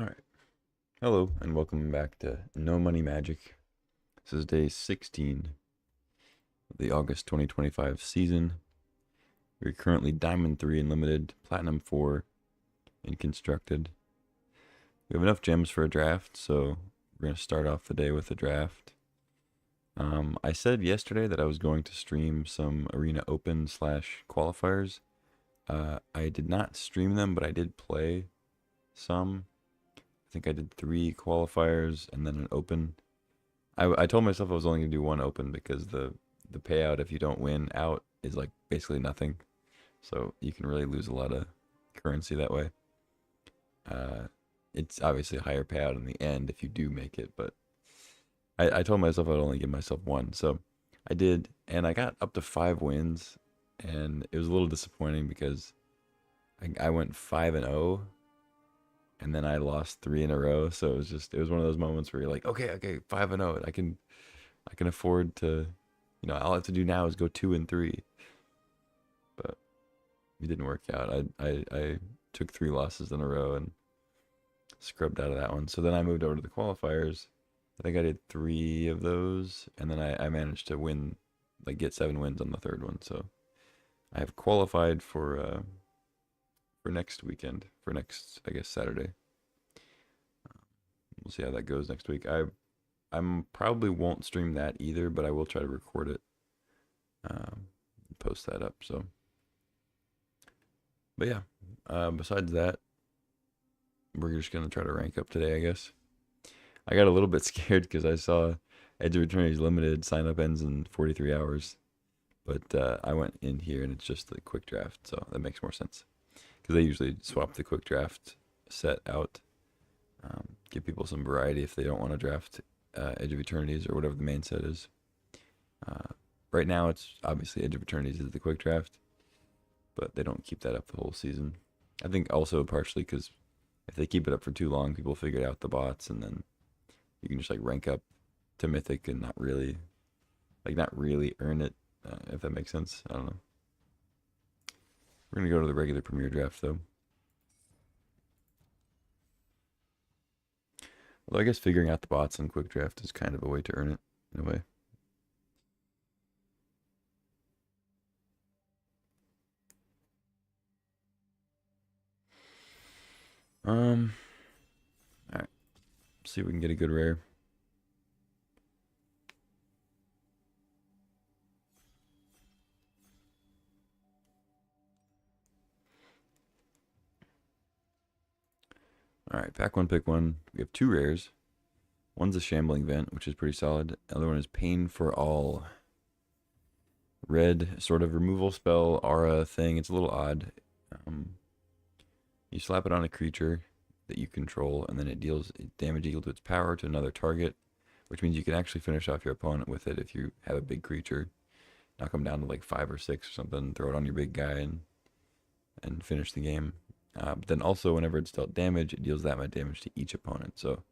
Alright, hello and welcome back to No Money Magic. This is day 16 of the August 2025 season. We're currently Diamond 3 in Limited, Platinum 4 in Constructed. We have enough gems for a draft, so we're going to start off the day with a draft. I said yesterday that I was going to stream some Arena Open / qualifiers. I did not stream them, but I did play some. I think I did 3 qualifiers and then an open. I told myself I was only going to do one open because the payout if you don't win out is like basically nothing. So you can really lose a lot of currency that way. It's obviously a higher payout in the end if you do make it, but I told myself I'd only give myself one. So I did, and I got up to 5 wins, and it was a little disappointing because I went 5-0. And then I lost 3 in a row, so it was one of those moments where you're like, okay, 5-0, I can afford to, all I have to do now is go 2-3. But it didn't work out. I took 3 losses in a row and scrubbed out of that one. So then I moved over to the qualifiers. I think I did 3 of those, and then I managed to win, like get 7 wins on the third one. So I have qualified for next weekend, for next, I guess, Saturday. We'll see how that goes next week. I'm probably won't stream that either, but I will try to record it, post that up. So, but yeah, besides that, we're just gonna try to rank up today, I guess. I got a little bit scared because I saw Edge of Eternity's limited sign up ends in 43 hours, but I went in here and it's just the quick draft, so that makes more sense because they usually swap the quick draft set out. Give people some variety if they don't want to draft Edge of Eternities or whatever the main set is. Right now, it's obviously Edge of Eternities is the quick draft, but they don't keep that up the whole season. I think also partially because if they keep it up for too long, people figure out the bots, and then you can just like rank up to Mythic and not really earn it, if that makes sense. I don't know. We're gonna go to the regular Premier draft though. Although I guess figuring out the bots in quick draft is kind of a way to earn it, in a way. Alright. See if we can get a good rare. Alright, pack 1, pick 1. We have 2 rares. One's a Shambling Vent, which is pretty solid. The other one is Pain for All. Red sort of removal spell, aura thing. It's a little odd. You slap it on a creature that you control, and then it deals damage equal to its power to another target, which means you can actually finish off your opponent with it if you have a big creature. Knock them down to like 5 or 6 or something, throw it on your big guy, and finish the game. But then also, whenever it's dealt damage, it deals that much damage to each opponent. So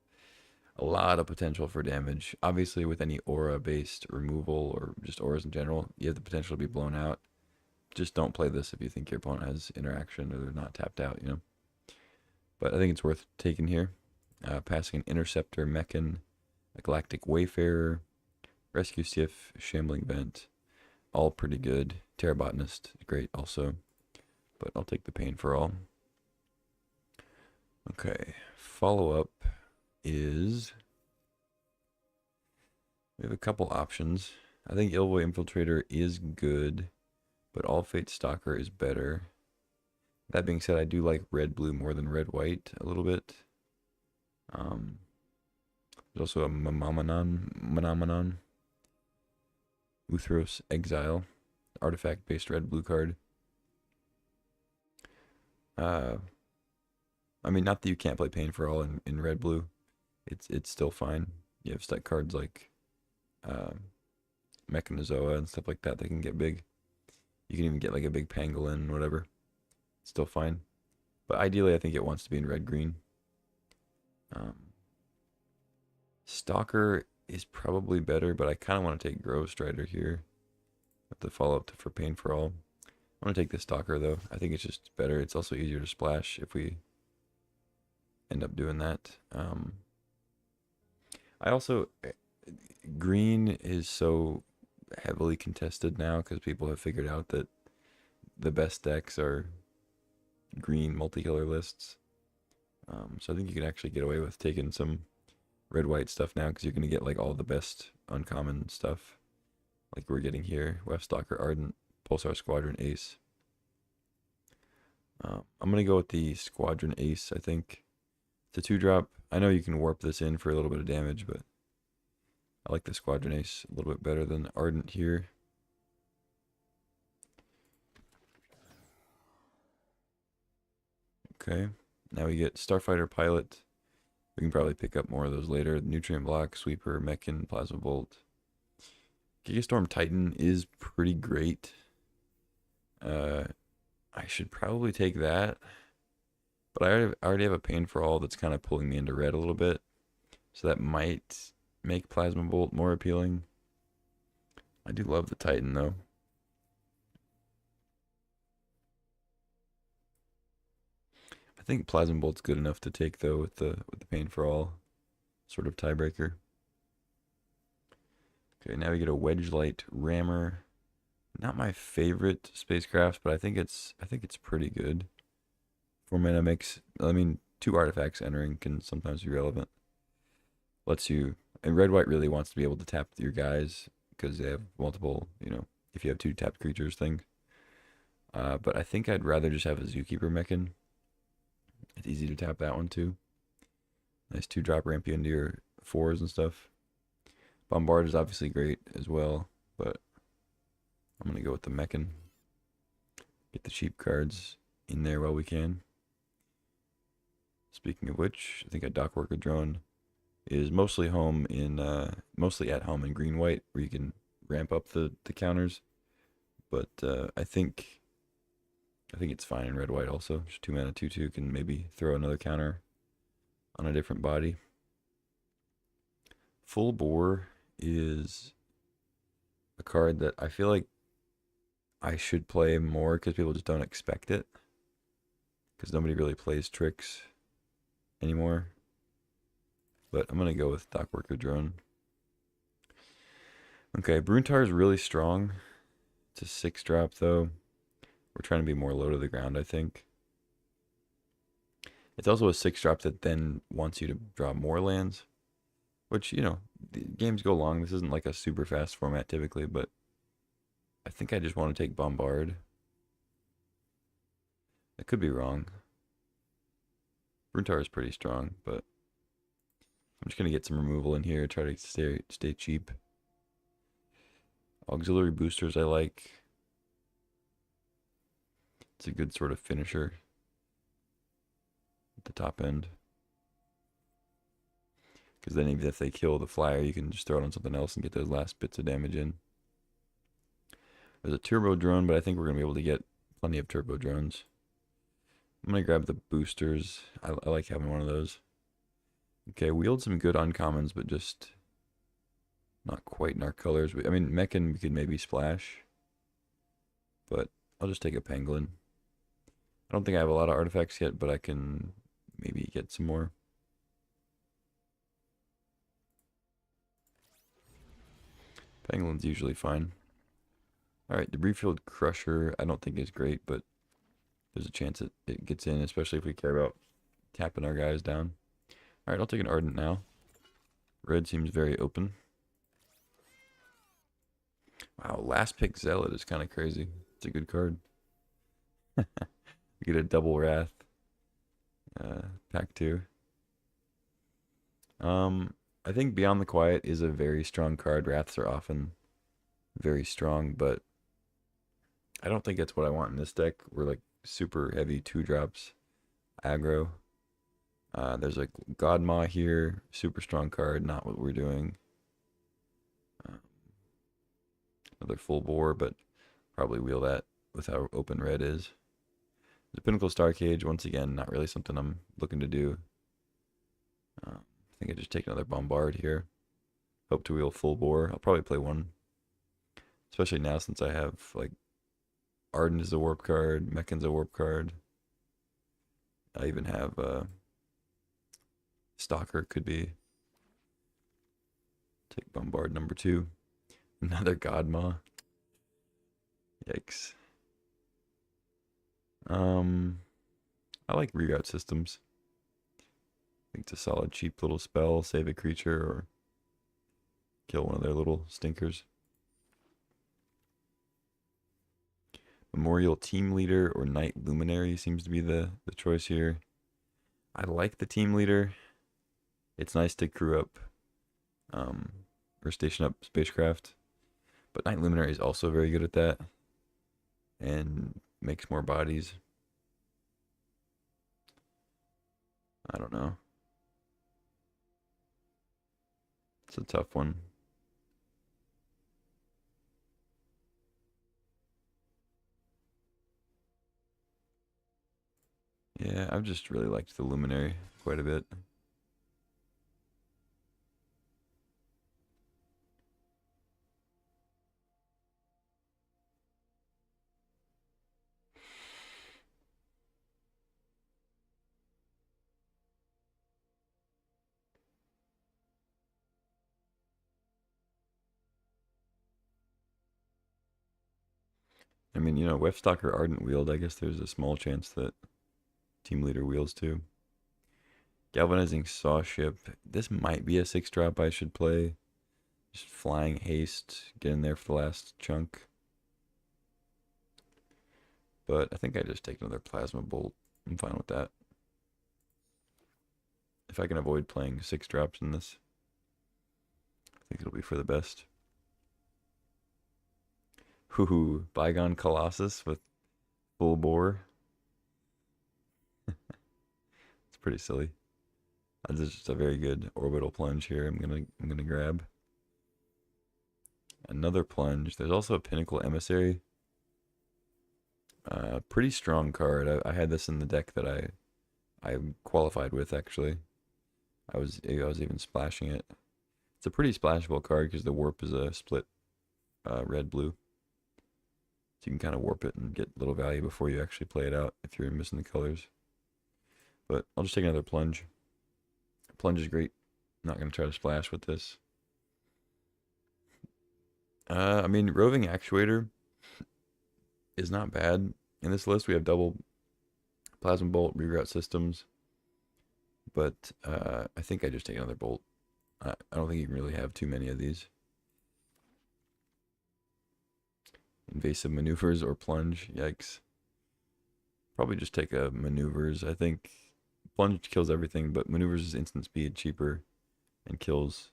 a lot of potential for damage. Obviously, with any aura-based removal or just auras in general, you have the potential to be blown out. Just don't play this if you think your opponent has interaction or they're not tapped out, But I think it's worth taking here. Passing an Interceptor, Mechan, a Galactic Wayfarer, Rescue Skiff, Shambling Vent, all pretty good. Terrabotanist, great also. But I'll take the Pain for All. Okay, follow-up is... We have a couple options. I think Illvoy Infiltrator is good, but All Fate Stalker is better. That being said, I do like red-blue more than red-white a little bit. There's also a Menomenon. Uthros Exile. Artifact-based red-blue card. I mean, not that you can't play Pain for All in red-blue. It's still fine. You have stuck cards like Mechanizoa and stuff like that that can get big. You can even get like a big Pangolin, whatever. It's still fine. But ideally, I think it wants to be in red-green. Stalker is probably better, but I kind of want to take Grove Strider here. Have to follow up for Pain for All. I want to take the Stalker, though. I think it's just better. It's also easier to splash if we end up doing that. I also green is so heavily contested now because people have figured out that the best decks are green multicolor lists. So I think you can actually get away with taking some red white stuff now because you're going to get like all the best uncommon stuff like we're getting here. Wefstalker, Ardent, Pulsar Squadron, Ace. I'm going to go with the Squadron Ace, I think. It's a 2-drop. I know you can warp this in for a little bit of damage, but I like the Squadron Ace a little bit better than Ardent here. Okay, now we get Starfighter Pilot. We can probably pick up more of those later. Nutrient Block, Sweeper, Mechan, Plasma Bolt. Gigastorm Titan is pretty great. I should probably take that. But I already have a Pain for All that's kind of pulling me into red a little bit. So that might make Plasma Bolt more appealing. I do love the Titan though. I think Plasma Bolt's good enough to take though with the Pain for All sort of tiebreaker. Okay, now we get a Wedge Light Rammer. Not my favorite spacecraft, but I think it's pretty good. 4 mana makes, I mean, 2 artifacts entering can sometimes be relevant. Lets you, and red white really wants to be able to tap your guys because they have multiple, you know, if you have 2 tapped creatures thing. But I think I'd rather just have a Zookeeper Mechan. It's easy to tap that one too. Nice 2-drop ramp you into your 4s and stuff. Bombard is obviously great as well, but I'm going to go with the Mechan. Get the cheap cards in there while we can. Speaking of which, I think a Dockworker Drone is mostly mostly at home in green white, where you can ramp up the counters. But I think it's fine in red white also. Just 2 mana 2/2 can maybe throw another counter on a different body. Full Bore is a card that I feel like I should play more because people just don't expect it. Because nobody really plays tricks anymore. But I'm going to go with Dockworker Drone. Okay, Bruntar is really strong. It's a 6-drop though. We're trying to be more low to the ground, I think. It's also a 6-drop that then wants you to draw more lands. Which, you know, the games go long. This isn't like a super fast format typically, but I think I just want to take Bombard. I could be wrong. Bruntar is pretty strong, but I'm just going to get some removal in here, try to stay cheap. Auxiliary boosters I like. It's a good sort of finisher at the top end. Because then even if they kill the flyer, you can just throw it on something else and get those last bits of damage in. There's a turbo drone, but I think we're going to be able to get plenty of turbo drones. I'm going to grab the boosters. I like having one of those. Okay, wield some good uncommons, but just not quite in our colors. I mean, Mechan we could maybe splash. But I'll just take a Pangolin. I don't think I have a lot of artifacts yet, but I can maybe get some more. Pangolin's usually fine. Alright, Debris Field Crusher I don't think is great, but there's a chance it gets in, especially if we care about tapping our guys down. Alright, I'll take an Ardent now. Red seems very open. Wow, Last Pick Zealot is kind of crazy. It's a good card. We get a double Wrath. Pack 2. I think Beyond the Quiet is a very strong card. Wraths are often very strong, but I don't think that's what I want in this deck. We're like super heavy 2-drops aggro. There's a Godmaw here, super strong card, not what we're doing. Another Full Bore, but probably wheel that with how open red is. The Pinnacle Star Cage, once again, not really something I'm looking to do. I think I just take another Bombard here. Hope to wheel Full Bore. I'll probably play one. Especially now since I have, like, Ardent is a warp card, Mechan's a warp card. I even have Stalker could be. Take Bombard number 2. Another Godma. Yikes. I like reroute systems. I think it's a solid, cheap little spell. Save a creature or kill one of their little stinkers. Memorial Team Leader or Knight Luminary seems to be the choice here. I like the Team Leader. It's nice to crew up or station up spacecraft. But Knight Luminary is also very good at that. And makes more bodies. I don't know. It's a tough one. Yeah, I've just really liked the Luminary quite a bit. I mean, Wefstalker Ardent Wield, I guess there's a small chance that Team Leader wields too. Galvanizing Saw Ship. This might be a 6-drop I should play. Just Flying Haste, get in there for the last chunk. But I think I just take another Plasma Bolt. I'm fine with that. If I can avoid playing 6 drops in this, I think it'll be for the best. Hoo, Bygone Colossus with full bore. It's pretty silly. This is just a very good orbital plunge here. I'm gonna grab another plunge. There's also a Pinnacle Emissary. Pretty strong card. I had this in the deck that I qualified with actually. I was even splashing it. It's a pretty splashable card because the warp is a split red blue. So you can kind of warp it and get little value before you actually play it out if you're missing the colors. But I'll just take another plunge. Plunge is great. I'm not going to try to splash with this. I mean, Roving Actuator is not bad. In this list, we have double Plasma Bolt, reroute systems. But I think I just take another Bolt. I don't think you can really have too many of these. Invasive Maneuvers or Plunge. Yikes. Probably just take a Maneuvers. I think Plunge kills everything, but Maneuvers is instant speed, cheaper, and kills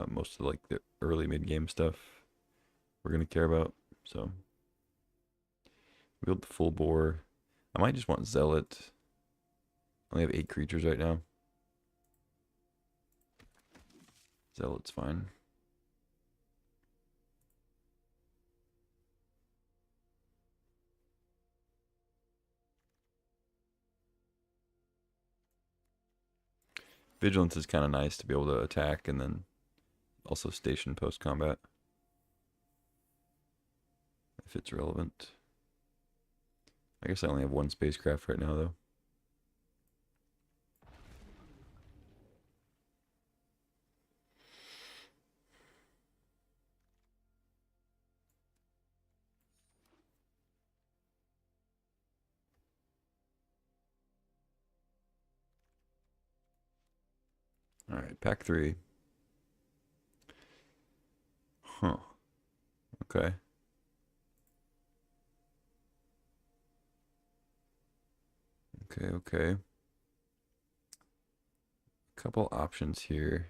most of like the early mid-game stuff we're going to care about. So, wield the full bore. I might just want Zealot. I only have 8 creatures right now. Zealot's fine. Vigilance is kind of nice to be able to attack and then also station post-combat. If it's relevant. I guess I only have 1 spacecraft right now, though. Alright, pack 3. Huh. Okay. Okay. Couple options here.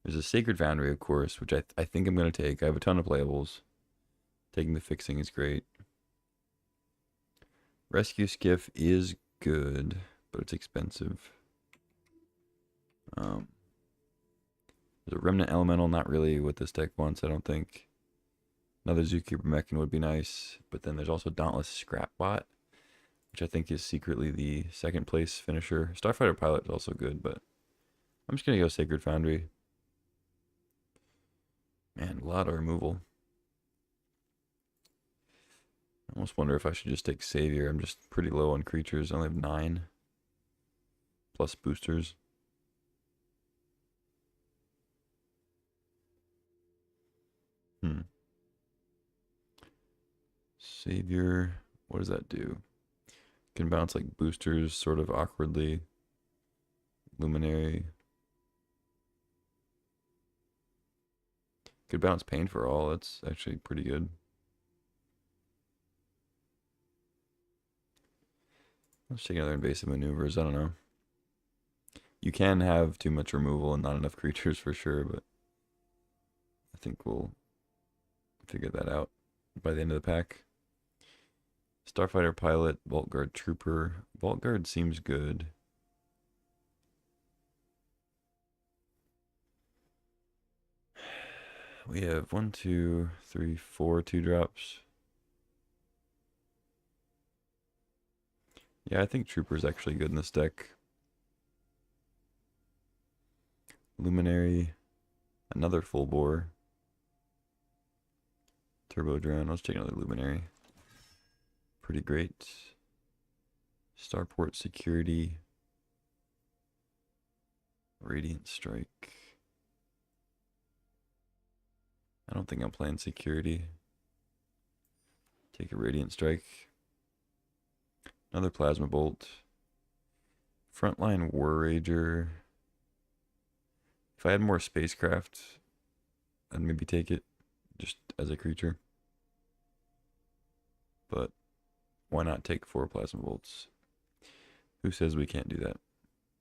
There's a Sacred Foundry, of course, which I think I'm going to take. I have a ton of playables. Taking the fixing is great. Rescue Skiff is good, but it's expensive. There's a Remnant Elemental, not really what this deck wants, I don't think. Another Zookeeper Mechan would be nice, but then there's also Dauntless Scrapbot, which I think is secretly the 2nd place finisher. Starfighter Pilot is also good, but I'm just going to go Sacred Foundry. Man, a lot of removal. I almost wonder if I should just take Savior. I'm just pretty low on creatures. I only have 9. Plus boosters. Savior. What does that do? Can bounce like boosters sort of awkwardly. Luminary. Could bounce Pain for All. That's actually pretty good. Let's take another Invasive Maneuvers. I don't know. You can have too much removal and not enough creatures for sure, but I think we'll figure that out by the end of the pack. Starfighter Pilot, Vault Guard Trooper. Vault Guard seems good. We have 1, 2, 3, 4 2-drops. Yeah, I think Trooper's actually good in this deck. Luminary. Another Full Bore. Turbo Drone. Let's take another Luminary. Pretty great. Starport Security. Radiant Strike. I don't think I'm playing Security. Take a Radiant Strike. Another Plasma Bolt. Frontline War Rager. If I had more Spacecraft, I'd maybe take it just as a creature. But why not take 4 Plasma Bolts? Who says we can't do that?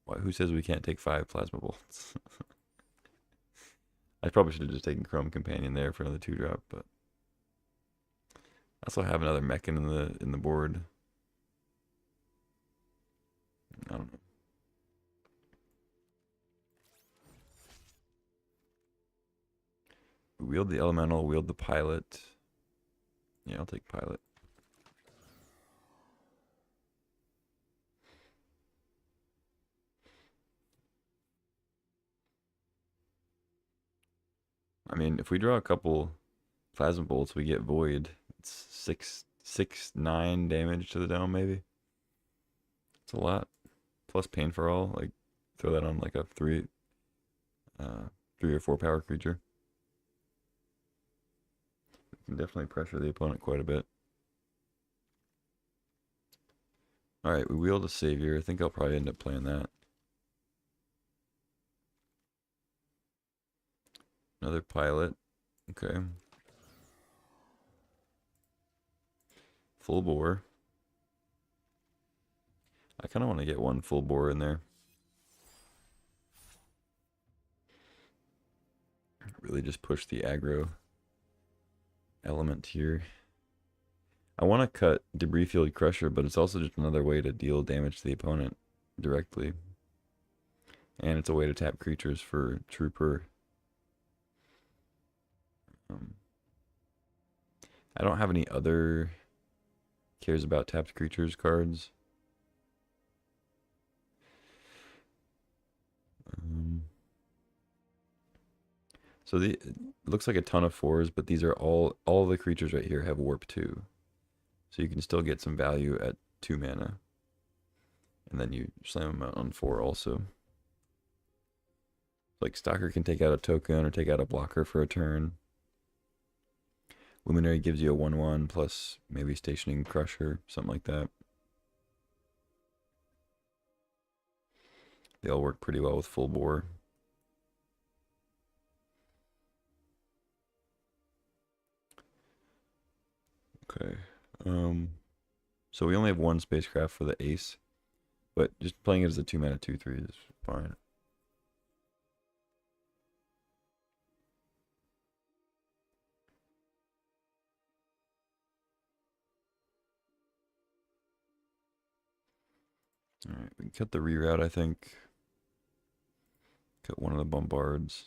Why? Who says we can't take 5 Plasma Bolts? I probably should have just taken Chrome Companion there for another 2-drop, but I also have another Mechan in the board. I don't know. Wield the Elemental, wield the Pilot. Yeah, I'll take Pilot. I mean, if we draw a couple Plasma Bolts, we get Void. It's 6, 9 damage to the dome, maybe. It's a lot. Plus Pain for All. Like, throw that on like a 3 or 4 power creature. We can definitely pressure the opponent quite a bit. Alright, we wield a Savior. I think I'll probably end up playing that. Another Pilot. Okay. Full Bore. I kind of want to get one Full Bore in there. Really just push the aggro element here. I want to cut Debris Field Crusher, but it's also just another way to deal damage to the opponent directly. And it's a way to tap creatures for Trooper. I don't have any other cares about tapped creatures cards. So it looks like a ton of 4s, but these are all the creatures right here have Warp 2. So you can still get some value at 2 mana. And then you slam them out on 4 also. Like Stalker can take out a token or take out a blocker for a turn. Luminary gives you a 1/1 plus maybe Stationing Crusher, something like that. They all work pretty well with Full Bore. Okay. So we only have 1 Spacecraft for the Ace, but just playing it as a 2 mana 2/3 is fine. Alright, we can cut the reroute, I think. Cut one of the Bombards.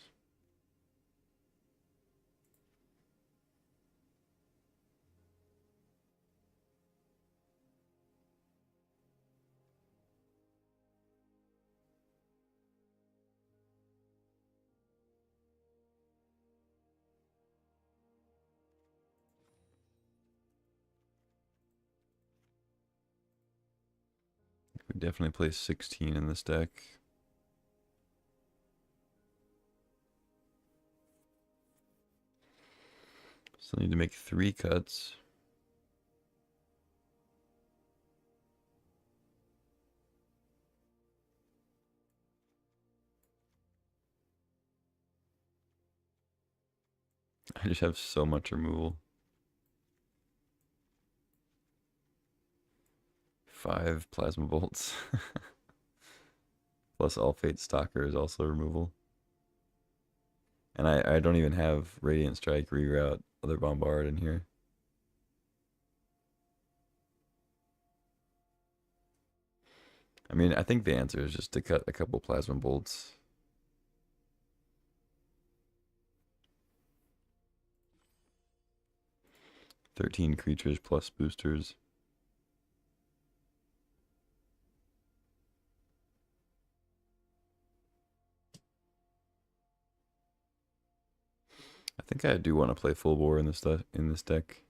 We definitely play 16 in this deck. Still need to make 3 cuts. I just have so much removal. 5 plasma bolts. Plus all Fate Stalker is also removal. And I don't even have Radiant Strike, Reroute, other Bombard in here. I mean, I think the answer is just to cut a couple Plasma Bolts. "13 creatures plus boosters." I think I do want to play full bore in this deck.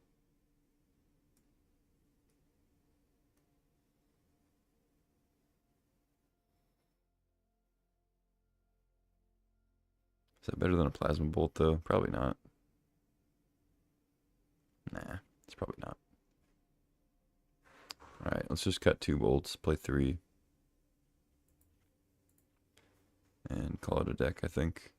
Is that better than a Plasma Bolt though? Probably not. Nah, it's probably not. Alright, let's just cut 2 bolts, play 3. And call it a deck, I think.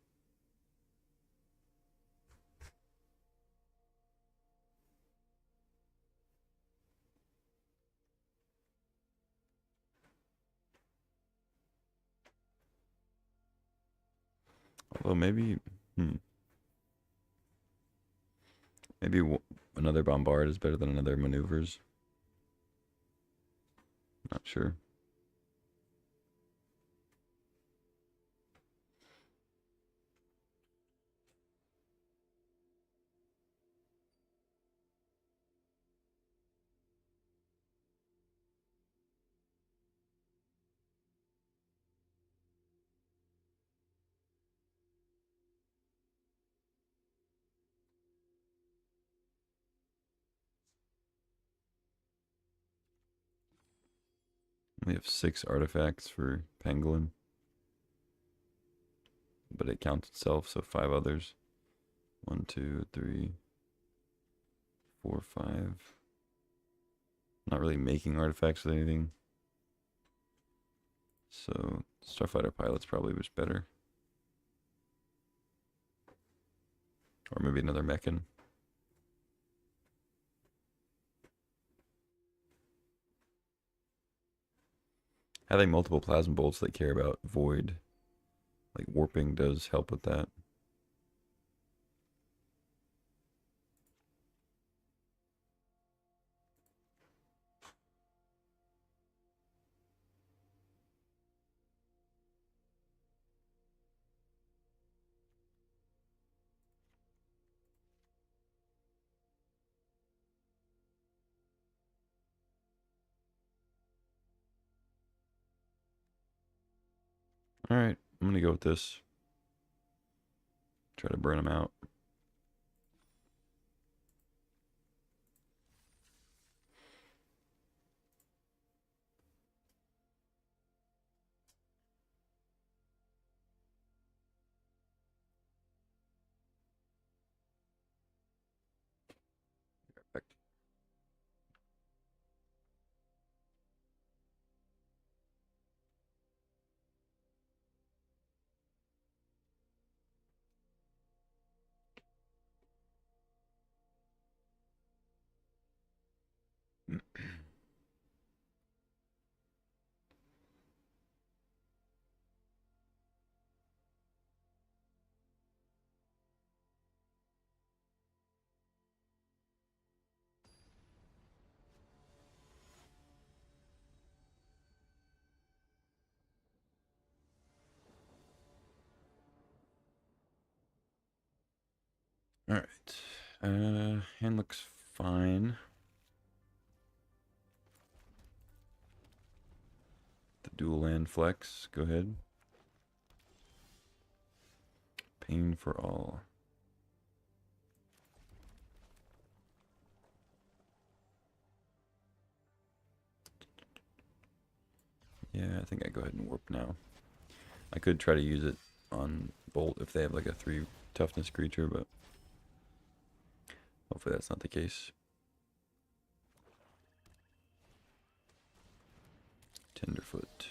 Although maybe, maybe another Bombard is better than another Maneuvers. Not sure. We have 6 artifacts for Pangolin. But it counts itself, so 5 others. 1, 2, 3, 4, 5. Not really making artifacts with anything. So Starfighter Pilot's probably much better. Or maybe another Mechan. Having multiple Plasma Bolts that care about Void, like Warping, does help with that. Alright, I'm gonna go with this. Try to burn them out. Alright. Hand looks fine. The dual land flex, go ahead. Pain for all. Yeah, I think I go ahead and warp now. I could try to use it on Bolt if they have like a 3 toughness creature, but hopefully that's not the case. Tenderfoot.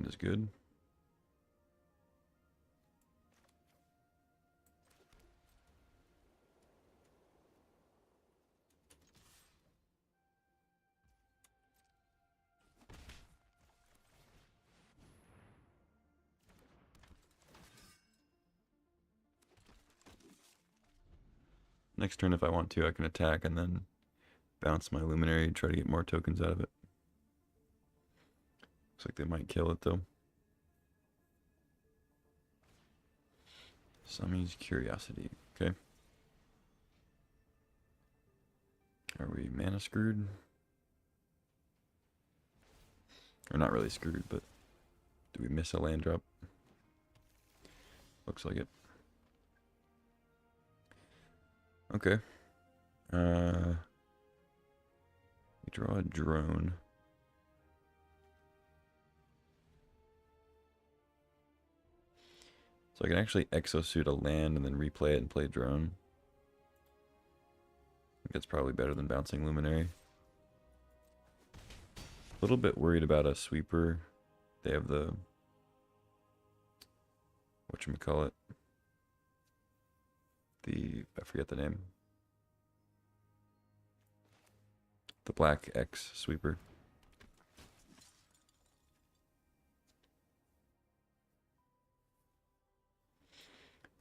is good. Next turn, if I want to, I can attack and then bounce my Luminary, try to get more tokens out of it. Looks like they might kill it, though. Summy's Curiosity. Okay. Are we mana screwed? Or not really screwed, but do we miss a land drop? Looks like it. Okay. We draw a drone. So I can actually exosuit a land and then replay it and play drone. I think that's probably better than bouncing Luminary. A little bit worried about a sweeper. They have the whatchamacallit? I forget the name. The black X sweeper.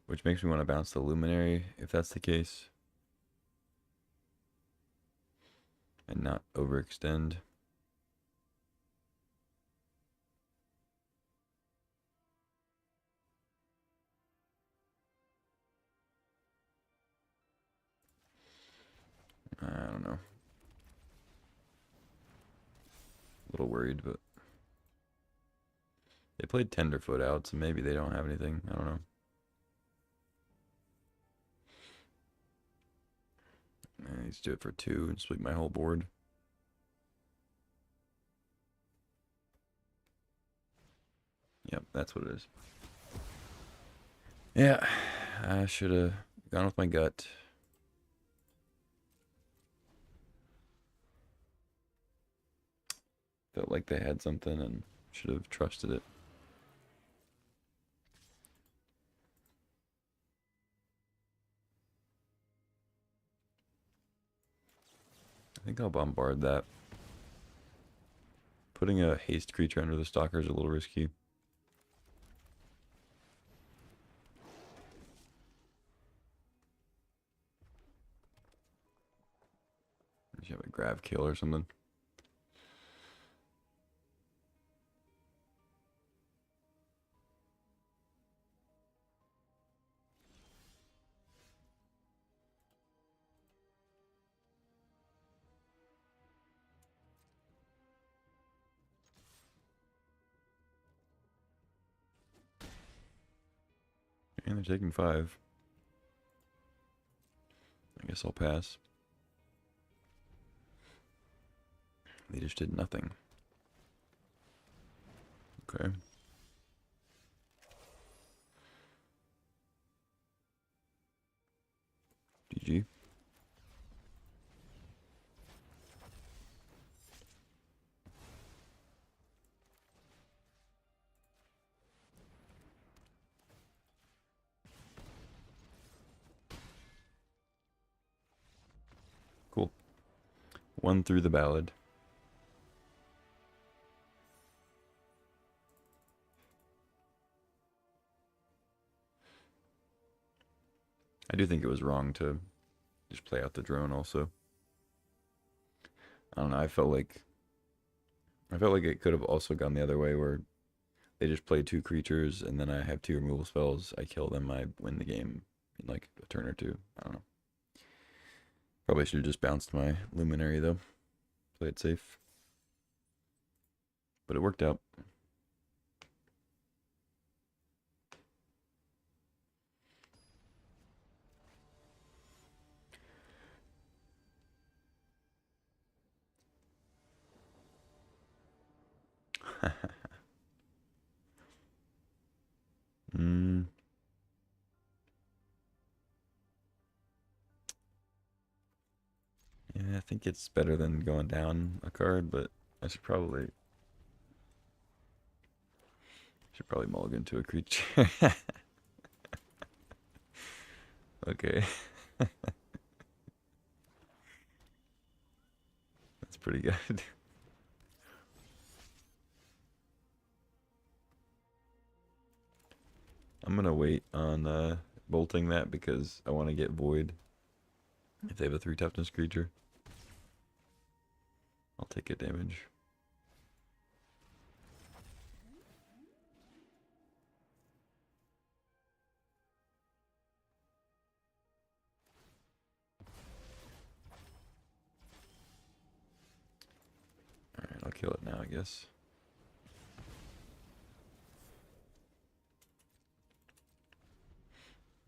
Which makes me want to bounce the Luminary, if that's the case. And not overextend. I don't know. A little worried, but they played Tenderfoot out, so maybe they don't have anything. I don't know. I need to do it for 2 and sweep my whole board. Yep, that's what it is. Yeah, I should have gone with my gut. Felt like they had something and should have trusted it. I think I'll bombard that. Putting a haste creature under the stalker is a little risky. You have a grab kill or something. And they're taking 5. I guess I'll pass. They just did nothing. Okay. GG. Cool. 1 through the ballad. I do think it was wrong to just play out the drone also. I don't know, I felt like it could have also gone the other way where they just play 2 creatures and then I have 2 removal spells, I kill them, I win the game in like a turn or 2. I don't know. Probably should have just bounced my Luminary though. Play it safe. But it worked out. mm. Yeah, I think it's better than going down a card, but I should probably Should probably mulligan to a creature. Okay. That's pretty good. I'm gonna wait on bolting that because I want to get void. If they have a 3 toughness creature, I'll take a damage. Alright, I'll kill it now, I guess.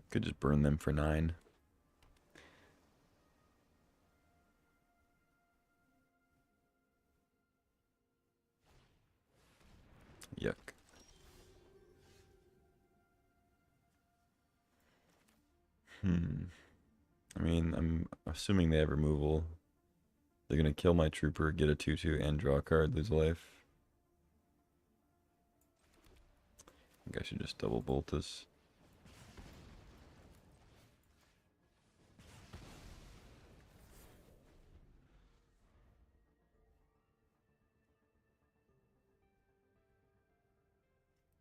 Could just burn them for 9. Yuck. I mean, I'm assuming they have removal. They're gonna kill my trooper, get a 2/2, and draw a card, lose a life. I think I should just double bolt this.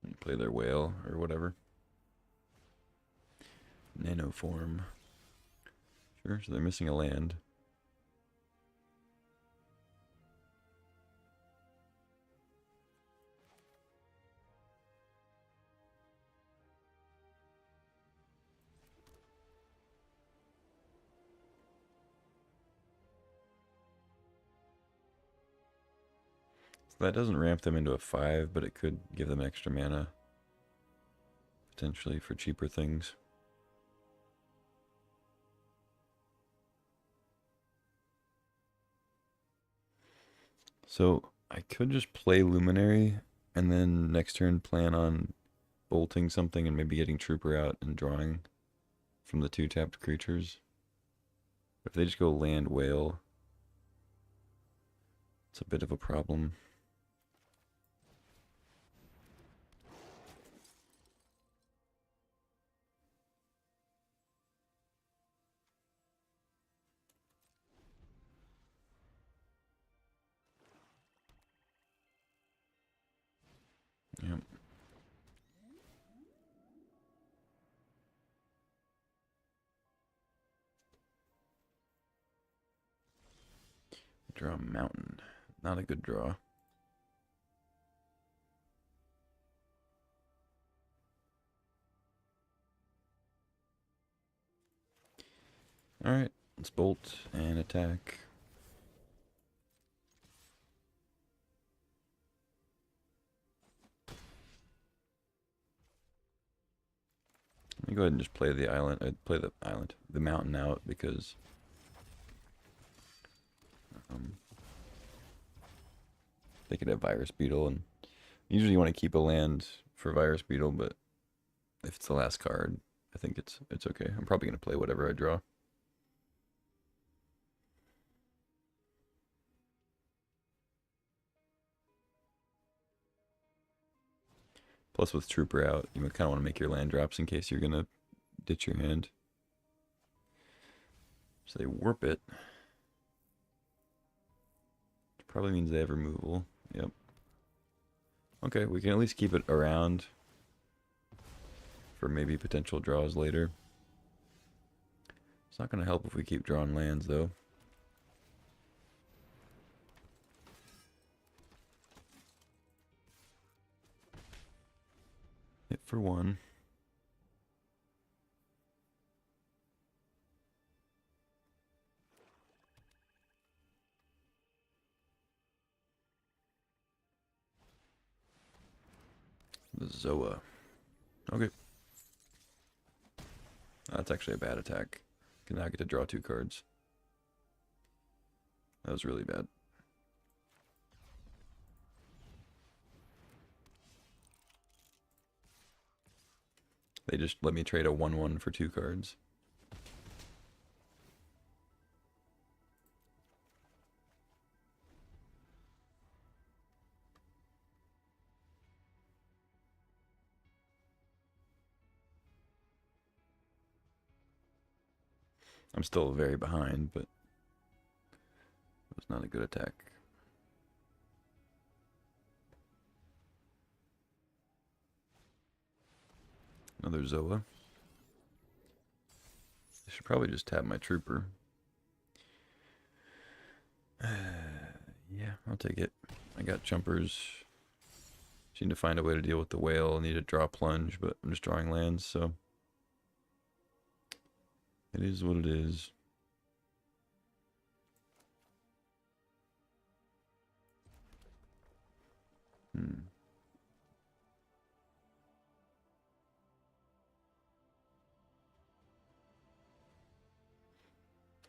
And play their whale or whatever. Nano form. Sure, so they're missing a land. So that doesn't ramp them into a 5, but it could give them extra mana. Potentially for cheaper things. So I could just play Luminary and then next turn plan on bolting something and maybe getting Trooper out and drawing from the 2 tapped creatures. If they just go land whale, it's a bit of a problem. Yep. Draw a mountain. Not a good draw. Alright, let's bolt and attack. Let me go ahead and just play the island. I'd play the mountain out because they could have Virus Beetle, and usually you want to keep a land for Virus Beetle, but if it's the last card, I think it's okay. I'm probably gonna play whatever I draw. Plus, with Trooper out, you kind of want to make your land drops in case you're gonna ditch your hand. So they warp it. Which probably means they have removal. Yep. Okay, we can at least keep it around for maybe potential draws later. It's not going to help if we keep drawing lands, though. Hit for 1. The Zoa. Okay. That's actually a bad attack. Can now get to draw 2 cards. That was really bad. They just let me trade a 1/1 for 2 cards. I'm still very behind, but it was not a good attack. Another Zoa. I should probably just tap my trooper. Yeah, I'll take it. I got jumpers. Just need to find a way to deal with the whale. I need to draw plunge, but I'm just drawing lands, so it is what it is.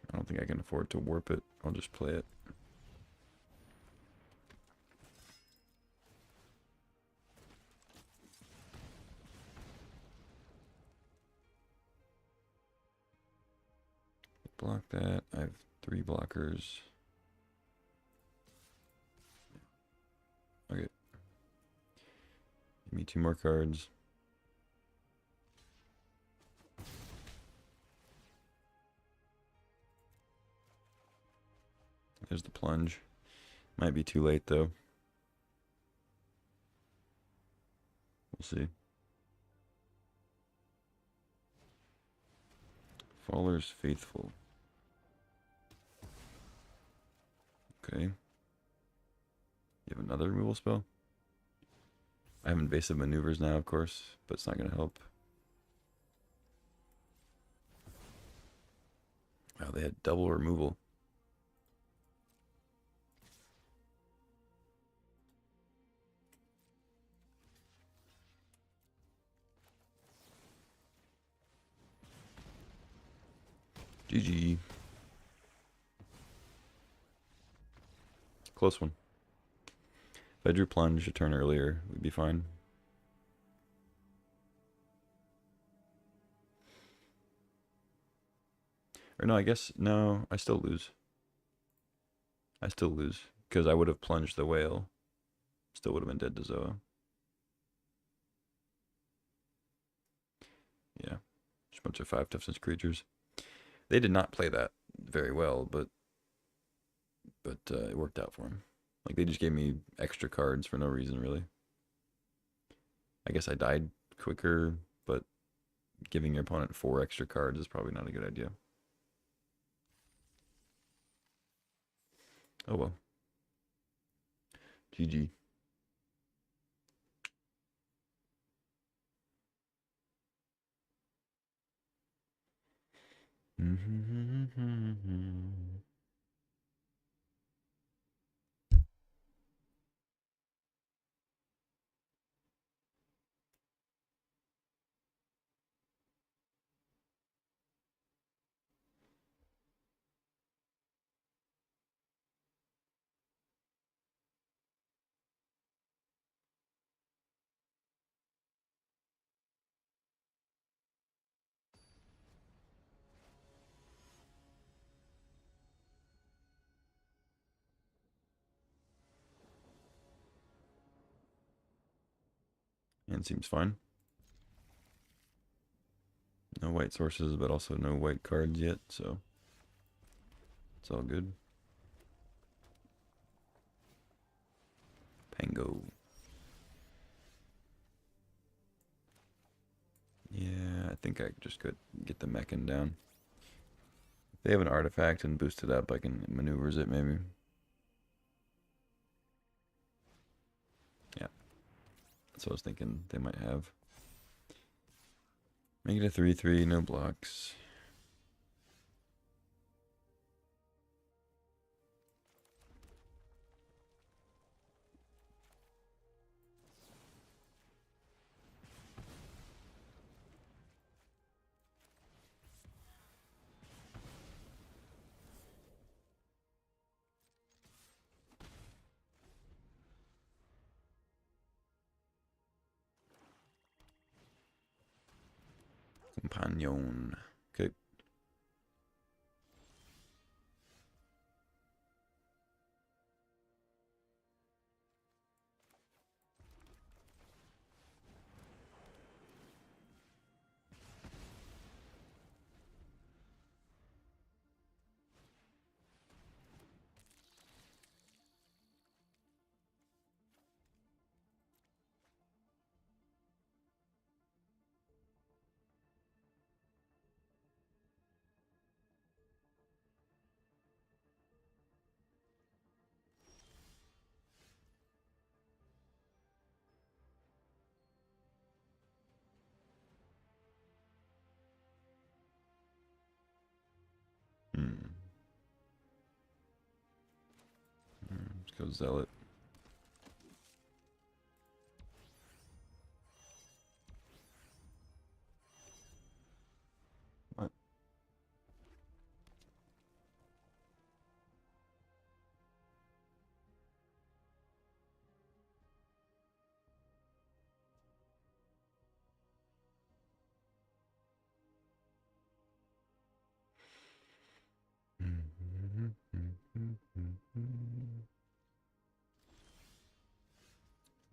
I don't think I can afford to warp it. I'll just play it. Block that. I have 3 blockers. Okay. Give me 2 more cards. There's the plunge. Might be too late though. We'll see. Faller's Faithful. Okay. You have another removal spell? I have invasive maneuvers now, of course, but it's not going to help. Wow, they had double removal. GG. Close one. If I drew plunge a turn earlier, we'd be fine. Or no, I guess, no, I still lose. I still lose, because I would have plunged the whale. Still would have been dead to Zoa. Yeah. Just a bunch of 5 toughness creatures. They did not play that very well, but it worked out for them. Like, they just gave me extra cards for no reason, really. I guess I died quicker, but giving your opponent 4 extra cards is probably not a good idea. Oh well. GG. And seems fine. No white sources, but also no white cards yet, so it's all good. Pango. Yeah, I think I just could get the mechan down. If they have an artifact and boost it up, I can maneuvers it maybe. Yeah. That's what I was thinking they might have. Make it a 3/3, no blocks. Companion. Okay. Go Zealot. What?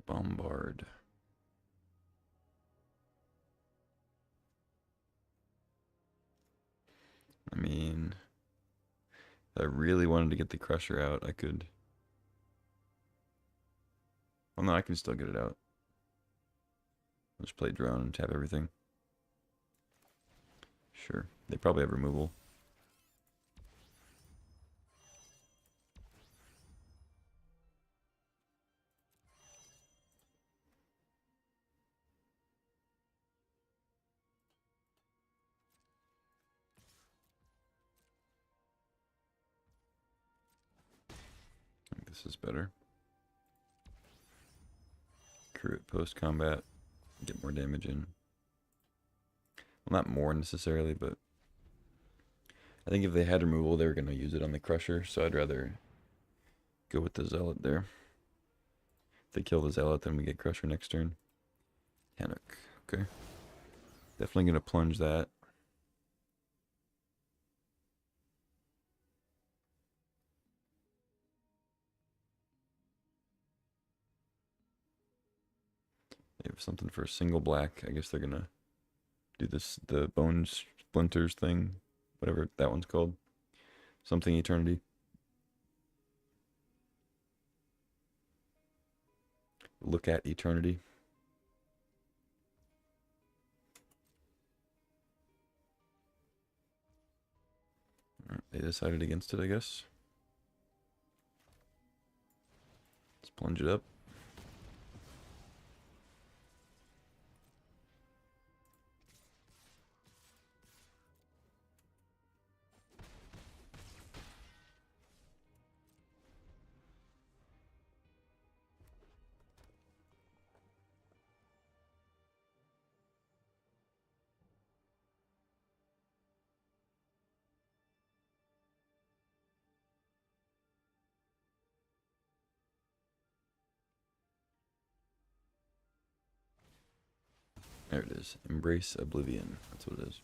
Bombard. I mean, if I really wanted to get the Crusher out, I could. Well, no, I can still get it out. I'll just play drone and tap everything. Sure. They probably have removal. I think this is better. Crew it post combat. Get more damage in. Well, not more necessarily, but I think if they had removal, they were going to use it on the Crusher, so I'd rather go with the Zealot there. If they kill the Zealot, then we get Crusher next turn. Hanuk. Okay. Definitely going to plunge that. They have something for a single black. I guess they're going to do this, the Bone Splinters thing, whatever that one's called. Something Eternity. Look at Eternity. Alright, they decided against it, I guess. Let's plunge it up. There it is. Embrace Oblivion. That's what it is.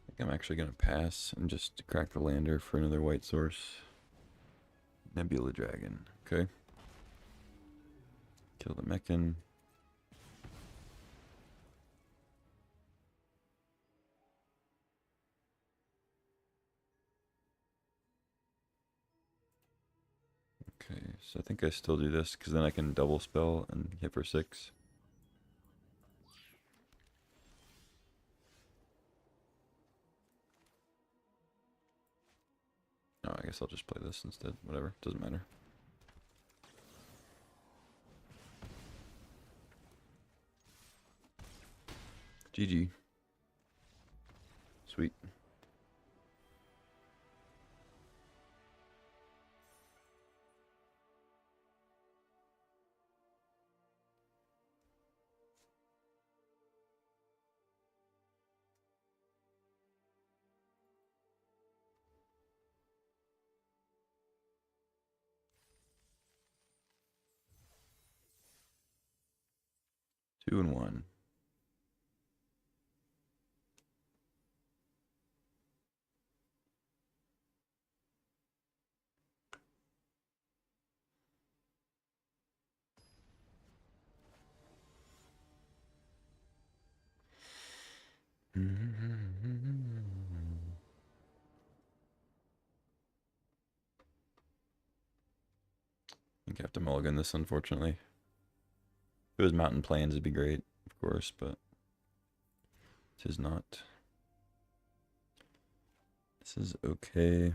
I think I'm actually going to pass and just crack the lander for another white source. Nebula Dragon. Okay. Kill the Mechan. Okay, so I think I still do this because then I can double spell and hit for 6. Oh, I guess I'll just play this instead. Whatever, doesn't matter. GG. Sweet. Two and one. I think I have to mulligan this, unfortunately. If it was Mountain Plains, it'd be great, of course, but it is not. This is okay.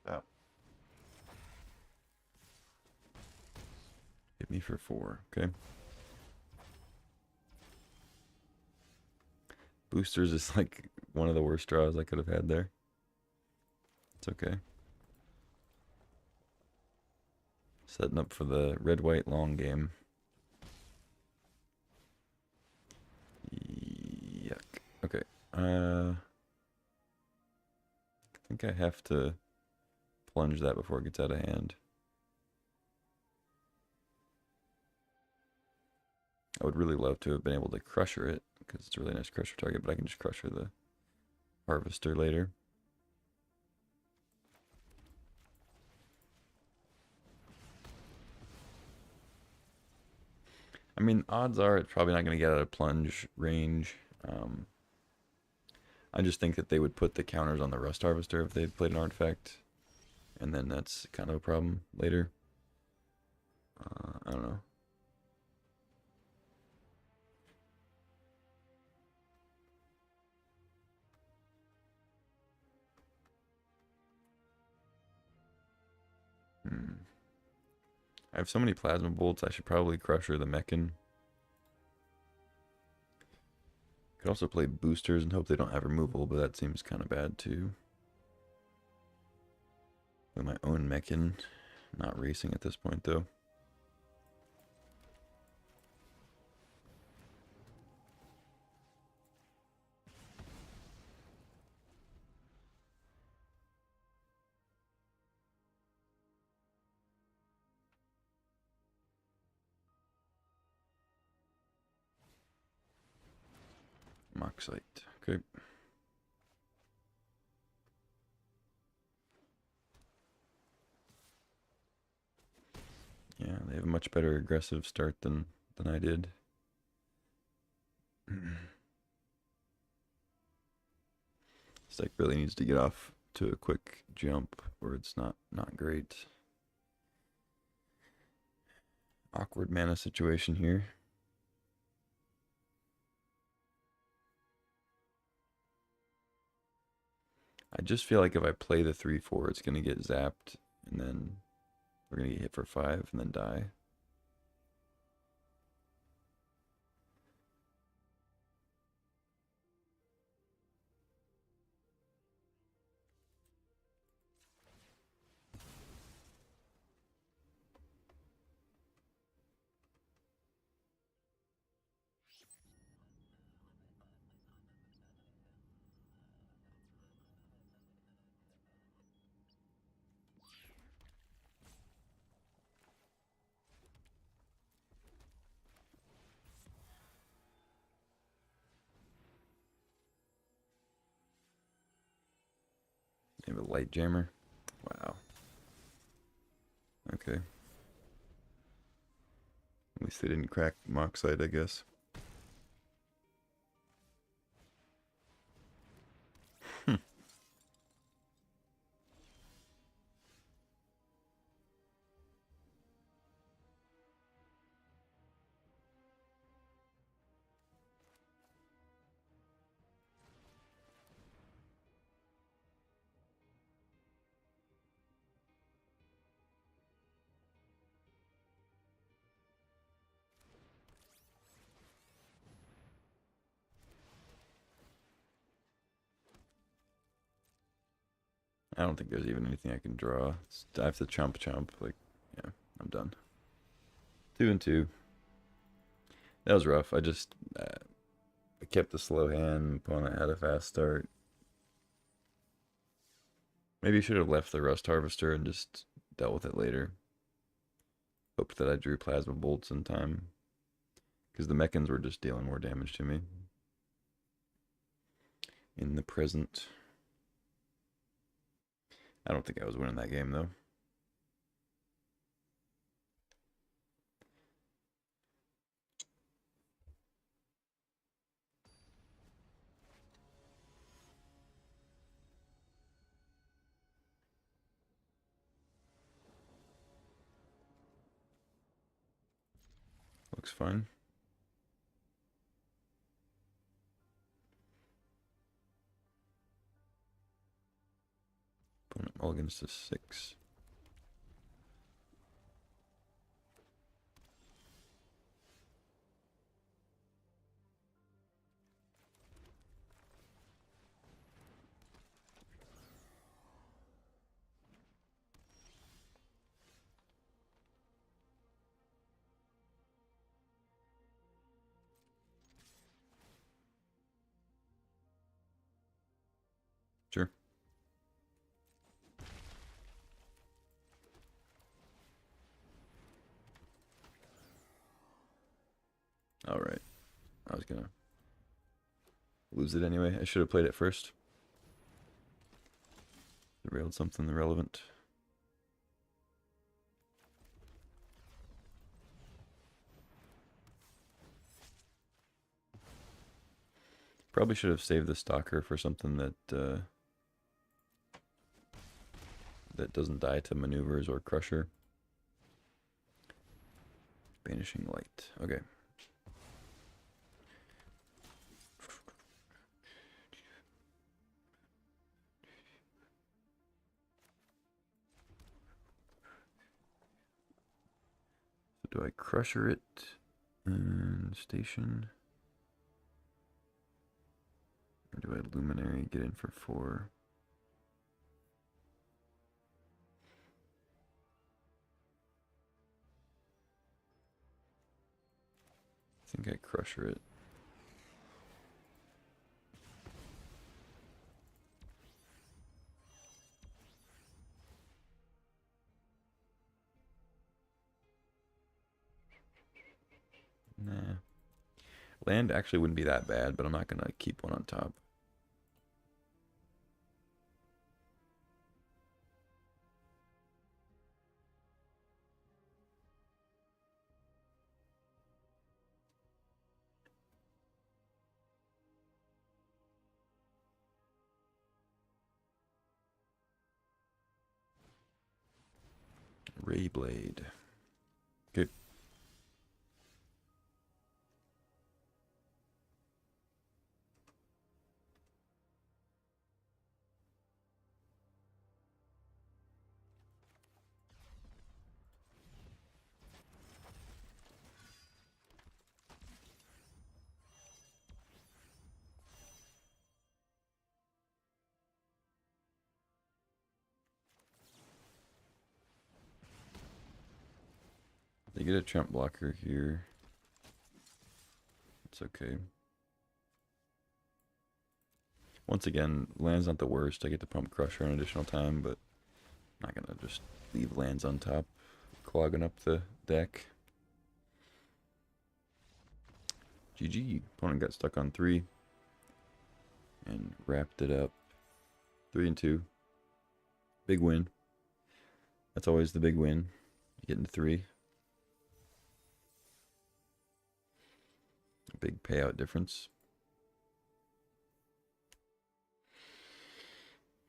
Oh. Hit me for 4, okay. Boosters is like one of the worst draws I could have had there. It's okay. Setting up for the red-white long game. Yuck. Okay. I think I have to plunge that before it gets out of hand. I would really love to have been able to crusher it, because it's a really nice crusher target, but I can just crusher the harvester later. I mean, odds are it's probably not going to get out of plunge range. I just think that they would put the counters on the rust harvester if they played an artifact, and then that's kind of a problem later. I don't know. I have so many plasma bolts, I should probably crusher the mechan. Could also play boosters and hope they don't have removal, but that seems kind of bad too. With my own mechan, not racing at this point though. Moxite, okay. Yeah, they have a much better aggressive start than I did. This deck really needs to get off to a quick jump or it's not great. Awkward mana situation here. I just feel like if I play the 3/4, it's going to get zapped, and then we're going to get hit for 5 and then die. They have a light jammer. Wow. Okay. At least they didn't crack Moxite, I guess. I don't think there's even anything I can draw. I have to chump. Like, yeah, I'm done. 2 and 2. That was rough. I kept the slow hand. Opponent had a fast start. Maybe you should have left the rust harvester and just dealt with it later. Hoped that I drew plasma bolts in time, because the mechans were just dealing more damage to me. in the present. I don't think I was winning that game, though. Looks fine. Opponent mulligans to 6. Sure. All right. I was gonna lose it anyway. I should have played it first. Derailed something irrelevant. Probably should have saved the stalker for something that that doesn't die to maneuvers or crusher. Banishing light. Okay. So do I crusher it and station? Or do I luminary get in for 4? I think I crusher it. Nah. Land actually wouldn't be that bad, but I'm not gonna keep one on top. Ray Blade. Good. They get a trump blocker here. It's okay. Once again, land's not the worst. I get to pump crusher an additional time, but I'm not gonna just leave lands on top, clogging up the deck. GG. Opponent got stuck on 3 and wrapped it up. 3 and 2. Big win. That's always the big win. Getting to 3. Big payout difference.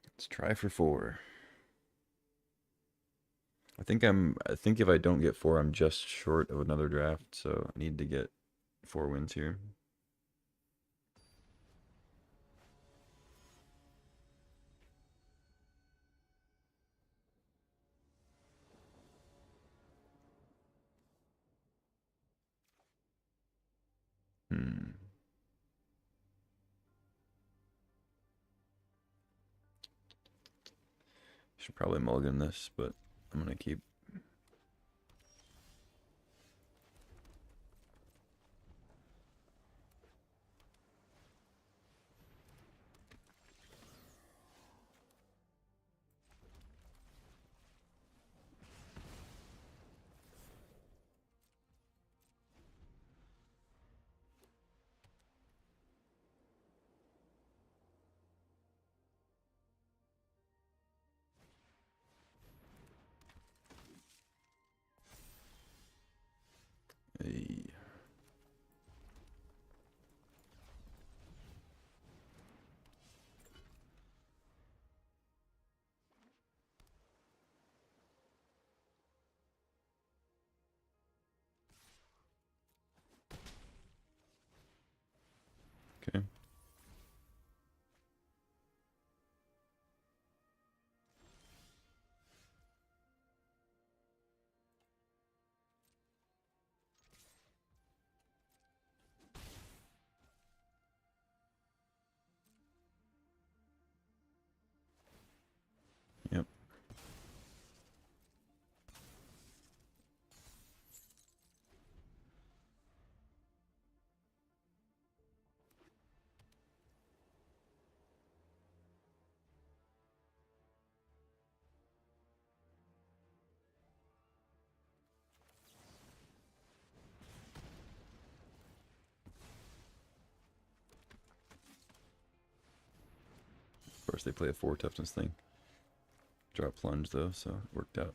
Let's try for 4. I think if I don't get 4, I'm just short of another draft, so I need to get 4 wins here. Should probably mulligan this, but I'm gonna keep. course, they play a 4 toughness thing. Draw a plunge though, so it worked out.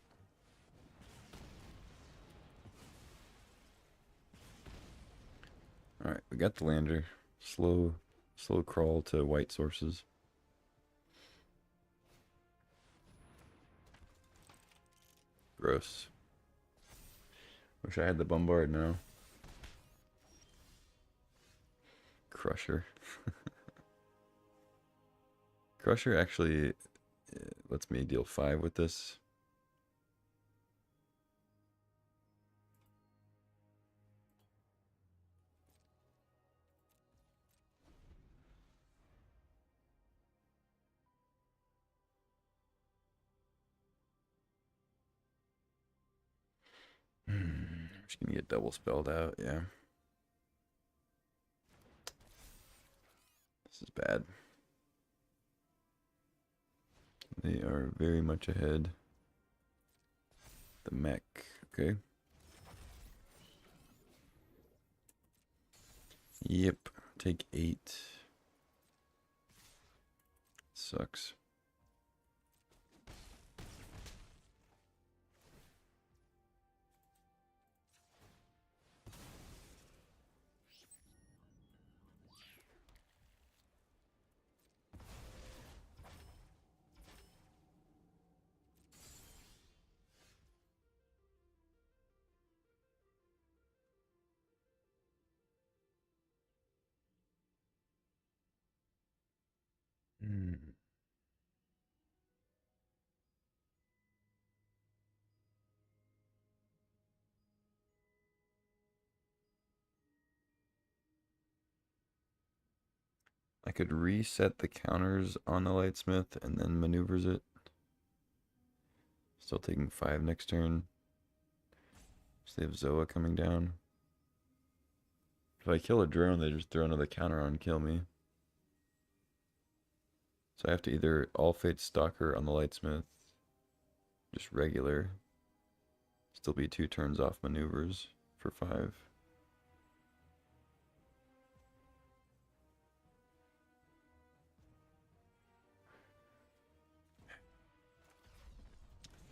Alright, we got the lander. Slow crawl to white sources. Gross. Wish I had the bombard now. Crusher. Crusher actually lets me deal 5 with this. I'm just gonna get double spelled out, yeah. This is bad. They are very much ahead. The mech, okay. Yep, take 8. Sucks. I could reset the counters on the Lightsmith and then maneuvers it. Still taking 5 next turn. So they have Zoa coming down. If I kill a drone, they just throw another counter on and kill me. So I have to either All Fate Stalker on the Lightsmith, just regular, still be 2 turns off maneuvers for 5.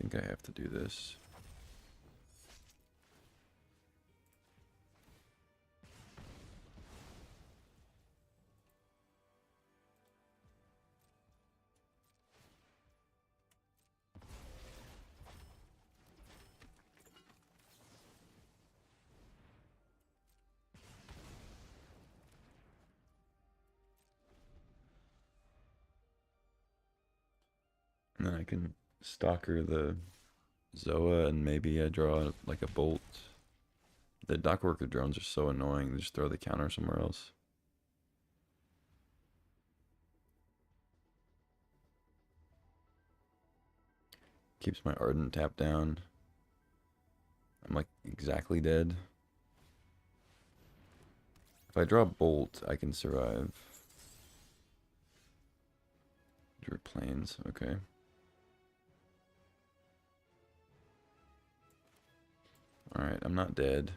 I think I have to do this. And then I can Stalker the Zoa and maybe I draw like a bolt. The Dockworker drones are so annoying. They just throw the counter somewhere else. Keeps my Ardent tap down. I'm like exactly dead. If I draw Bolt, I can survive. Drew Plains, okay. Alright, I'm not dead.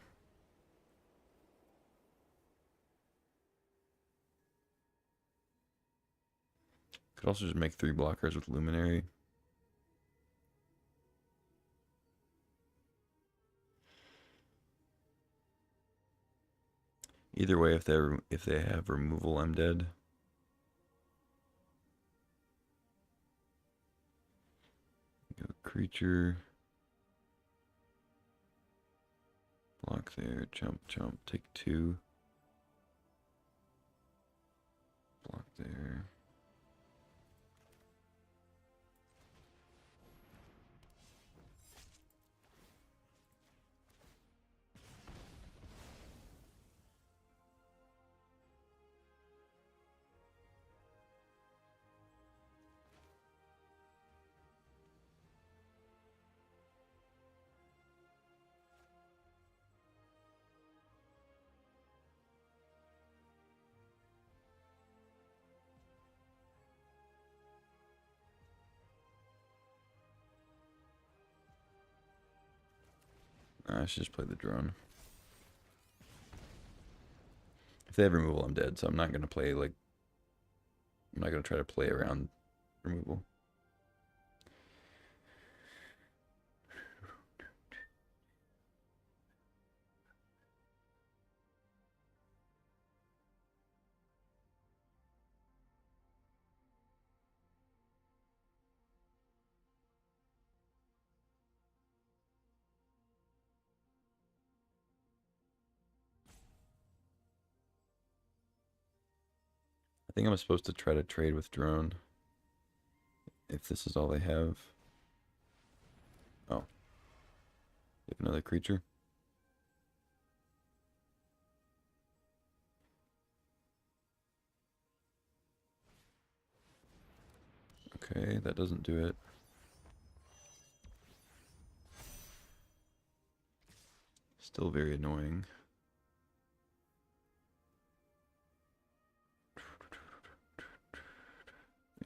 Could also just make 3 blockers with Luminary. Either way, if they have removal, I'm dead. Go creature. Block there, jump, take 2. Block there. I should just play the drone. If they have removal, I'm dead, so I'm not gonna play like I'm not gonna try to play around removal. I think I'm supposed to try to trade with drone if this is all they have. Oh, you have another creature. Okay, that doesn't do it. Still very annoying.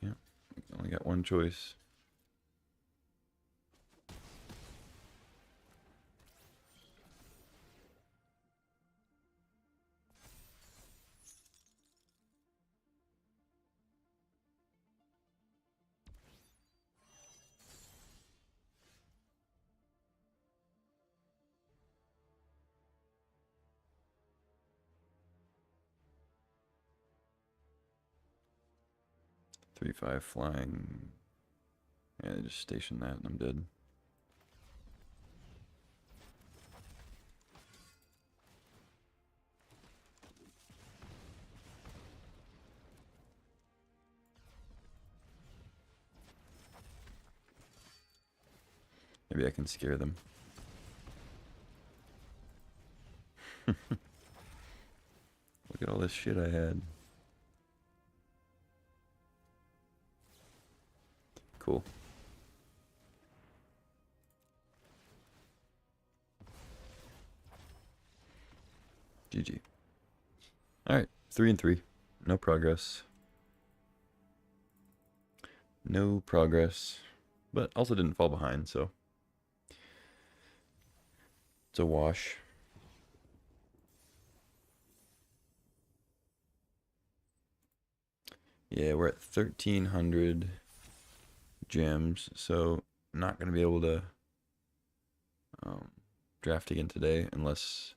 Yeah, only got one choice. Three, five flying. Yeah, just station that and I'm dead. Maybe I can scare them. Look at all this shit I had. Cool. GG. Alright, 3 and 3. No progress. No progress. But also didn't fall behind, so it's a wash. Yeah, we're at 1,300 gems, so not going to be able to draft again today unless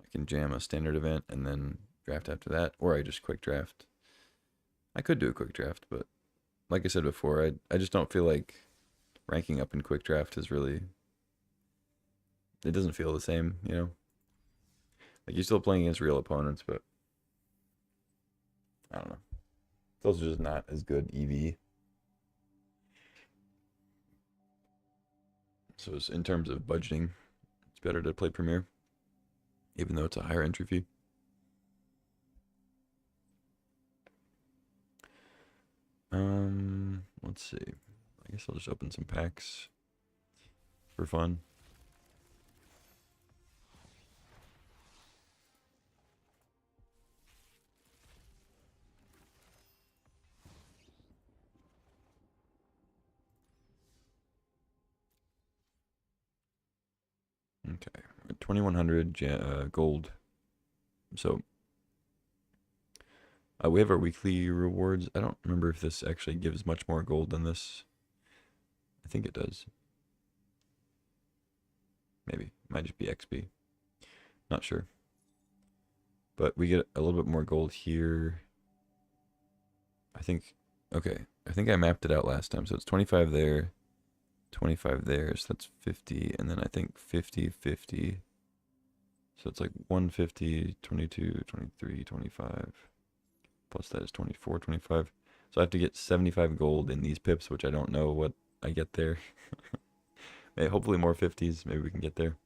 I can jam a standard event and then draft after that, or I just quick draft. I could do a quick draft, but like I said before, I just don't feel like ranking up in quick draft is really, it doesn't feel the same, you know? Like you're still playing against real opponents, but I don't know. Those are just not as good EV. So in terms of budgeting, it's better to play Premier, even though it's a higher entry fee. Let's see. I guess I'll just open some packs for fun. Okay, 2,100 gold. So we have our weekly rewards. I don't remember if this actually gives much more gold than this. I think it does. Maybe. Might just be XP. Not sure. But we get a little bit more gold here. I think, okay. I think I mapped it out last time. So it's 25 there, 25 there. So that's 50. And then I think 50, 50. So it's like 150, 22, 23, 25. Plus that is 24, 25. So I have to get 75 gold in these pips, which I don't know what I get there. Hopefully more 50s. Maybe we can get there.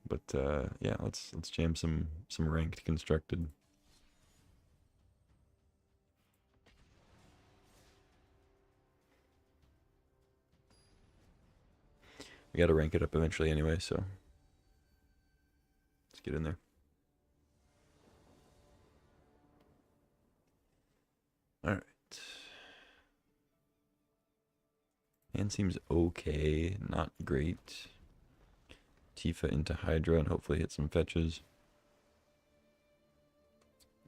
But yeah, let's jam some ranked constructed. We got to rank it up eventually anyway, so let's get in there. All right. Hand seems okay, not great. Tifa into Hydra and hopefully hit some fetches.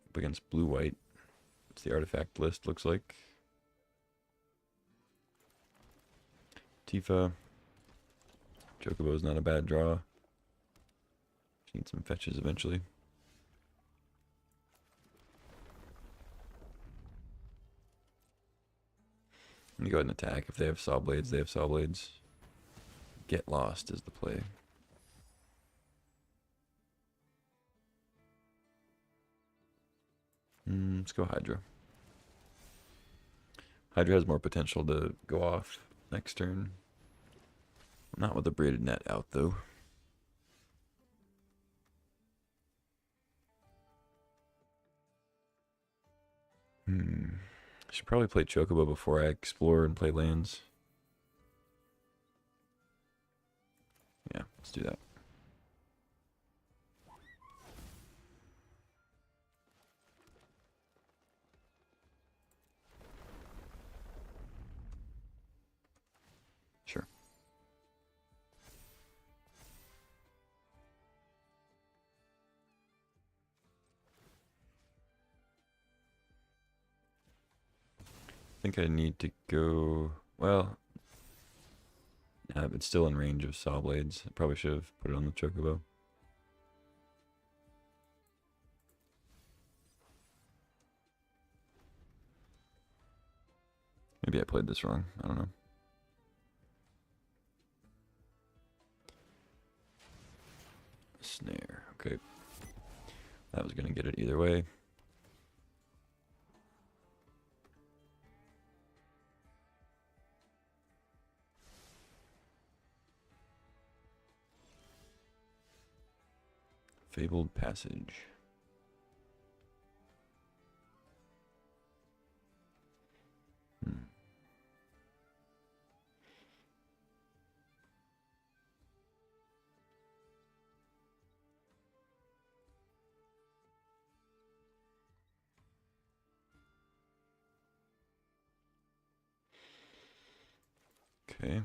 Up against blue-white. What's the artifact list looks like? Tifa. Chocobo's not a bad draw. Just need some fetches eventually. Let me go ahead and attack. If they have Saw Blades, they have Saw Blades. Get lost is the play. Let's go Hydra. Hydra has more potential to go off next turn. Not with the braided net out, though. I should probably play Chocobo before I explore and play lands. Yeah, let's do that. Sure. I think I need to go... Well... Yeah, it's still in range of Saw Blades. I probably should have put it on the Chocobo. Maybe I played this wrong. I don't know. Snare. Okay. That was going to get it either way. Fabled Passage. Okay.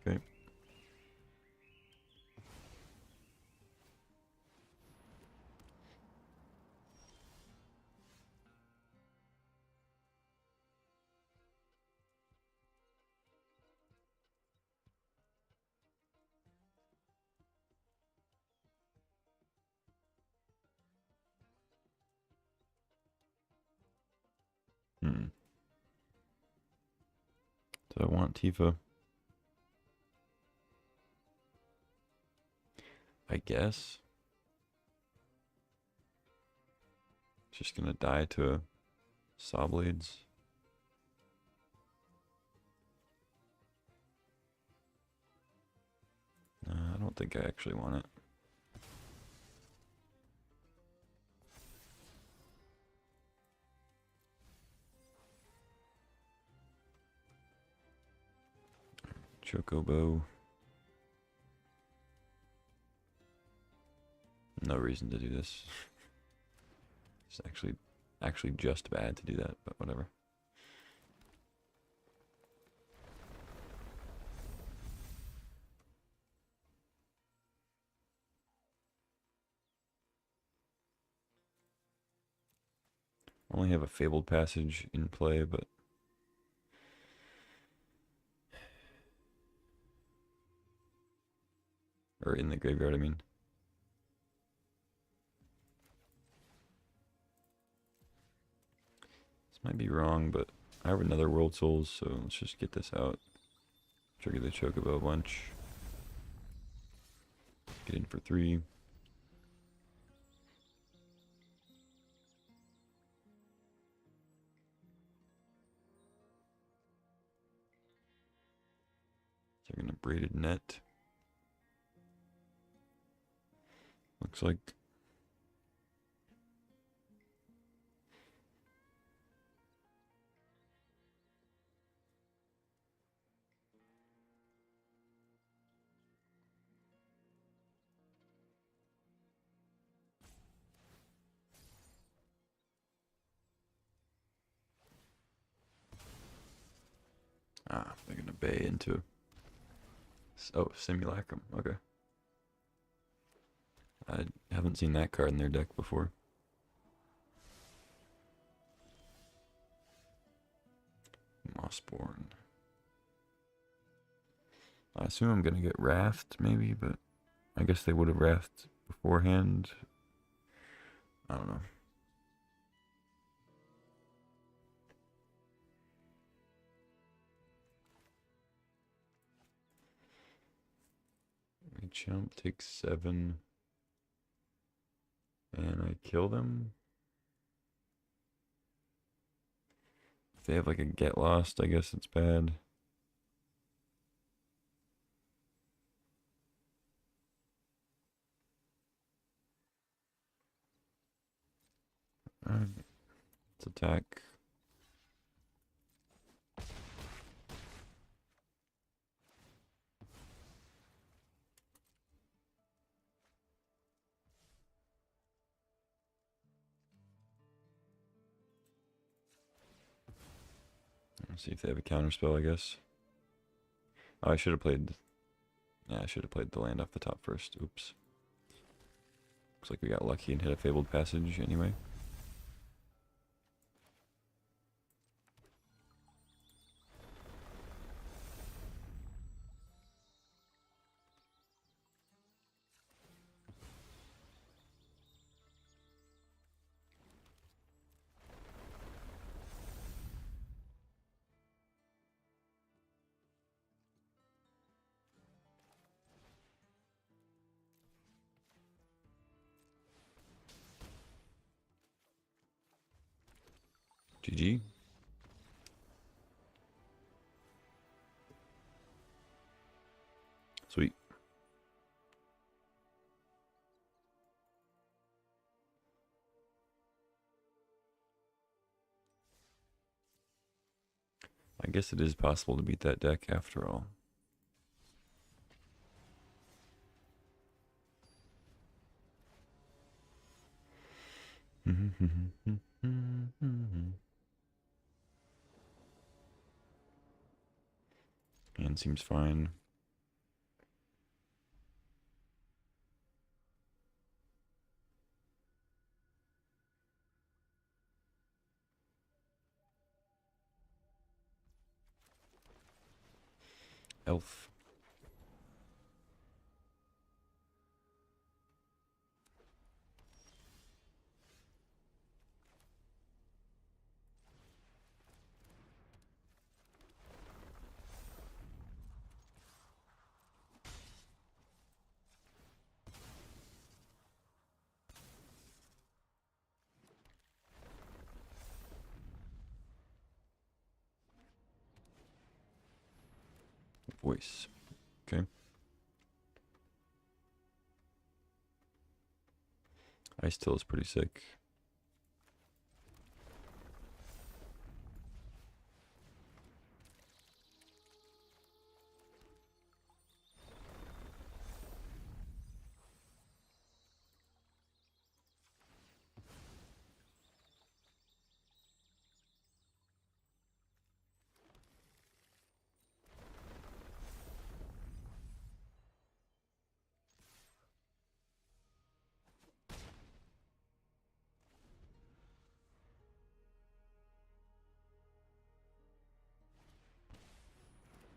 Okay. So I want Tifa. I guess. Just gonna die to Saw Blades. I don't think I actually want it. Chocobo. No reason to do this. It's actually just bad to do that, but whatever. Only have a Fabled Passage in play, but or in the graveyard, I mean. This might be wrong, but I have another World Souls, so let's just get this out. Trigger the Chocobo a bunch. Get in for 3. So we're gonna braided net. Looks like. They're gonna bay into. Oh, Simulacrum. Okay. I haven't seen that card in their deck before. Mossborn. I assume I'm gonna get Raft maybe, but I guess they would have Raft beforehand. I don't know. My chump takes 7. And I kill them. If they have like a get lost, I guess it's bad. Alright. Let's attack. Let's see if they have a counterspell, I guess. Oh, I should have played. Yeah, I should have played the land off the top first. Oops. Looks like we got lucky and hit a Fabled Passage anyway. GG. Sweet. I guess it is possible to beat that deck after all. Hand seems fine. Elf. Voice. Okay. Ice Till is pretty sick.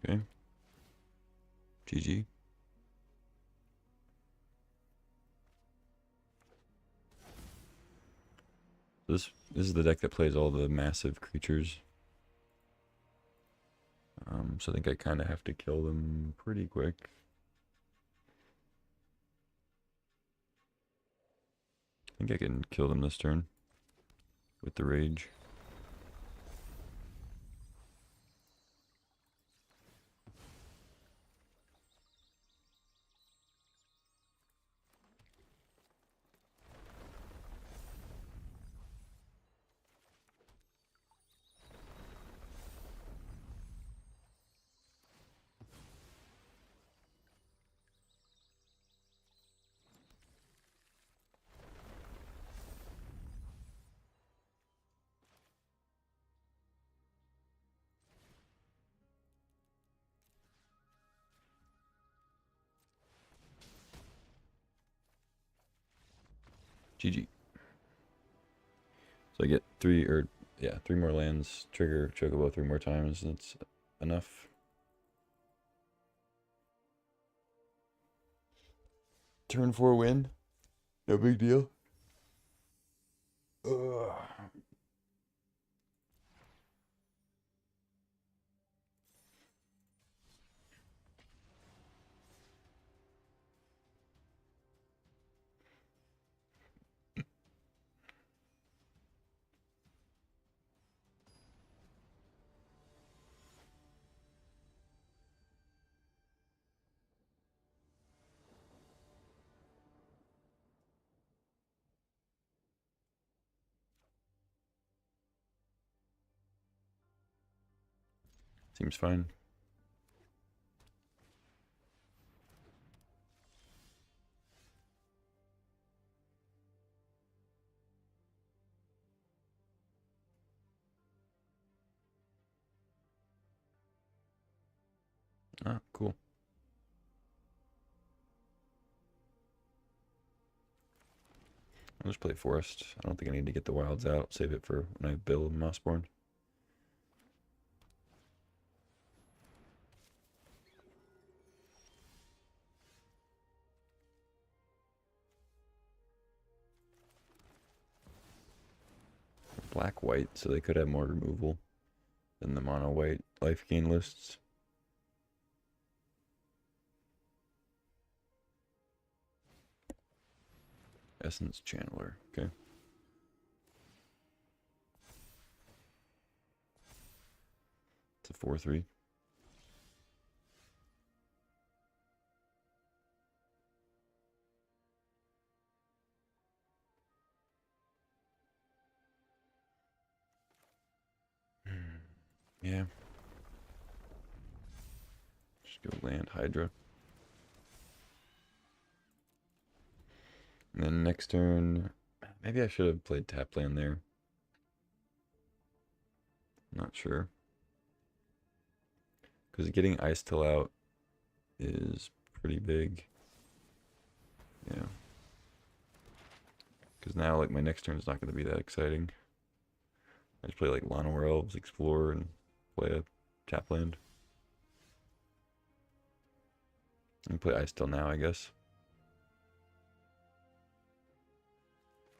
Okay. GG. This is the deck that plays all the massive creatures. So I think I kind of have to kill them pretty quick. I think I can kill them this turn with the rage. GG. So I get three more lands, trigger Chocobo 3 more times. That's enough. Turn 4 win. No big deal. Ugh. Seems fine. Ah, cool. I'll just play Forest. I don't think I need to get the wilds out. Save it for when I build Mossborn. Black-white, so they could have more removal than the mono-white life gain lists. Essence Channeler, okay. It's a 4/3. Yeah. Just go land Hydra. And then next turn, maybe I should have played tap land there. Not sure. Because getting Ice Till out is pretty big. Yeah. Because now, like, my next turn is not going to be that exciting. I just play, like, Llanowar Elves, Explore, and play a tap land. And play Ice Till now, I guess.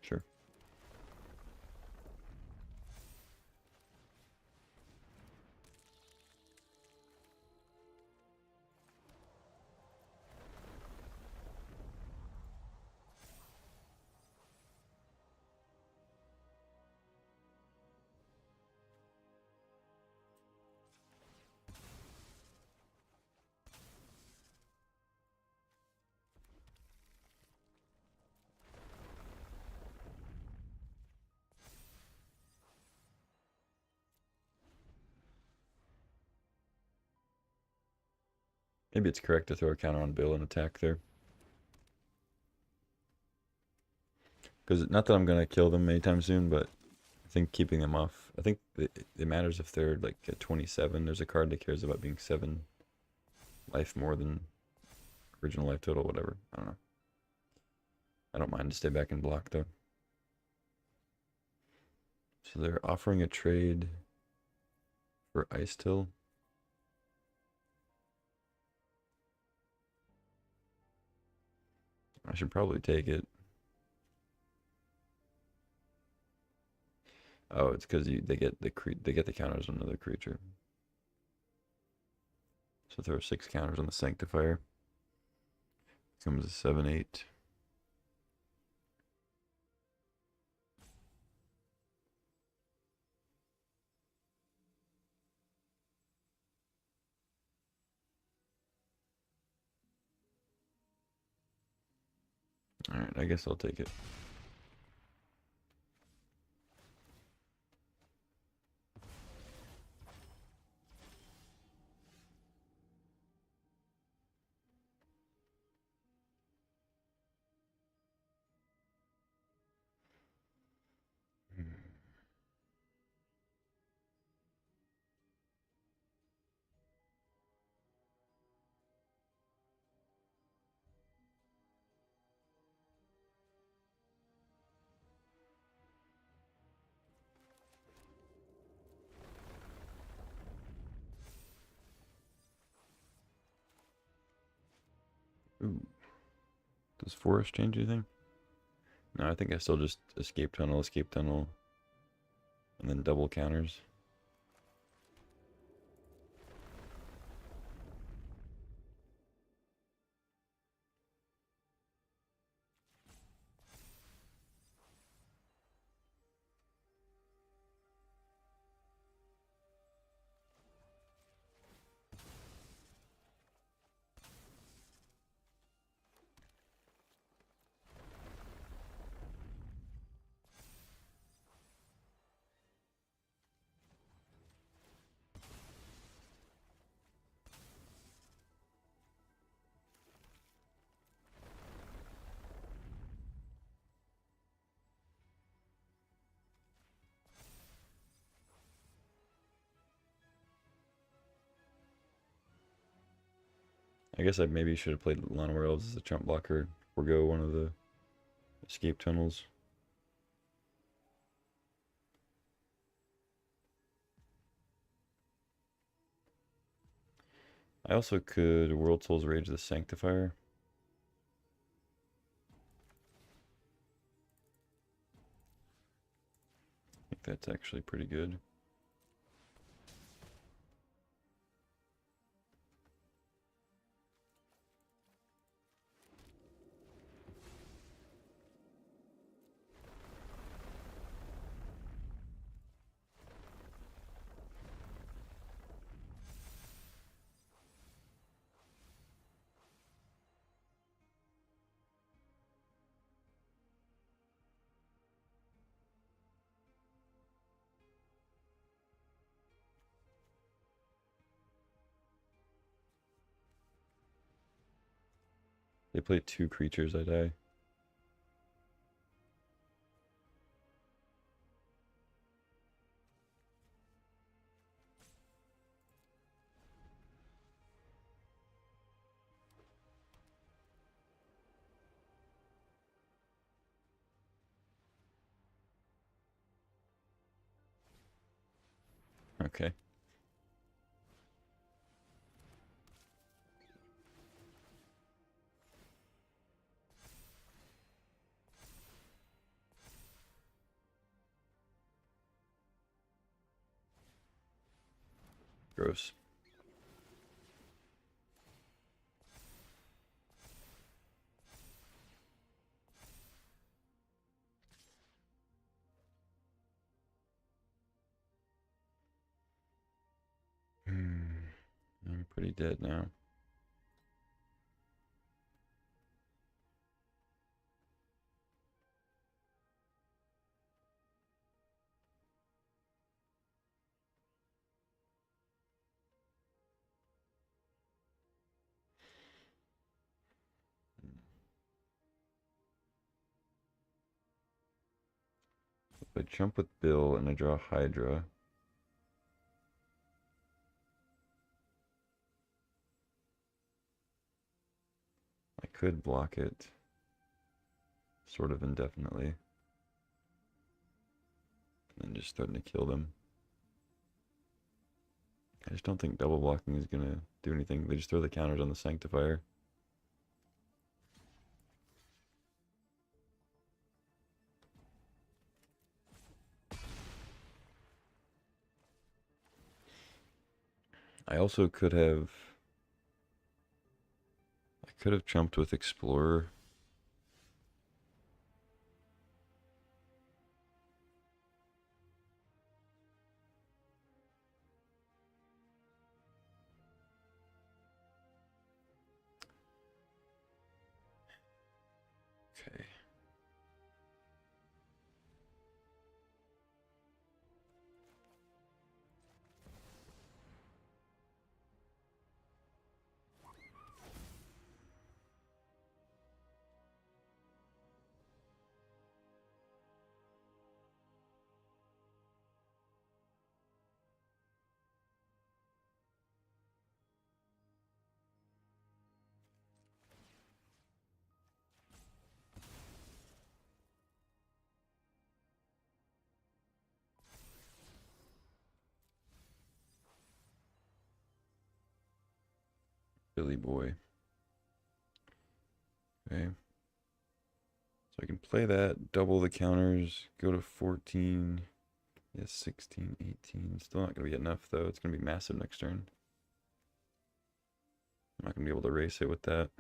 Sure. Maybe it's correct to throw a counter on Bill and attack there. Because not that I'm going to kill them anytime soon, but I think keeping them off. I think it matters if they're like at 27. There's a card that cares about being 7 life more than original life total, whatever. I don't know. I don't mind to stay back and block though. So they're offering a trade for Ice Till. I should probably take it. Oh, it's because they get the counters on another creature. So throw 6 counters on the Sanctifier. Comes a 7/8. Alright, I guess I'll take it. Ooh. Does forest change anything? No, I think I still just escape tunnel, and then double counters. I guess I maybe should have played Lana Elves as a chump blocker. Forgo one of the escape tunnels. I also could World Soul's Rage the Sanctifier. I think that's actually pretty good. They play 2 creatures, I die. Okay. Gross. I'm pretty dead now. If I jump with Bill and I draw Hydra, I could block it sort of indefinitely. And then just threaten to kill them. I just don't think double blocking is gonna do anything. They just throw the counters on the Sanctifier. I also could have... I could have jumped with Explorer. Okay. Billy Boy. Okay. So I can play that, double the counters, go to 14. Yes, 16, 18. Still not going to be enough, though. It's going to be massive next turn. I'm not going to be able to race it with that.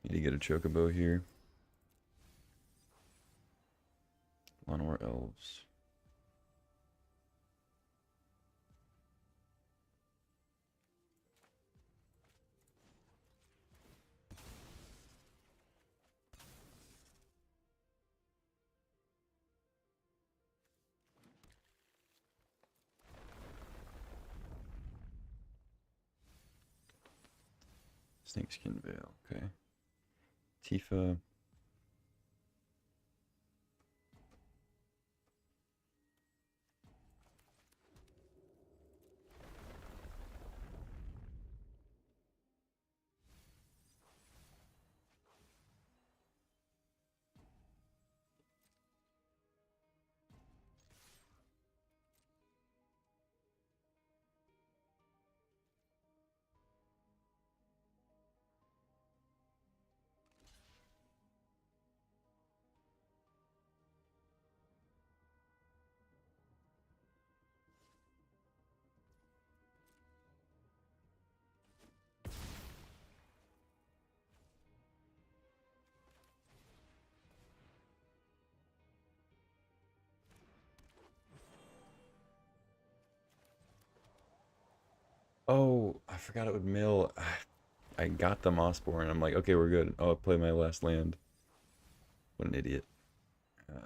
Need to get a Chocobo here. One more Elves. Snakeskin Veil, okay. Tifa. Oh, I forgot it would mill. I got the Mossborn. I'm like, okay, we're good. Oh, I'll play my last land. What an idiot. Uh,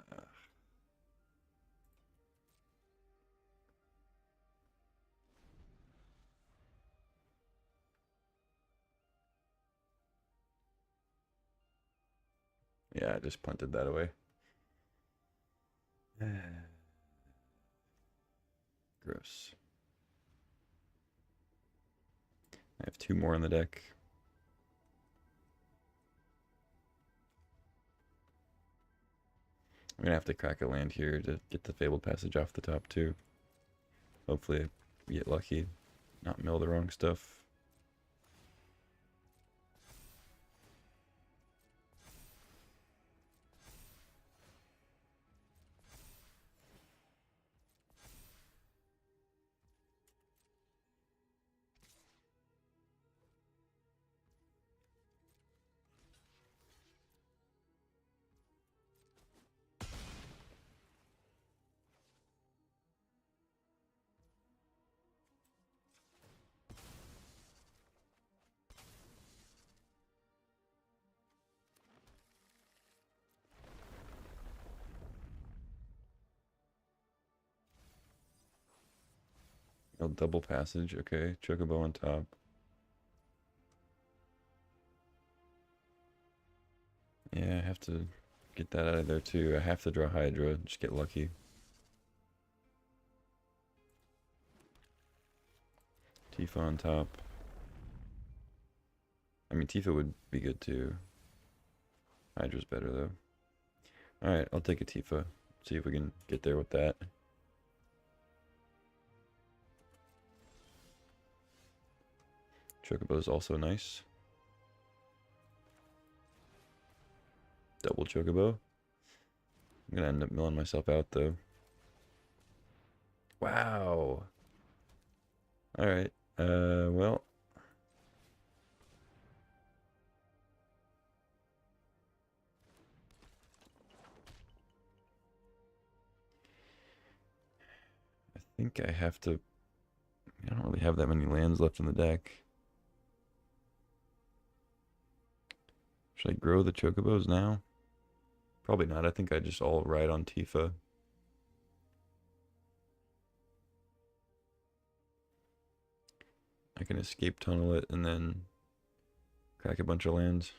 yeah, I just punted that away. Gross. I have two more in the deck. I'm gonna have to crack a land here to get the Fabled Passage off the top too. Hopefully I get lucky. Not mill the wrong stuff. Oh, double passage. Okay, Chocobo on top. Yeah, I have to get that out of there too. I have to draw Hydra. Just get lucky. Tifa on top. I mean, Tifa would be good too. Hydra's better though. Alright, I'll take a Tifa. See if we can get there with that. Chocobo is also nice. Double Chocobo. I'm gonna end up milling myself out though. Wow. Alright. Well. I think I have to. I don't really have that many lands left in the deck. Should I grow the Chocobos now? Probably not. I think I just all ride on Tifa. I can escape tunnel it and then crack a bunch of lands.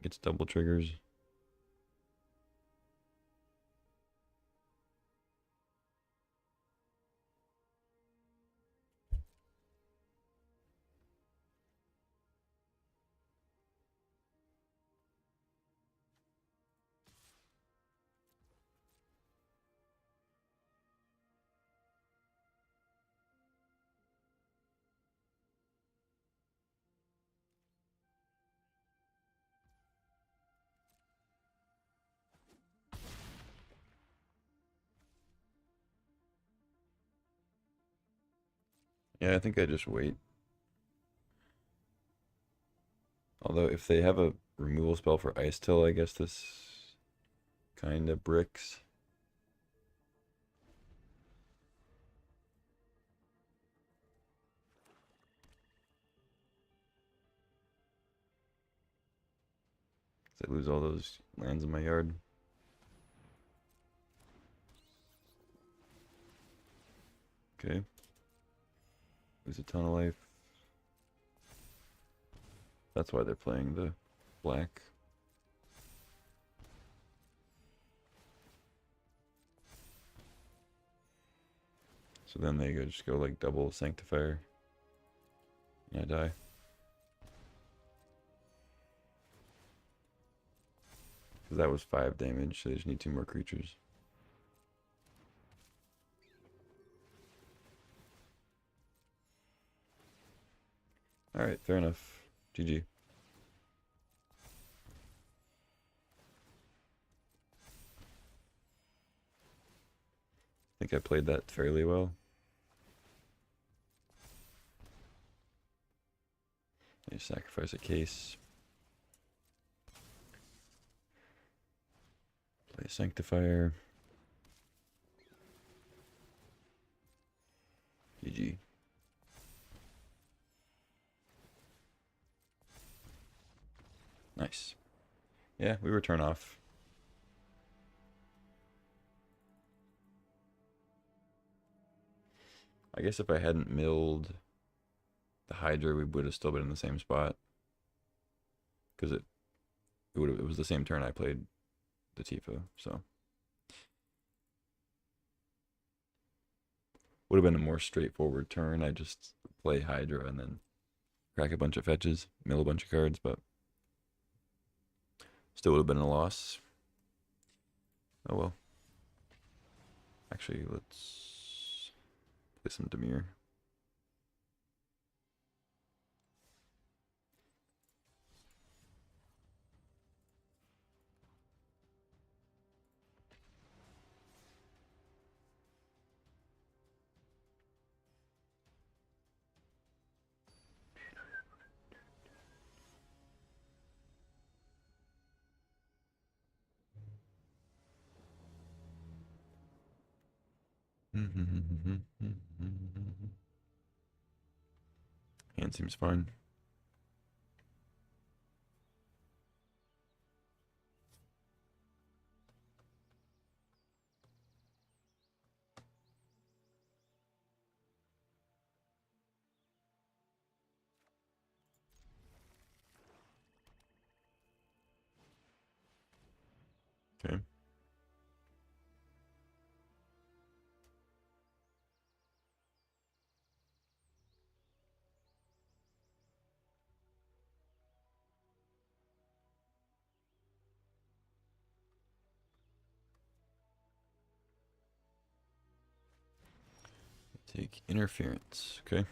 Gets double triggers. Yeah, I think I just wait. Although if they have a removal spell for Ice Till, I guess this kind of bricks. I lose all those lands in my yard. Okay. Lose a ton of life. That's why they're playing the black. So then they just go like double Sanctifier. And I die. Because that was 5 damage, so they just need 2 more creatures. Alright, fair enough. GG. I think I played that fairly well. They sacrifice a case. Play Sanctifier. GG. Nice. Yeah, we were turn off. I guess if I hadn't milled the Hydra, we would have still been in the same spot. Because it was the same turn I played the Tifa, so. Would have been a more straightforward turn. I just play Hydra and then crack a bunch of fetches, mill a bunch of cards, but still would have been a loss. Oh well. Actually, let's play some Dimir. Hand seems fine. Okay. Take interference. Okay.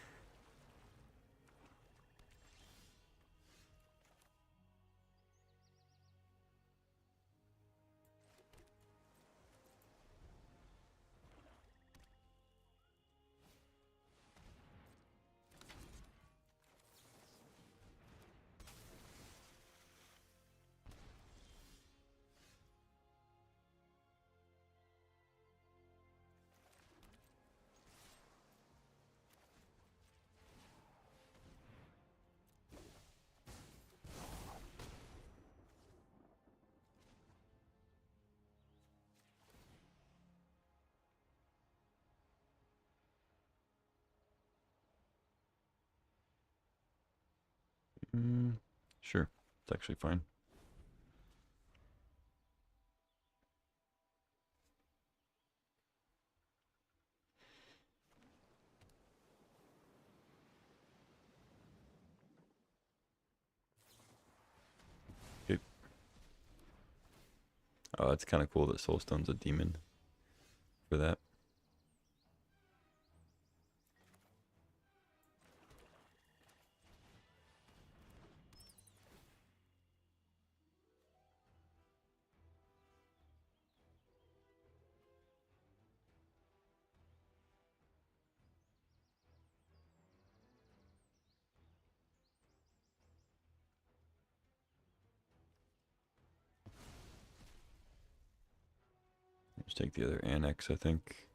Sure. It's actually fine. Okay. Oh, it's kind of cool that Soulstone's a demon for that. Let's take the other annex, I think.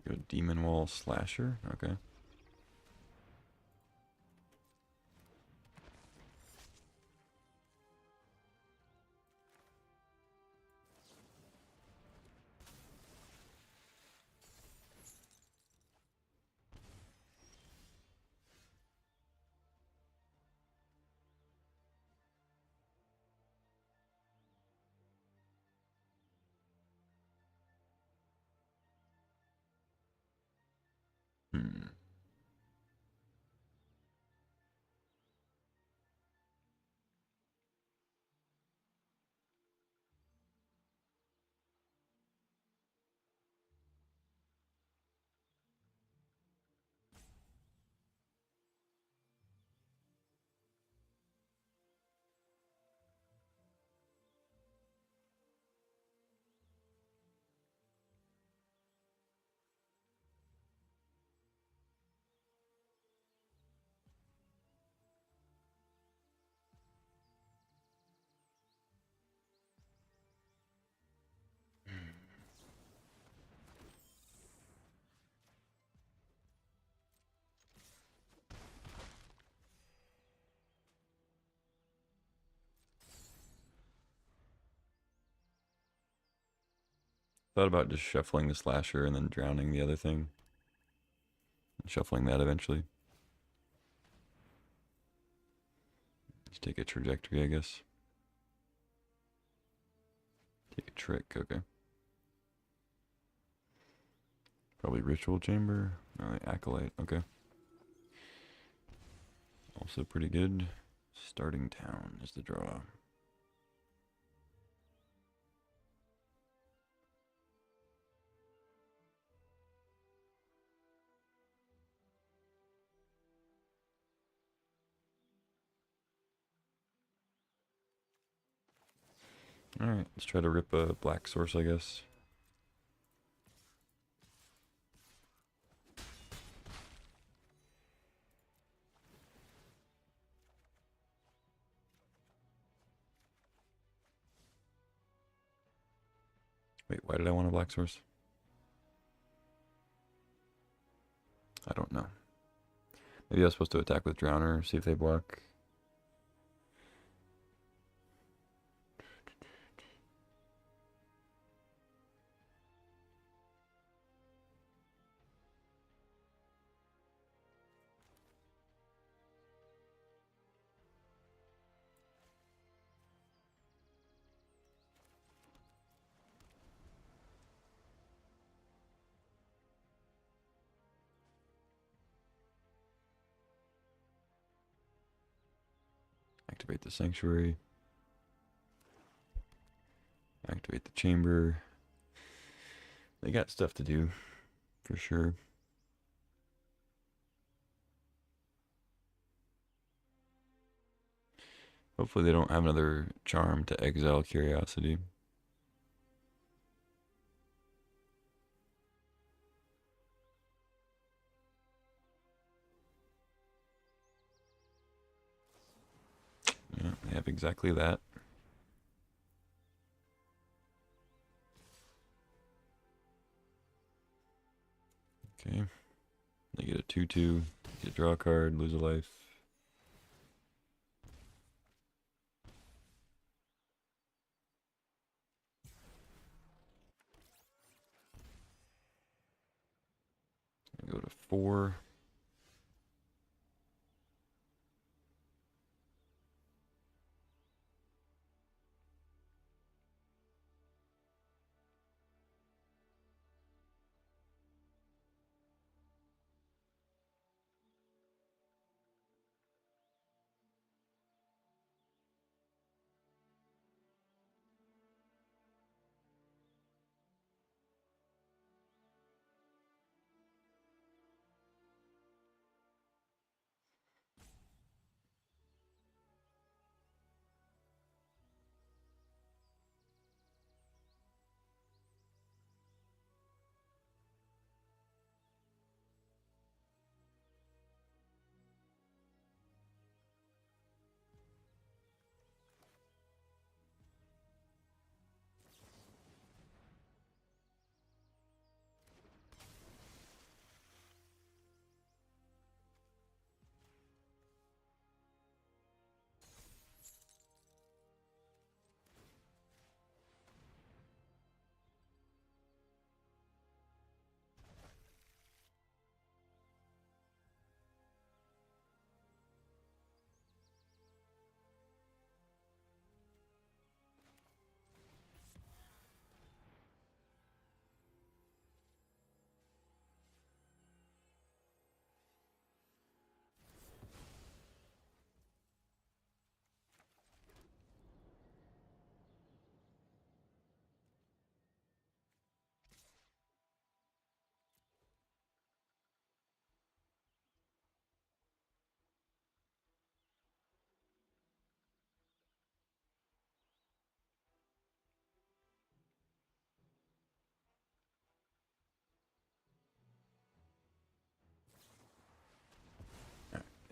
Go Demon Wall Slasher. Okay. Hmm. Thought about just shuffling the Slasher and then drowning the other thing. And shuffling that eventually. Just take a trajectory, I guess. Take a trick, okay. Probably Ritual Chamber. Alright, Acolyte, okay. Also pretty good. Starting Town is the draw. Alright, let's try to rip a black source, I guess. Wait, why did I want a black source? I don't know. Maybe I was supposed to attack with Drowner, see if they block. Activate the Sanctuary. Activate the Chamber. They got stuff to do, for sure. Hopefully they don't have another charm to exile Curiosity. Yeah, they have exactly that. Okay. They get a 2/2. Get a draw card, lose a life. Go to 4.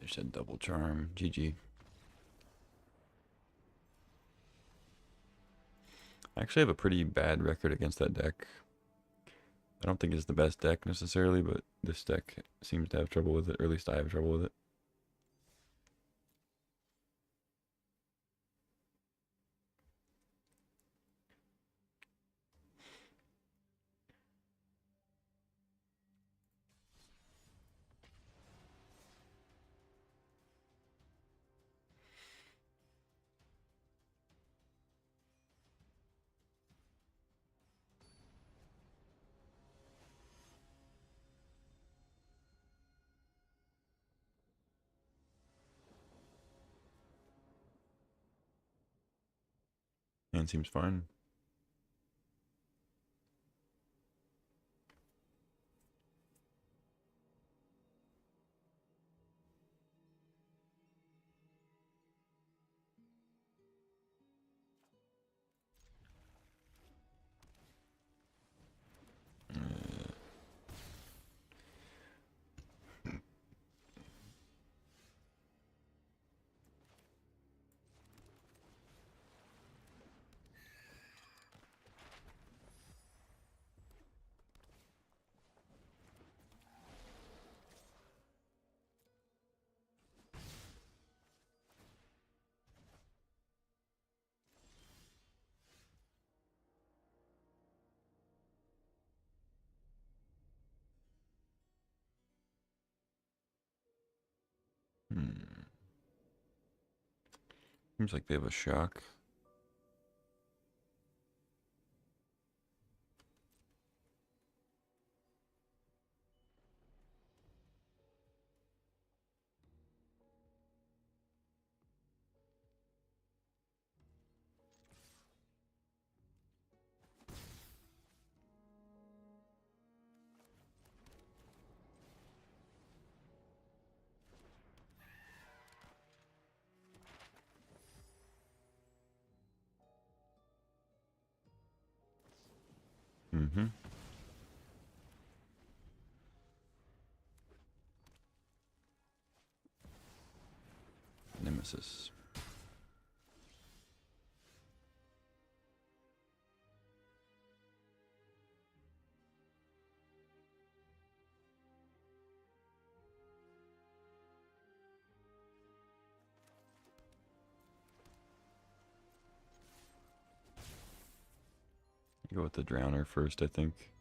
Just said double charm. GG. I actually have a pretty bad record against that deck. I don't think it's the best deck necessarily, but this deck seems to have trouble with it, or at least I have trouble with it. And seems fine. Seems like they have a shock. Mm-hmm. Nemesis. Go with the Drowner first, I think.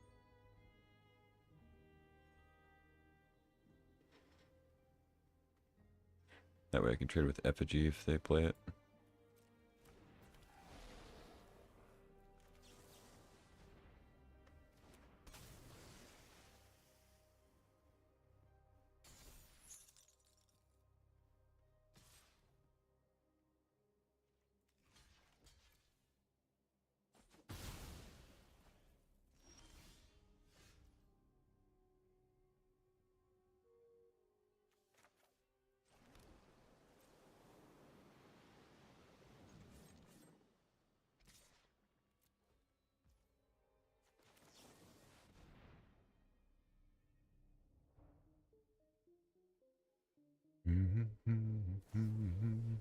That way I can trade with Effigy if they play it.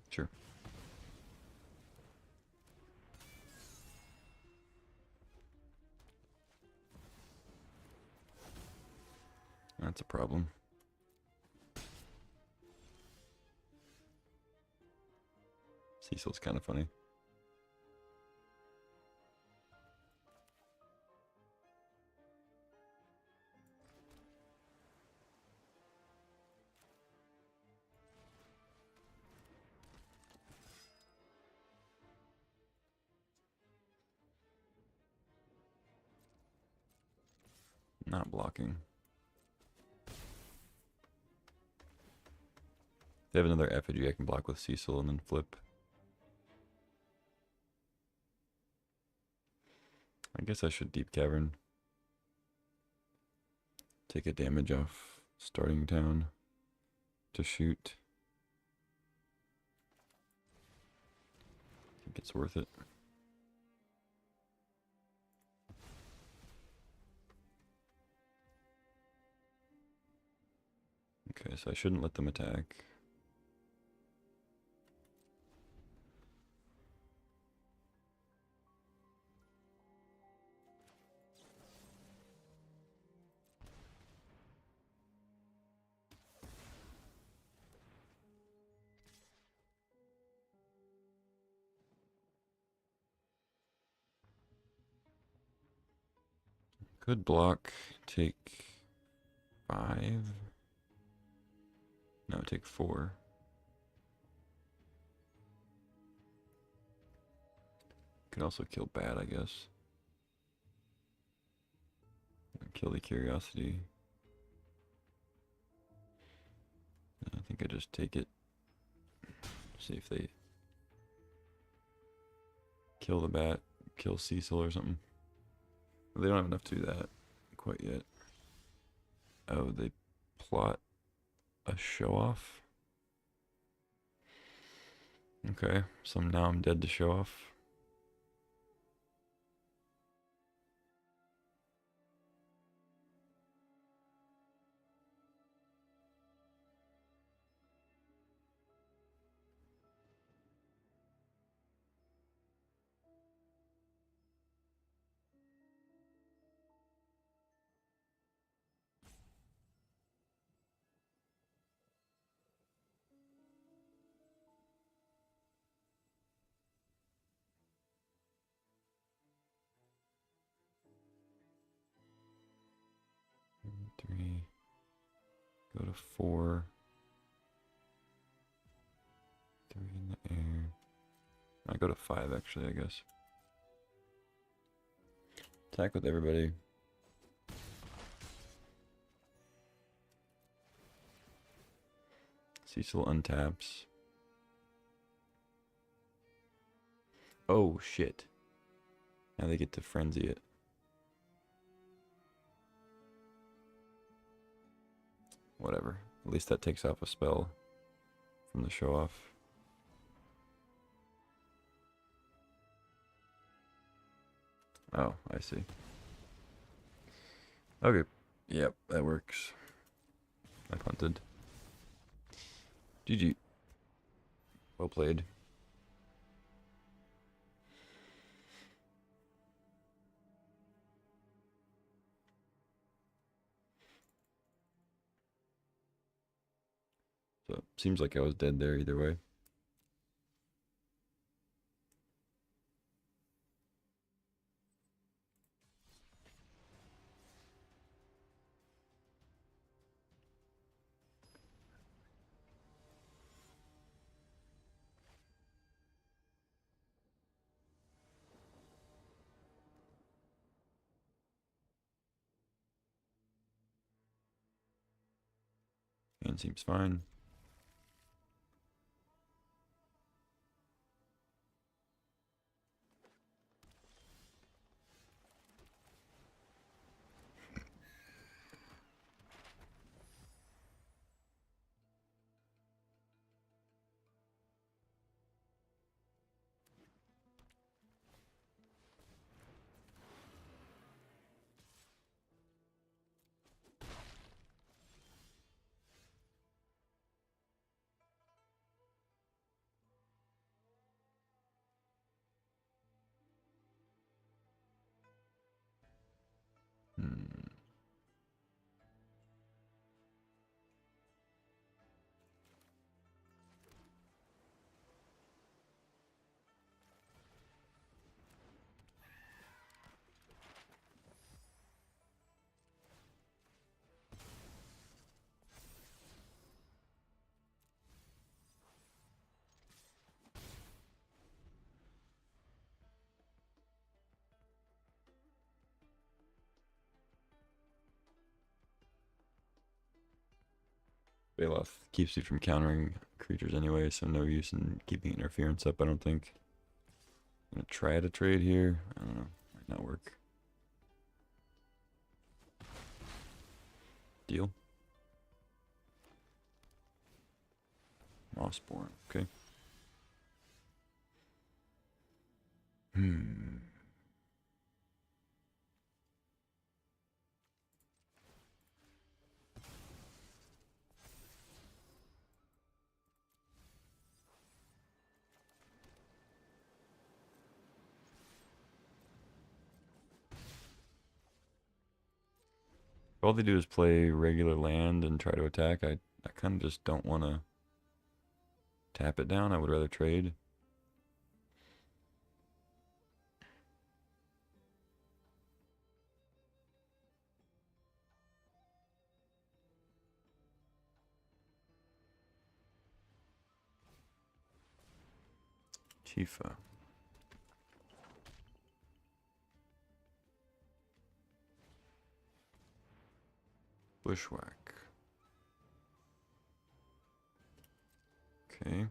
Sure. That's a problem. Cecil's kind of funny. Not blocking. They have another effigy I can block with Cecil and then flip. I guess I should Deep Cavern. Take a damage off starting town to shoot. I think it's worth it. Okay, so I shouldn't let them attack. Could block, take 5. No, take 4. Could also kill bad, I guess. Kill the curiosity. I think I just take it. See if they kill the bat, kill Cecil or something. They don't have enough to do that quite yet. Oh, they plot a show off. Okay, so now I'm dead to show off. Three. Go to 4. 3 in the air. I go to 5 actually, I guess. Attack with everybody. Cecil untaps. Oh shit. Now they get to frenzy it. Whatever. At least that takes off a spell from the show off. Oh, I see. Okay. Yep, that works. I punted. GG. Well played. So, seems like I was dead there either way. And seems fine. Hmm. Bailoff keeps you from countering creatures anyway, so no use in keeping interference up, I don't think. I'm gonna try to trade here. I don't know. Might not work. Deal. Mossborn. Okay. If all they do is play regular land and try to attack, I kind of just don't want to tap it down. I would rather trade. Tifa. Bushwhack. Okay.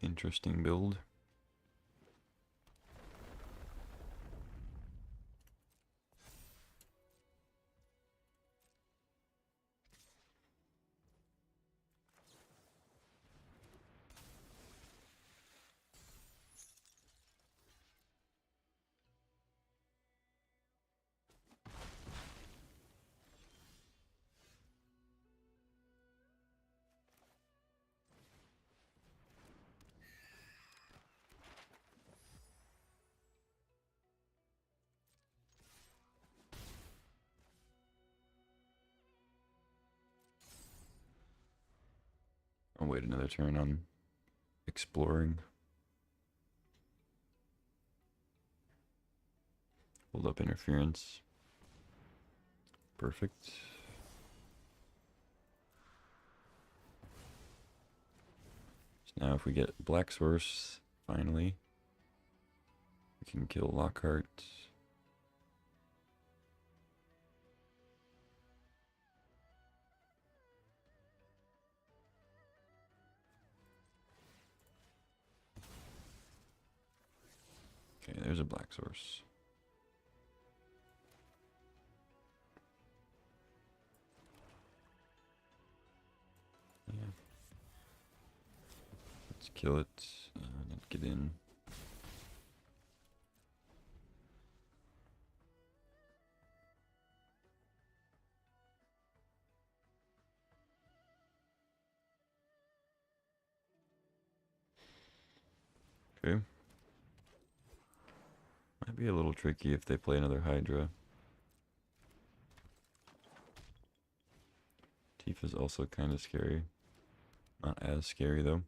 Interesting build. I'll wait another turn on exploring. Hold up interference. Perfect. So now if we get Black Source, finally, we can kill Lockhart. Okay, there's a Black Source. Yeah. Let's kill it and get in. Okay. Might be a little tricky if they play another Hydra. Tifa's also kind of scary. Not as scary though.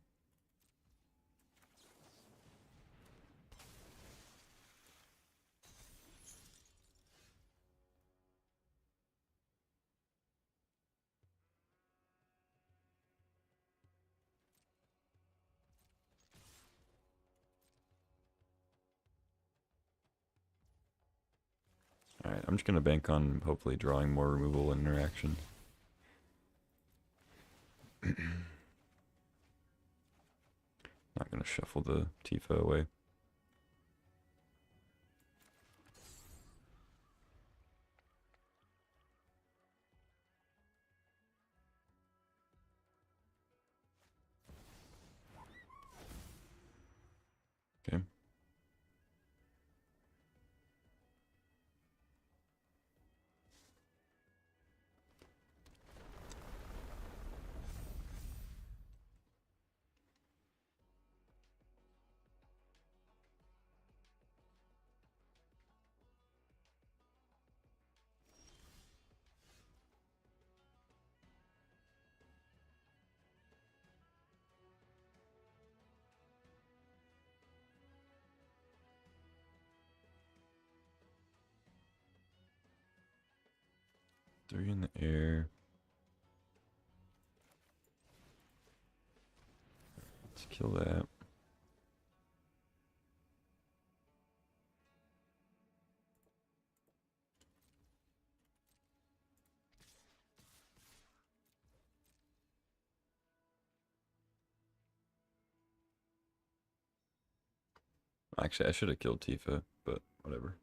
Alright, I'm just going to bank on hopefully drawing more removal and interaction. Not going to shuffle the Tifa away. Okay. Three in the air. Let's kill that. Actually, I should have killed Tifa, but whatever.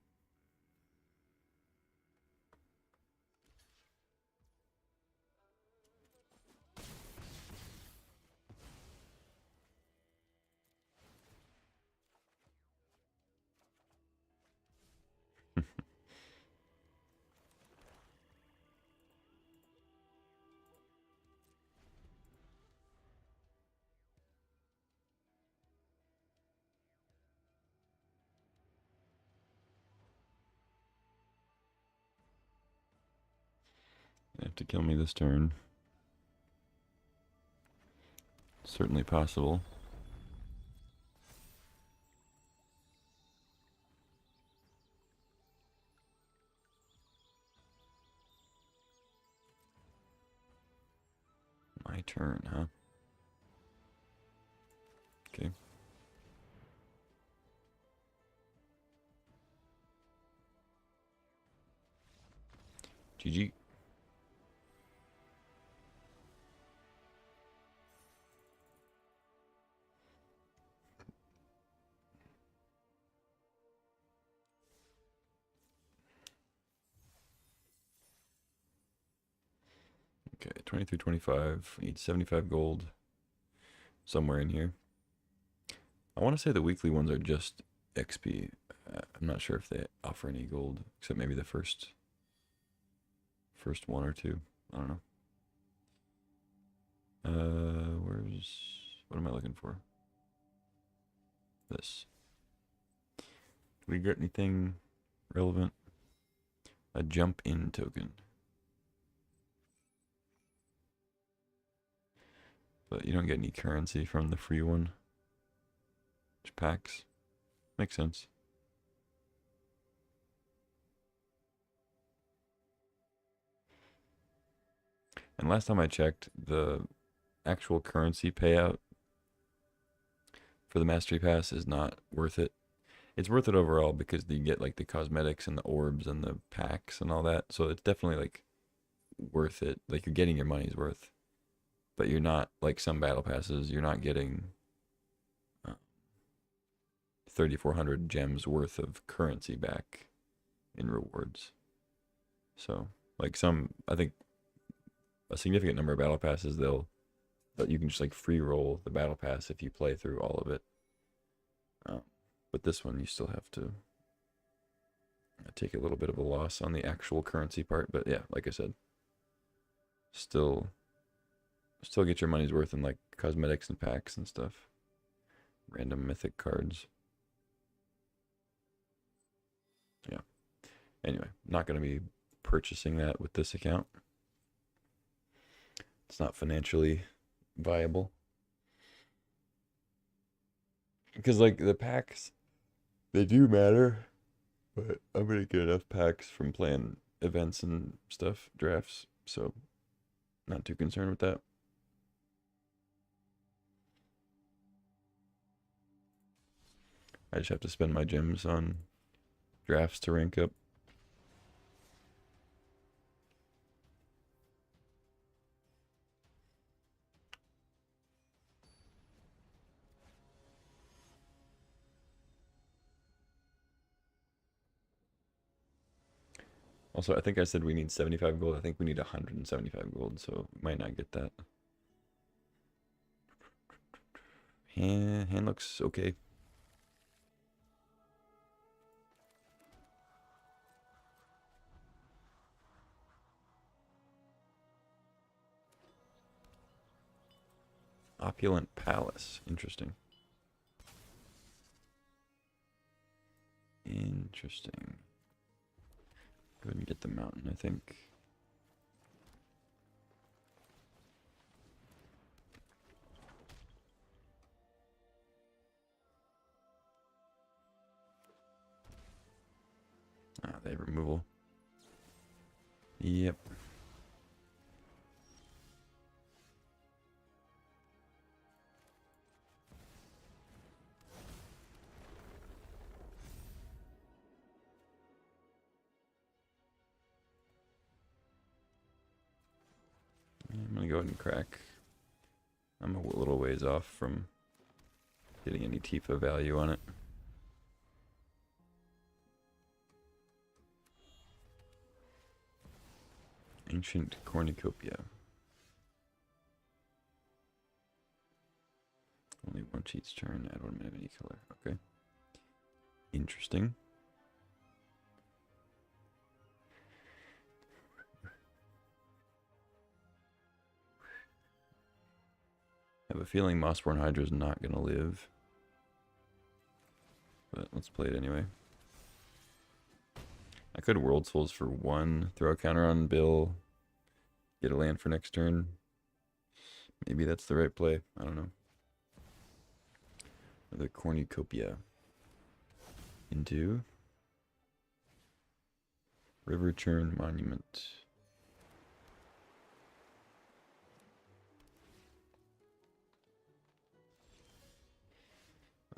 They have to kill me this turn. Certainly possible. My turn, huh? Okay. GG. Okay, 23, 25. We need 75 gold somewhere in here. I want to say the weekly ones are just XP. I'm not sure if they offer any gold, except maybe the first one or two. I don't know. What am I looking for? This. Do we get anything relevant? A jump in token. But you don't get any currency from the free one. Which packs. Makes sense. And last time I checked, the actual currency payout for the Mastery Pass is not worth it. It's worth it overall because you get like the cosmetics and the orbs and the packs and all that. So it's definitely like worth it. Like you're getting your money's worth. But you're not, like some battle passes, you're not getting 3,400 gems worth of currency back in rewards. So, like I think a significant number of battle passes, you can just like free roll the battle pass if you play through all of it. But this one, you still have to take a little bit of a loss on the actual currency part. But yeah, like I said, still get your money's worth in like cosmetics and packs and stuff. Random mythic cards. Yeah. Anyway, not going to be purchasing that with this account. It's not financially viable. Because like the packs, they do matter. But I'm going to get enough packs from playing events and stuff, drafts. So not too concerned with that. I just have to spend my gems on drafts to rank up. Also, I think I said we need 75 gold. I think we need 175 gold, so we might not get that. Hand looks okay. Opulent Palace. Interesting. Interesting. Go ahead and get the mountain, I think. They have removal. Yep. I'm gonna go ahead and crack. I'm a little ways off from getting any Tifa value on it. Ancient Cornucopia. Only once each turn. I don't have any color. Okay. Interesting. I have a feeling Mossborn Hydra is not going to live. But let's play it anyway. I could World Souls for 1, throw a counter on Bill, get a land for next turn. Maybe that's the right play. I don't know. Another Cornucopia. Into River Churn Monument.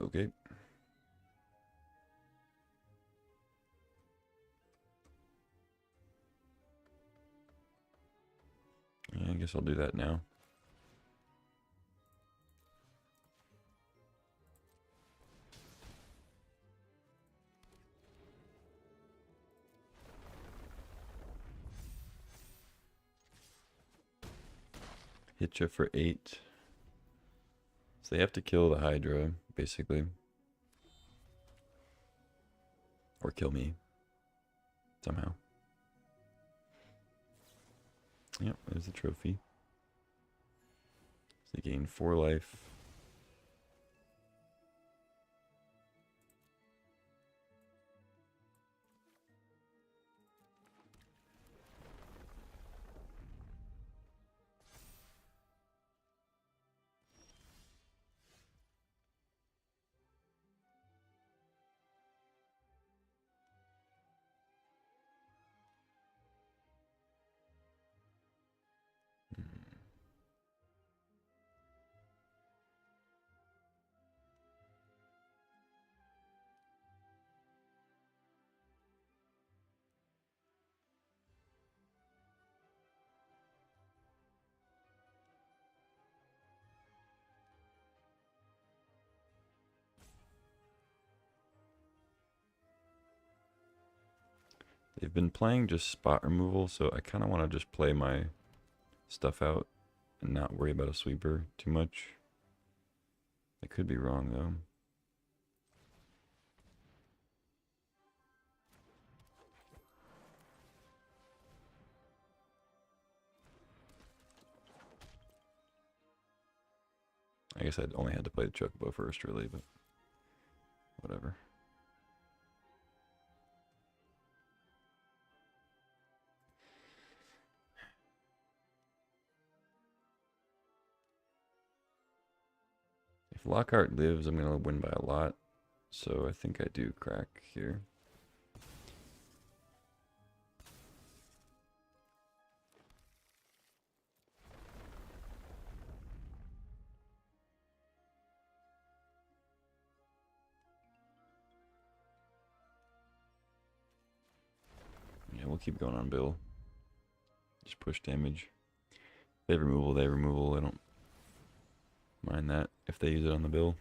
Okay. Yeah, I guess I'll do that now. Hit you for 8. So they have to kill the Hydra, basically. Or kill me. Somehow. Yep, there's the trophy. So they gain 4 life. They've been playing just spot removal, so I kind of want to just play my stuff out and not worry about a sweeper too much. I could be wrong, though. I guess I'd only had to play the Chocobo first, really, but whatever. If Lockhart lives, I'm going to win by a lot. So I think I do crack here. Yeah, we'll keep going on Bill. Just push damage. They removal, they removal. I don't mind that if they use it on the Bill.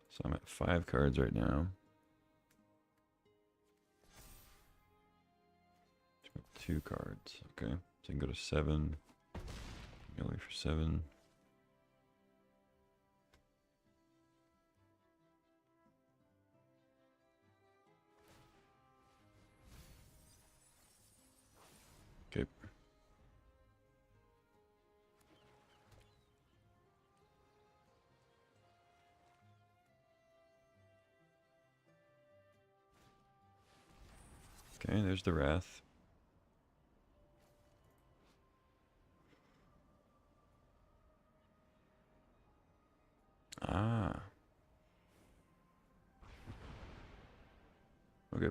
So I'm at 5 cards right now. 2 cards. Okay. So I can go to 7. Melee for 7. Okay. Okay, there's the Wrath. Ah. Okay.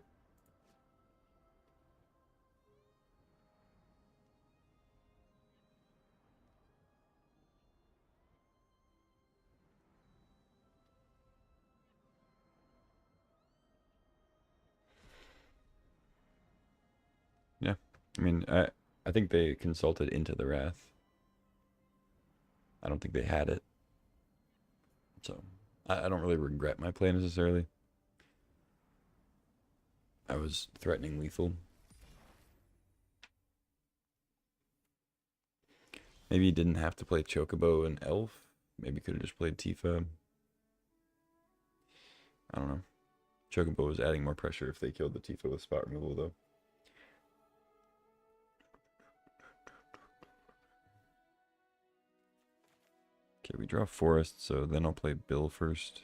Yeah. I mean, I think they consulted into the Wrath. I don't think they had it. So I don't really regret my play necessarily. I was threatening lethal. Maybe he didn't have to play Chocobo and Elf. Maybe could have just played Tifa. I don't know. Chocobo was adding more pressure if they killed the Tifa with spot removal, though. Okay, we draw Forest, so then I'll play Bill first.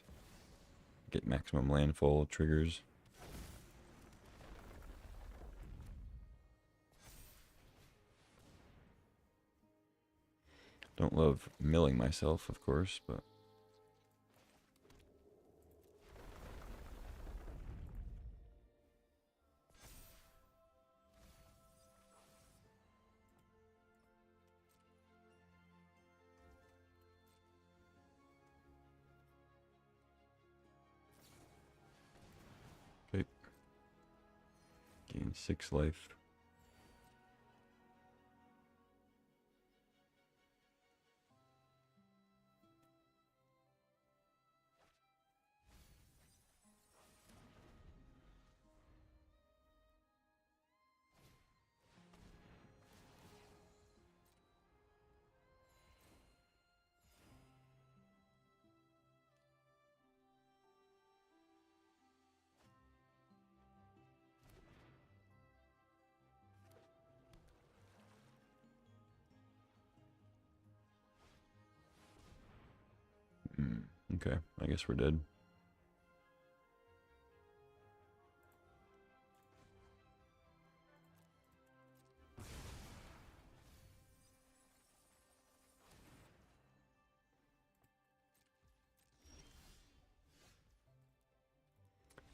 Get maximum landfall triggers. Don't love milling myself, of course, but... 6 life. Okay, I guess we're dead.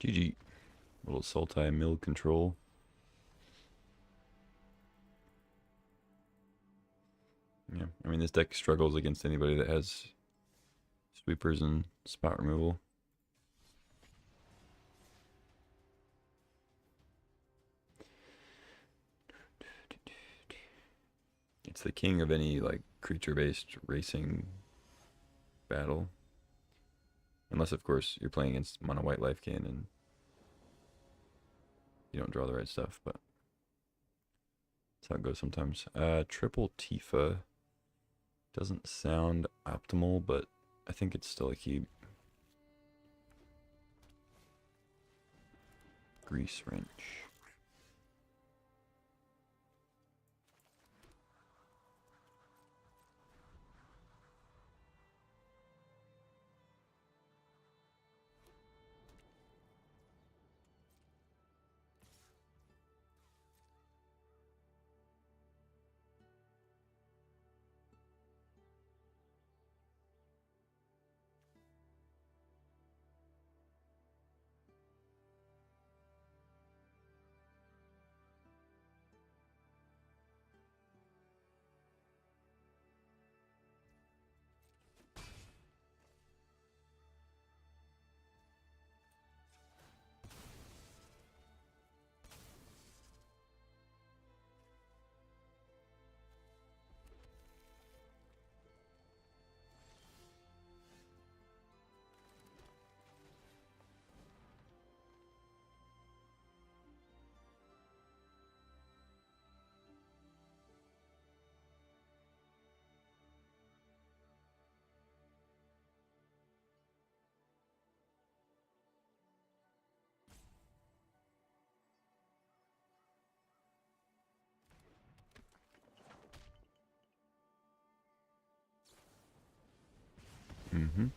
GG. Little Sultai mill control. Yeah, I mean, this deck struggles against anybody that has sweepers and spot removal. It's the king of any, like, creature-based racing battle. Unless, of course, you're playing against mono white life gain and you don't draw the right stuff, but that's how it goes sometimes. Triple Tifa doesn't sound optimal, but I think it's still a keep. Grease wrench. Mm-hmm.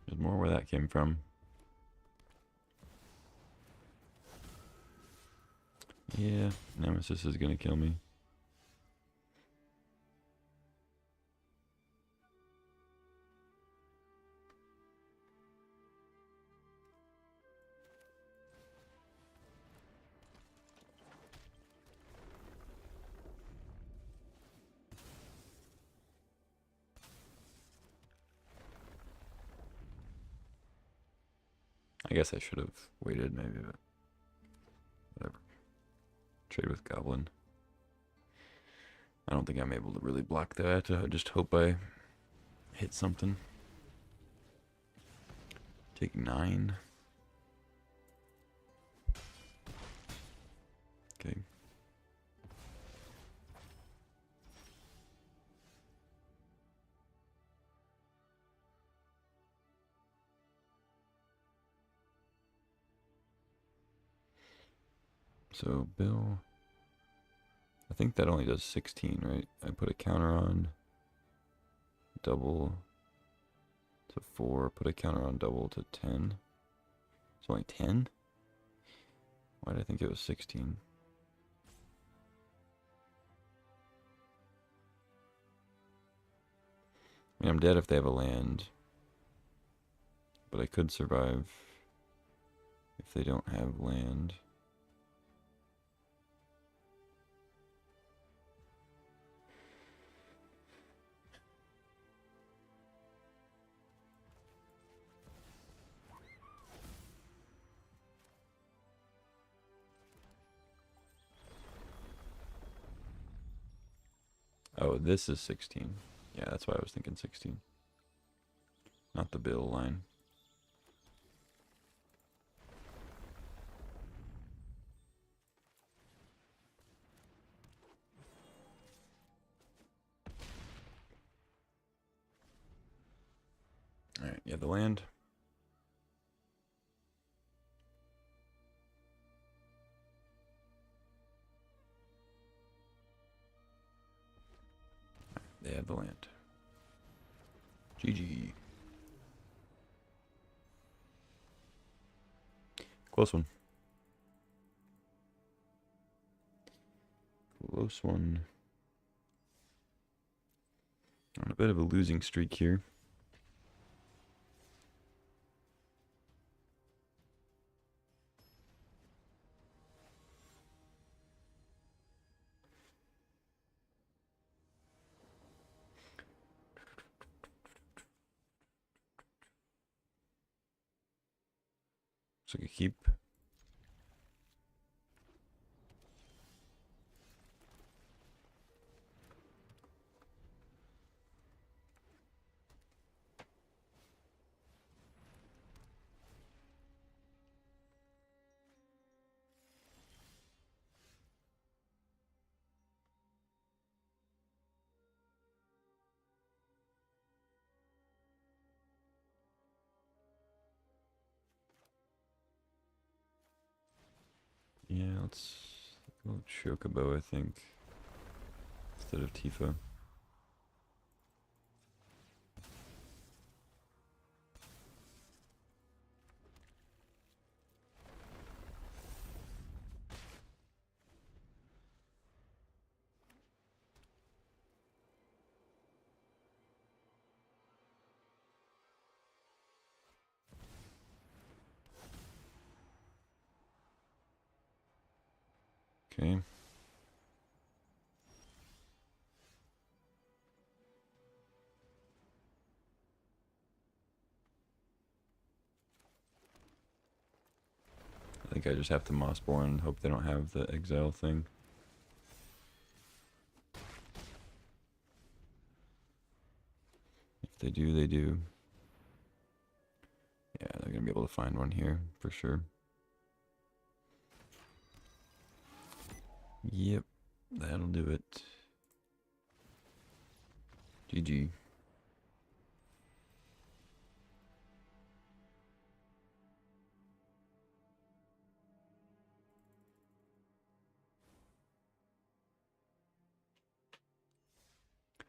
There's more where that came from. Yeah, Nemesis is gonna kill me. I guess I should have waited maybe, but whatever. Trade with Goblin. I don't think I'm able to really block that. Just hope I hit something. Take 9. Okay. So Bill, I think that only does 16, right? I put a counter on, double to 4, put a counter on double to 10. It's only 10? Why did I think it was 16? I mean, I'm dead if they have a land, but I could survive if they don't have land. Oh, this is 16. Yeah, that's why I was thinking 16. Not the bill line. Alright, yeah, the land. They have the land. GG. Close one. Close one. On a bit of a losing streak here. Looks like a keep. Yeah, let's go Chocobo, I think, instead of Tifa. Okay. I think I just have to Mossborn and hope they don't have the exile thing. If they do, they do. Yeah, they're gonna be able to find one here for sure. Yep, that'll do it. GG.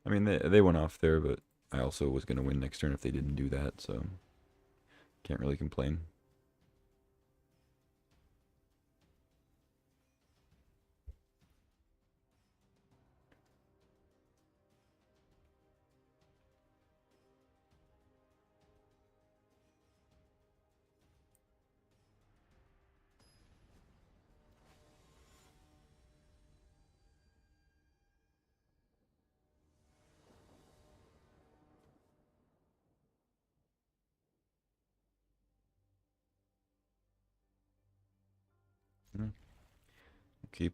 I mean, they went off there, but I also was gonna win next turn if they didn't do that, so can't really complain. Mm, keep.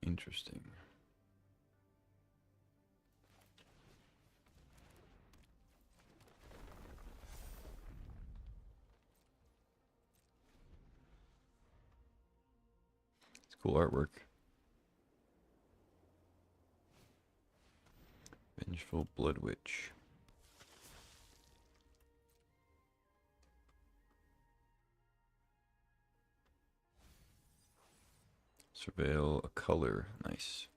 Interesting. It's cool artwork. Vengeful Blood Witch. Surveil a color. Nice.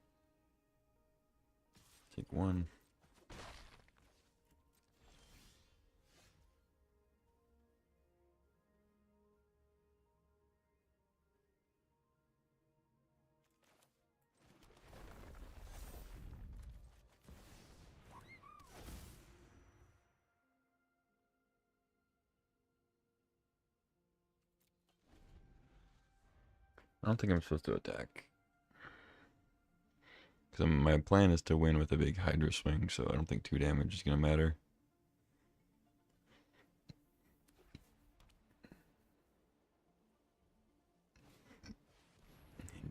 Take one. I don't think I'm supposed to attack. Because my plan is to win with a big Hydra swing, so I don't think 2 damage is going to matter.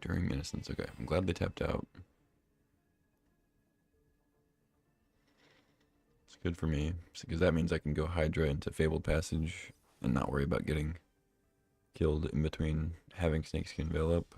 During Innocence. Okay, I'm glad they tapped out. It's good for me, because that means I can go Hydra into Fabled Passage and not worry about getting killed in between having Snakeskin Veil up.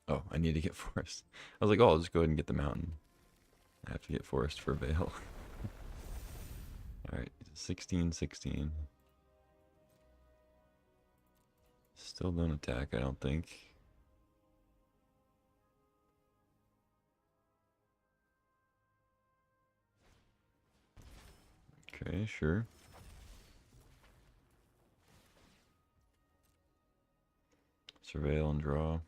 Oh, I need to get Forest. I was like, oh, I'll just go ahead and get the mountain. I have to get Forest for Veil. Alright, 16-16. Still don't attack, I don't think. Okay, sure. Surveil and draw.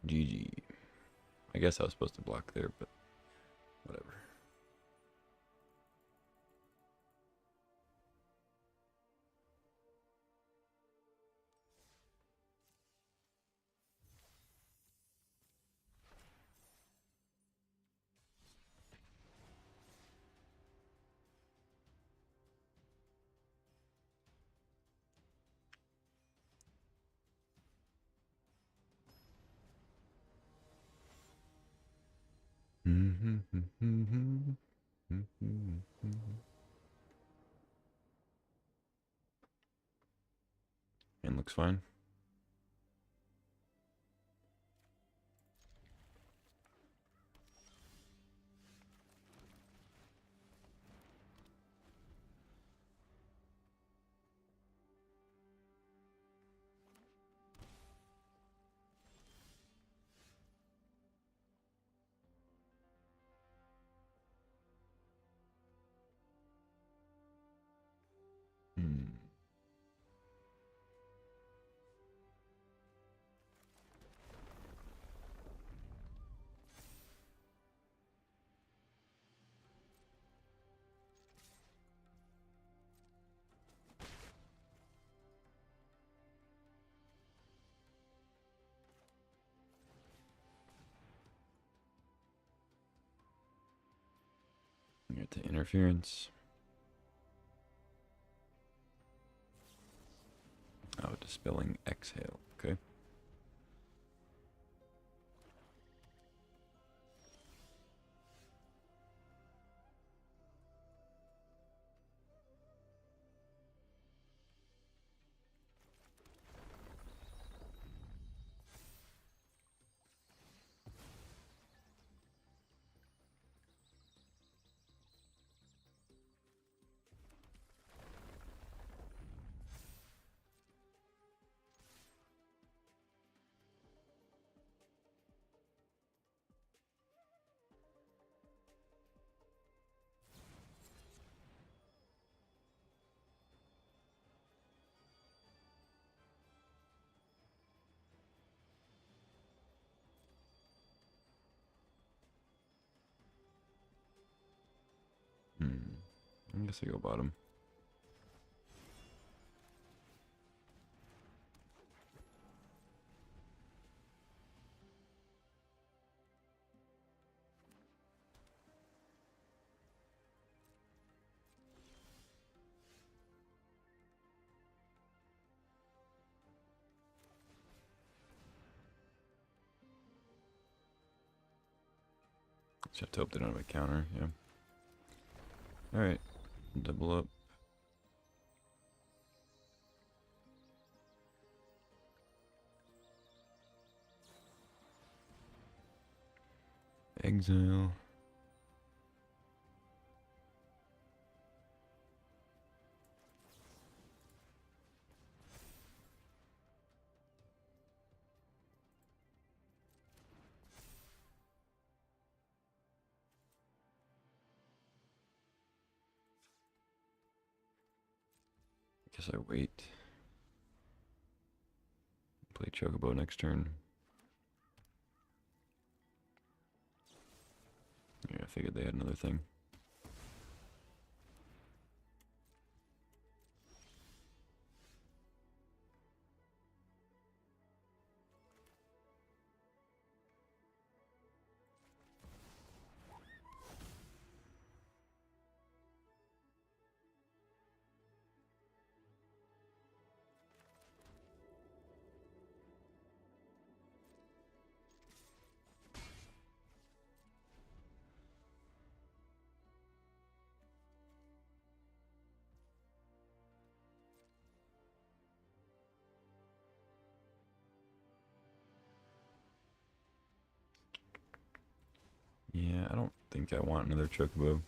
GG. I guess I was supposed to block there, but whatever. And looks fine. Hmm. Get the interference. Oh, dispelling exhale. Okay. Hmm. I guess I go bottom. Just have to hope they don't have a counter. Yeah. All right. Double up. Exile. Guess I wait. Play Chocobo next turn. Yeah, I figured they had another thing. Yeah, I don't think I want another Chocobo.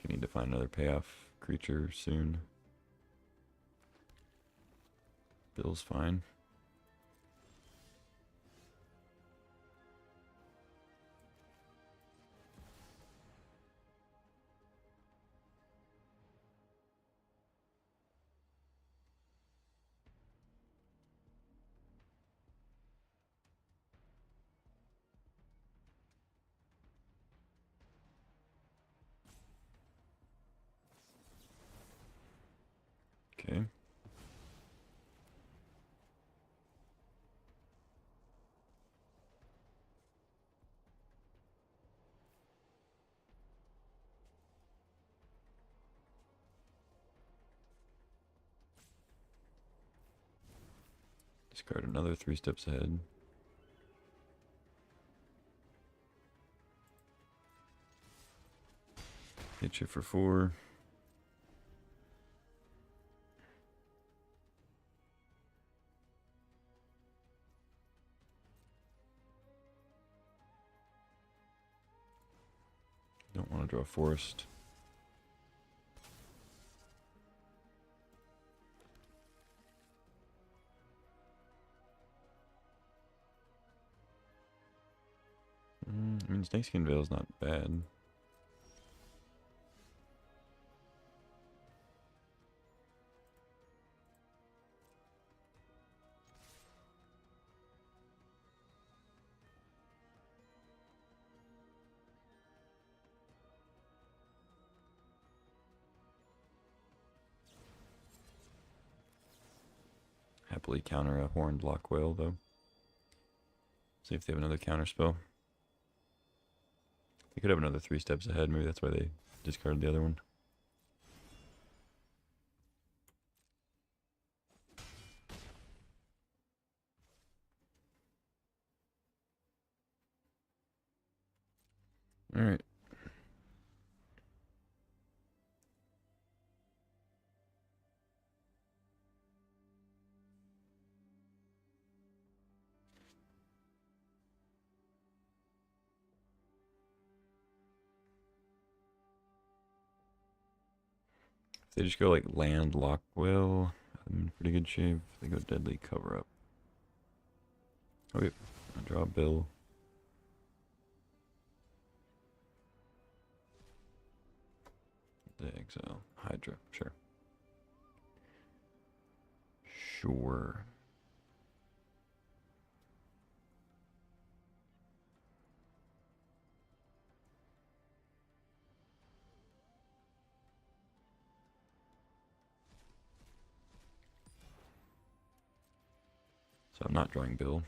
I need to find another payoff creature soon. Bill's fine. Okay. Discard another 3 steps ahead. Hit you for 4. Don't want to draw a forest. I mean, Snakeskin Veil's not bad. Happily counter a Horned Block Whale, though. See if they have another counter spell. They could have another 3 steps ahead. Maybe that's why they discarded the other one. Alright. If they just go like land lock whale, I'm in pretty good shape. If they go deadly cover up. Okay, I draw a bill. The exile. Hydra, sure. Sure. So I'm not drawing bill.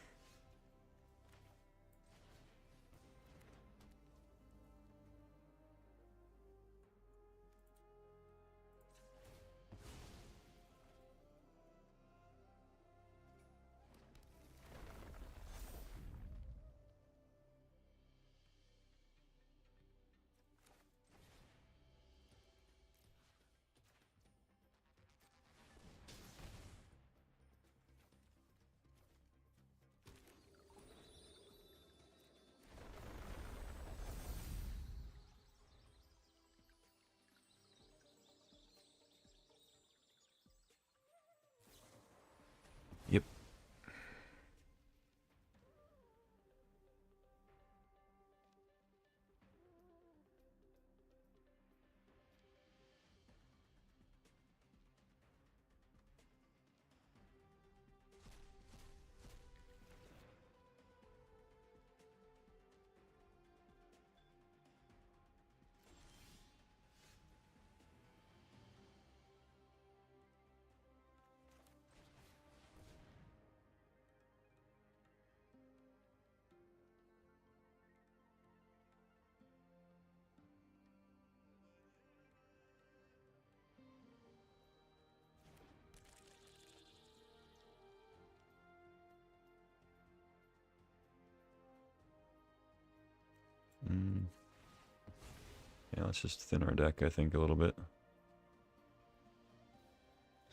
let's just thin our deck, I think, a little bit.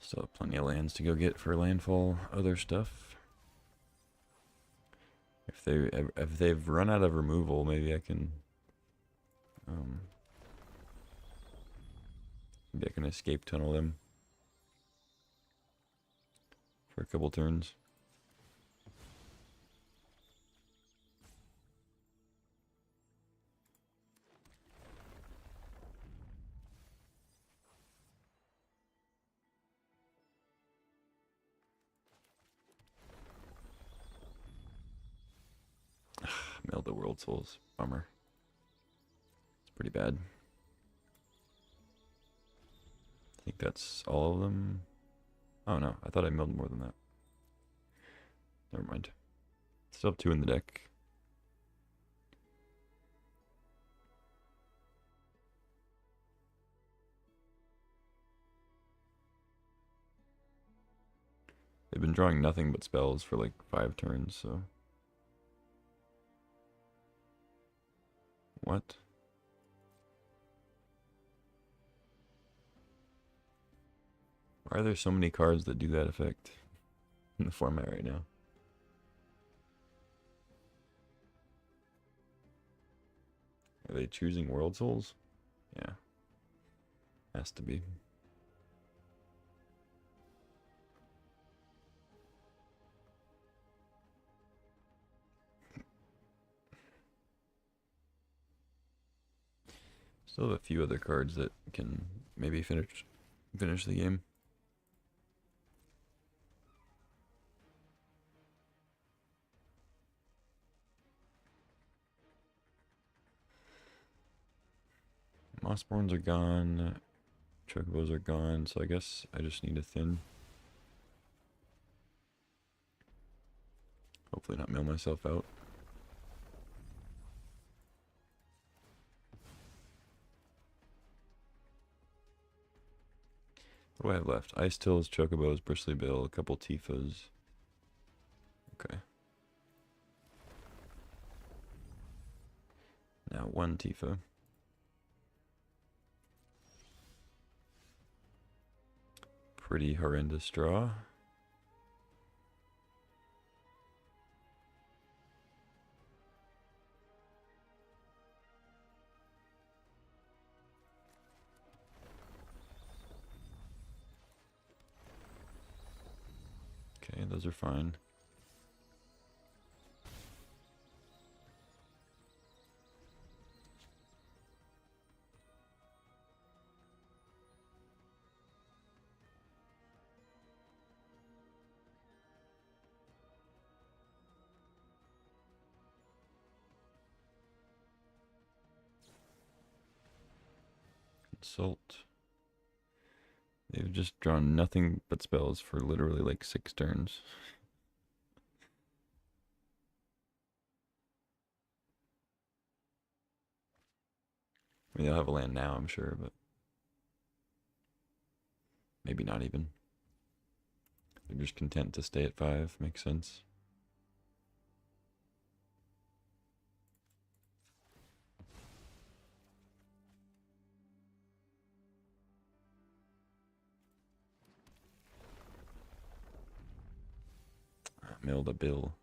Still have plenty of lands to go get for landfall, other stuff. If they've run out of removal, maybe I can escape tunnel them for a couple turns. Mailed the World Souls. Bummer. It's pretty bad. I think that's all of them. Oh no, I thought I milled more than that. Never mind. Still have 2 in the deck. They've been drawing nothing but spells for like 5 turns, so. What? Why are there so many cards that do that effect in the format right now? Are they choosing World Souls? Yeah. Has to be. Still have a few other cards that can maybe finish the game. Mossborns are gone. Chocobos are gone, so I guess I just need to thin. Hopefully not mail myself out. What do I have left? Ice Tills, Chocobos, Bristly Bill, a couple Tifas. Okay. Now 1 Tifa. Pretty horrendous draw. Okay, those are fine. Consult. They've just drawn nothing but spells for literally like 6 turns. I mean, they'll have a land now, I'm sure, but maybe not even. They're just content to stay at 5. Makes sense. Mailed a bill.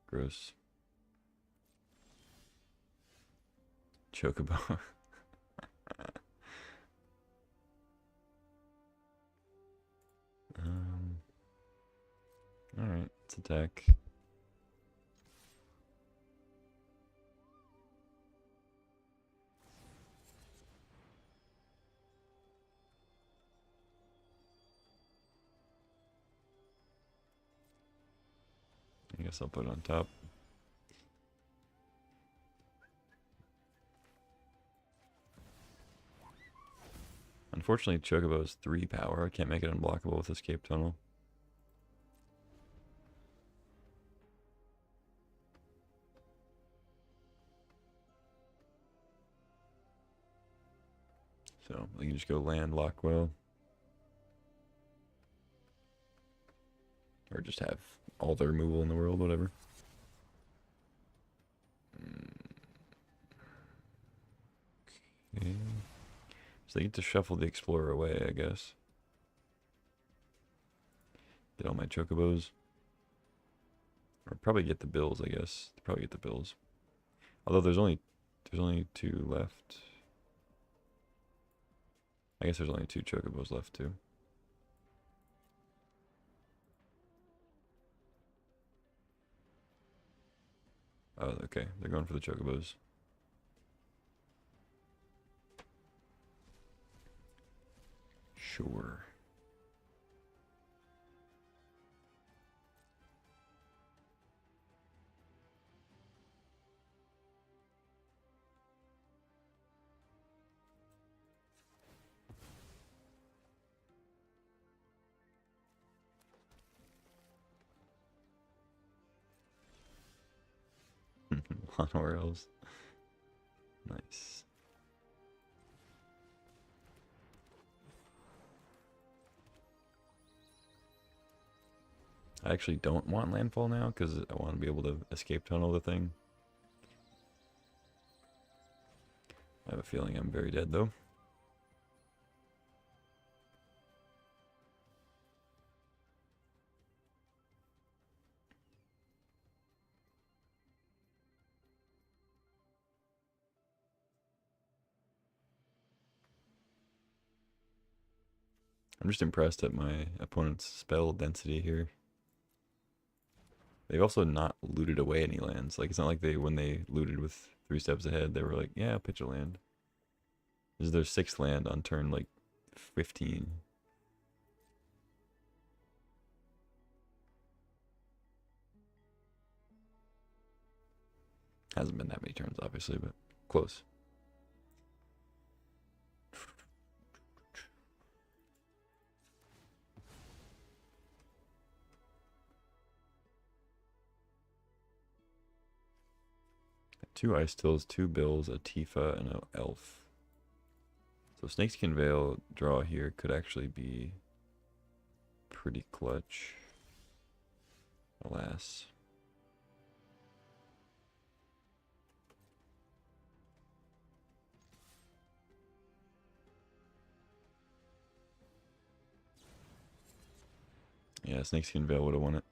Gross. Chocobo. Alright, let's attack. I guess I'll put it on top. Unfortunately, Chocobo is 3 power. I can't make it unblockable with Escape Tunnel. So we can just go land Lockwell. Or just have all the removal in the world, whatever. Okay. So they get to shuffle the Explorer away, I guess. Get all my Chocobos. Or probably get the Bills, I guess. Probably get the Bills. Although there's only two left. I guess there's only two Chocobos left too. Oh, okay. They're going for the Chocobos. Sure. Mono elves. Nice. I actually don't want landfall now because I want to be able to escape tunnel the thing. I have a feeling I'm very dead though. I'm just impressed at my opponent's spell density here. They've also not looted away any lands. Like, it's not like when they looted with 3 steps ahead, they were like, yeah, I'll pitch a land. This is their 6th land on turn, like, 15. Hasn't been that many turns, obviously, but close. Two Ice Tills, 2 Bills, a Tifa, and an Elf. So Snakeskin Veil draw here could actually be pretty clutch. Alas. Yeah, Snakeskin Veil would have won it.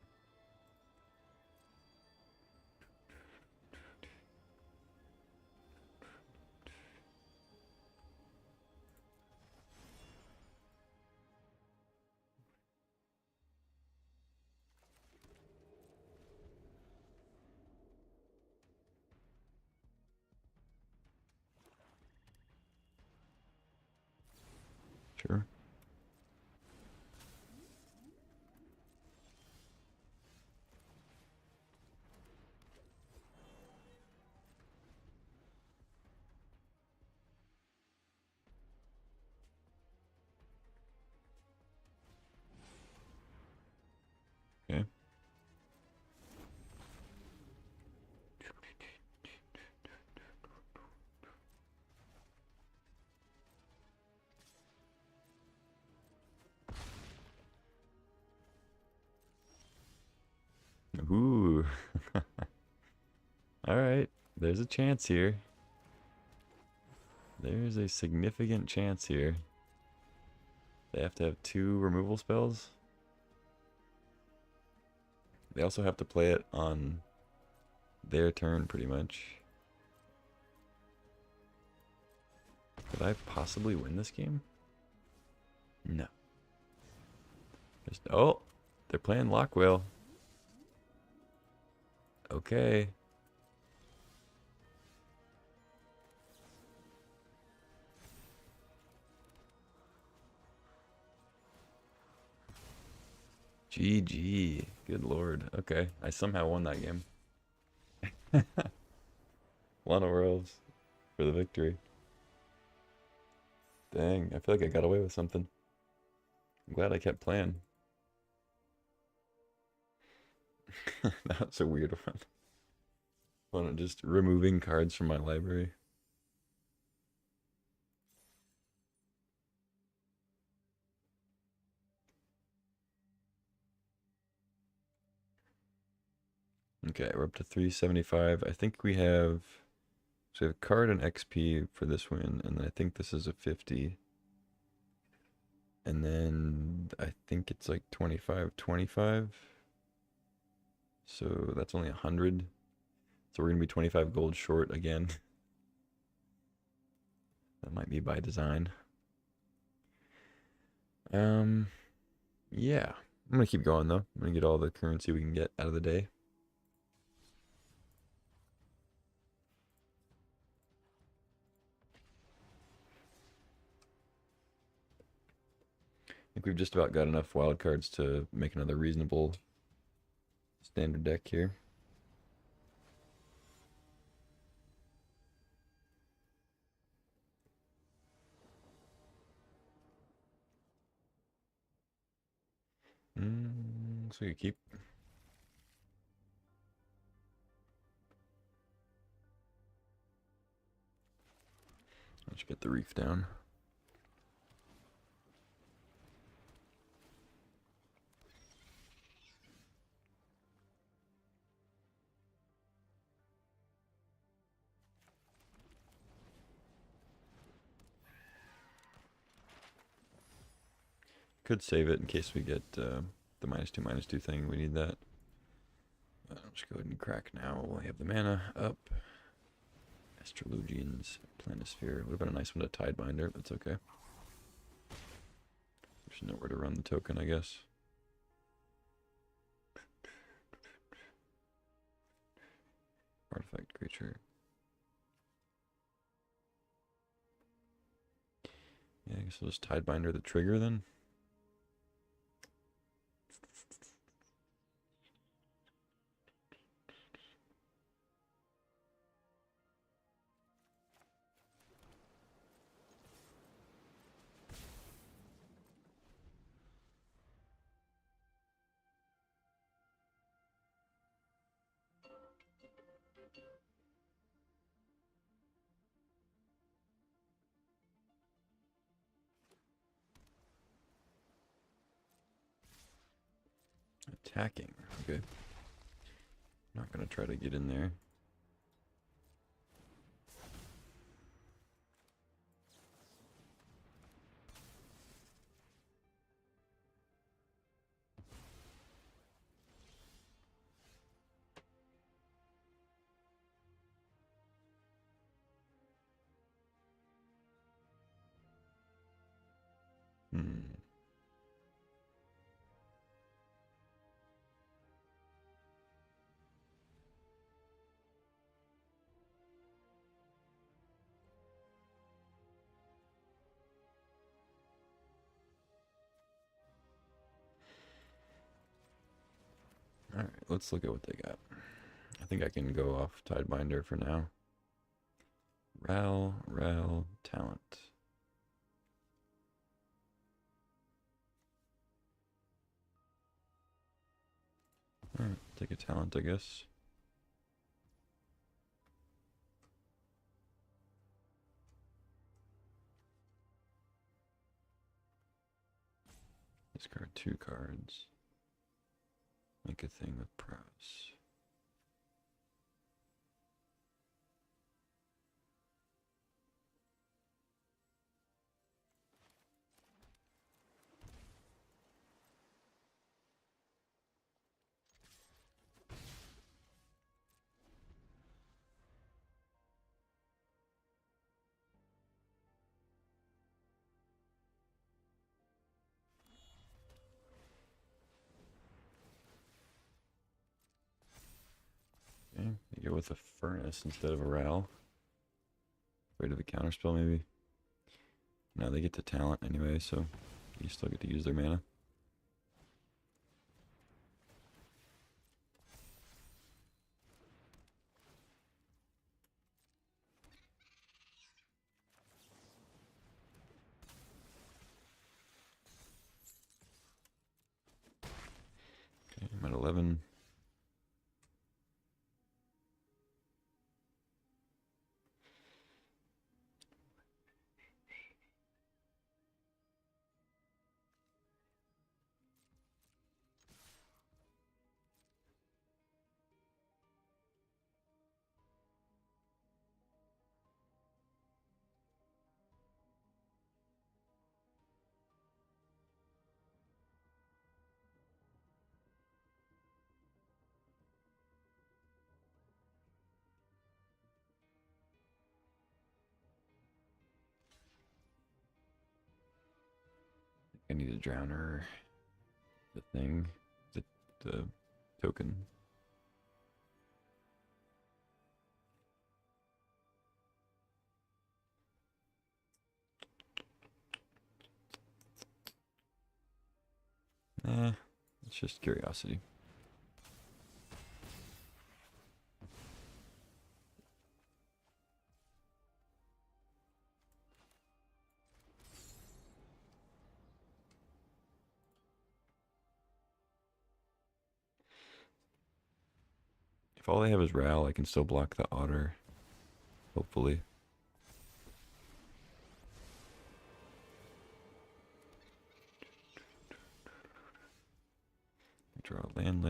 Sure. Okay. Ooh. All right. There's a chance here. There's a significant chance here. They have to have 2 removal spells. They also have to play it on their turn, pretty much. Could I possibly win this game? No. Oh, they're playing Lockwhale. Okay. GG. Good lord. Okay. I somehow won that game. Lana Rose for the victory. Dang. I feel like I got away with something. I'm glad I kept playing. That's a weird one. Fun, just removing cards from my library. Okay, we're up to 375. I think we have So we have a card and XP for this win, and then I think this is a 50. And then I think it's like 25, 25. So that's only 100. So we're going to be 25 gold short again. That might be by design. Yeah. I'm going to keep going, though. I'm going to get all the currency we can get out of the day. I think we've just about got enough wild cards to make another reasonable standard deck here. So you keep. Let's get the reef down. Could save it in case we get the -2/-2 thing. We need that. I'll just go ahead and crack now. We'll have the mana up. Astrologians, Planisphere. Would have been a nice one to Tidebinder. That's okay. There's nowhere to run the token, I guess. Artifact creature. Yeah, I guess I'll just Tidebinder the trigger then. Attacking. Okay. Not gonna try to get in there. Alright, let's look at what they got. I think I can go off Tidebinder for now. Ral, talent. Alright, take a talent, I guess. Discard 2 cards. Make a thing with prowess. Okay, you go with a furnace instead of a Ral. Afraid of a counterspell, maybe. No, they get the talent anyway, so you still get to use their mana. Okay, I'm at 11. need a drowner. The thing. The token. It's just curiosity. If all they have is Ral, I can still block the Otter. Hopefully. Draw land.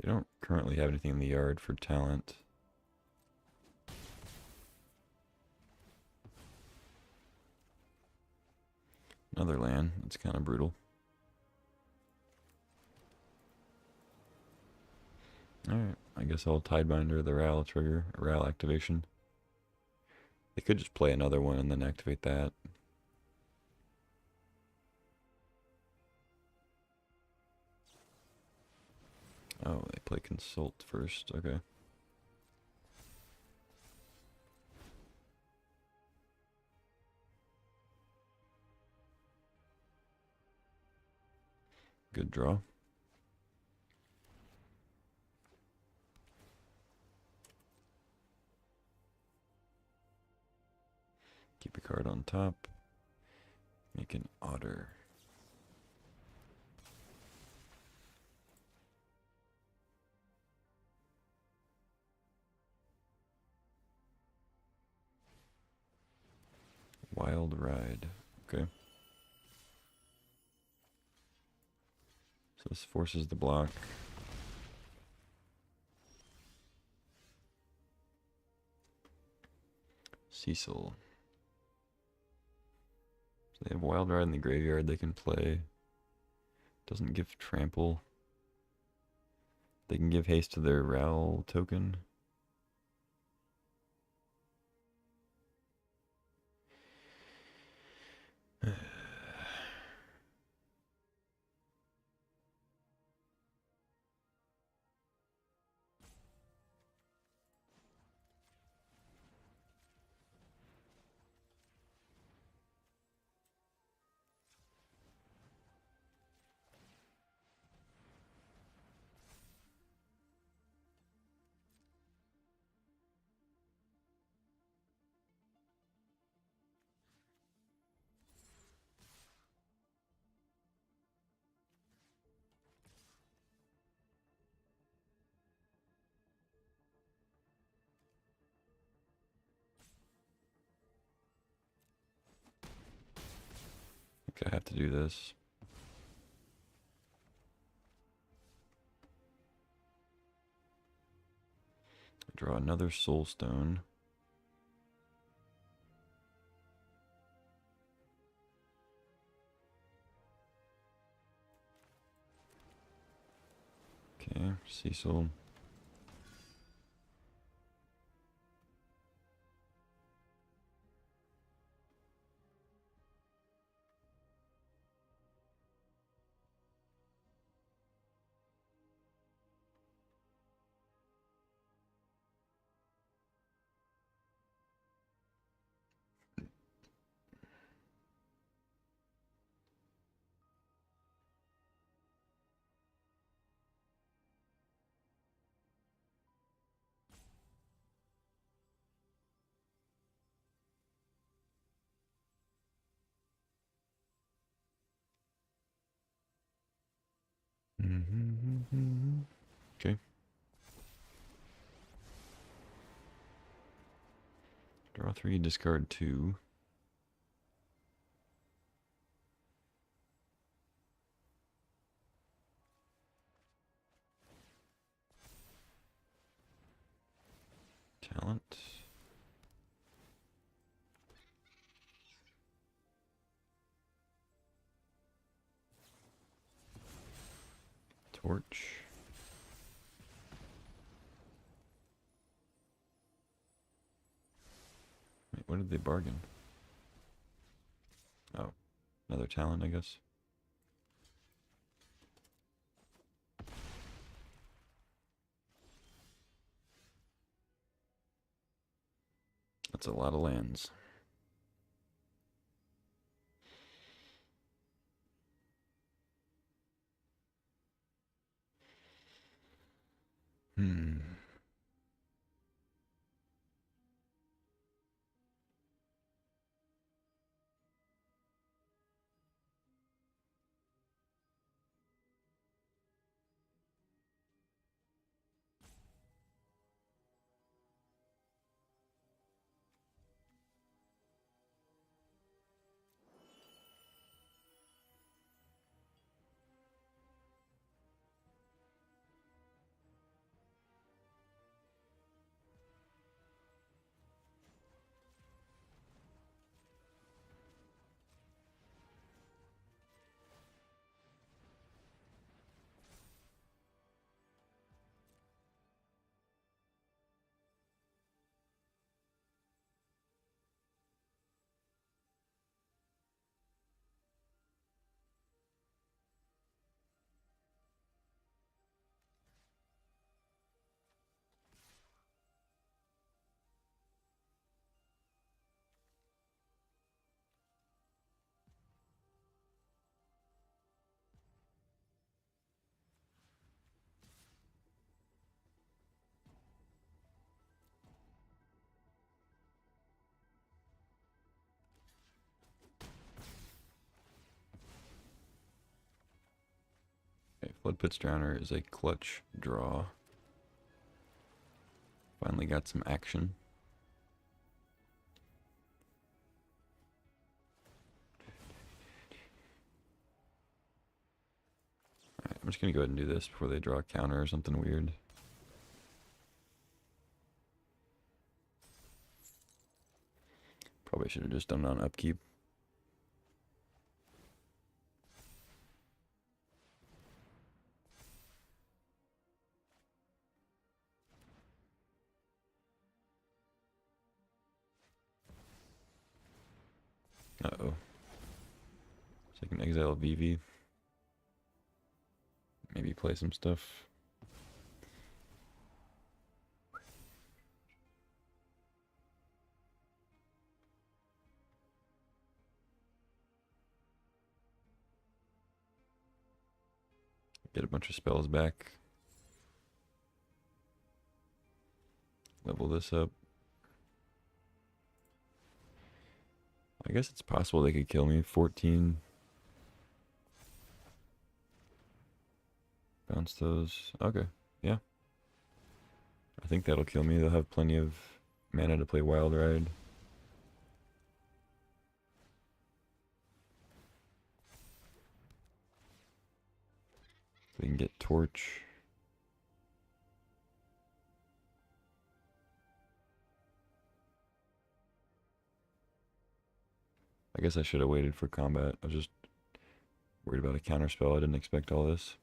They don't currently have anything in the yard for talent. Another land. That's kind of brutal. Alright, I guess I'll Tidebinder the Ral trigger, Ral activation. They could just play another one and then activate that. Oh, they play Consult first. Okay. Good draw. Keep a card on top. Make an Otter. Wild Ride. Okay. So this forces the block. Cecil. So they have Wild Ride in the graveyard they can play. Doesn't give trample. They can give haste to their Ral token. Okay, I have to do this. Draw another Soul Stone. Okay, Cecil. Okay. Draw 3, discard 2. Talent. Torch. Wait, what did they bargain? Oh, another talent, I guess. That's a lot of lands. Hmm. Okay, Floodpit's Drowner is a clutch draw. Finally got some action. Alright, I'm just gonna go ahead and do this before they draw a counter or something weird. Probably should have just done it on upkeep. Uh-oh. So I can exile VV. Maybe play some stuff. Get a bunch of spells back. Level this up. I guess it's possible they could kill me. 14. Bounce those. Okay, yeah. I think that'll kill me. They'll have plenty of mana to play Wild Ride. We can get Torch. I guess I should have waited for combat. I was just worried about a counter spell. I didn't expect all this.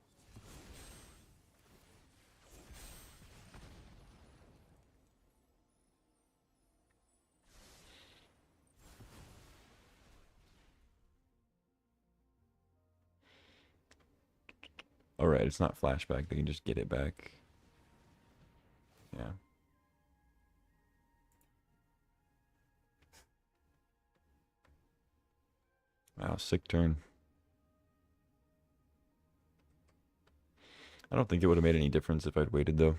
Alright, it's not flashback. They can just get it back. Yeah. Wow, sick turn. I don't think it would have made any difference if I'd waited though.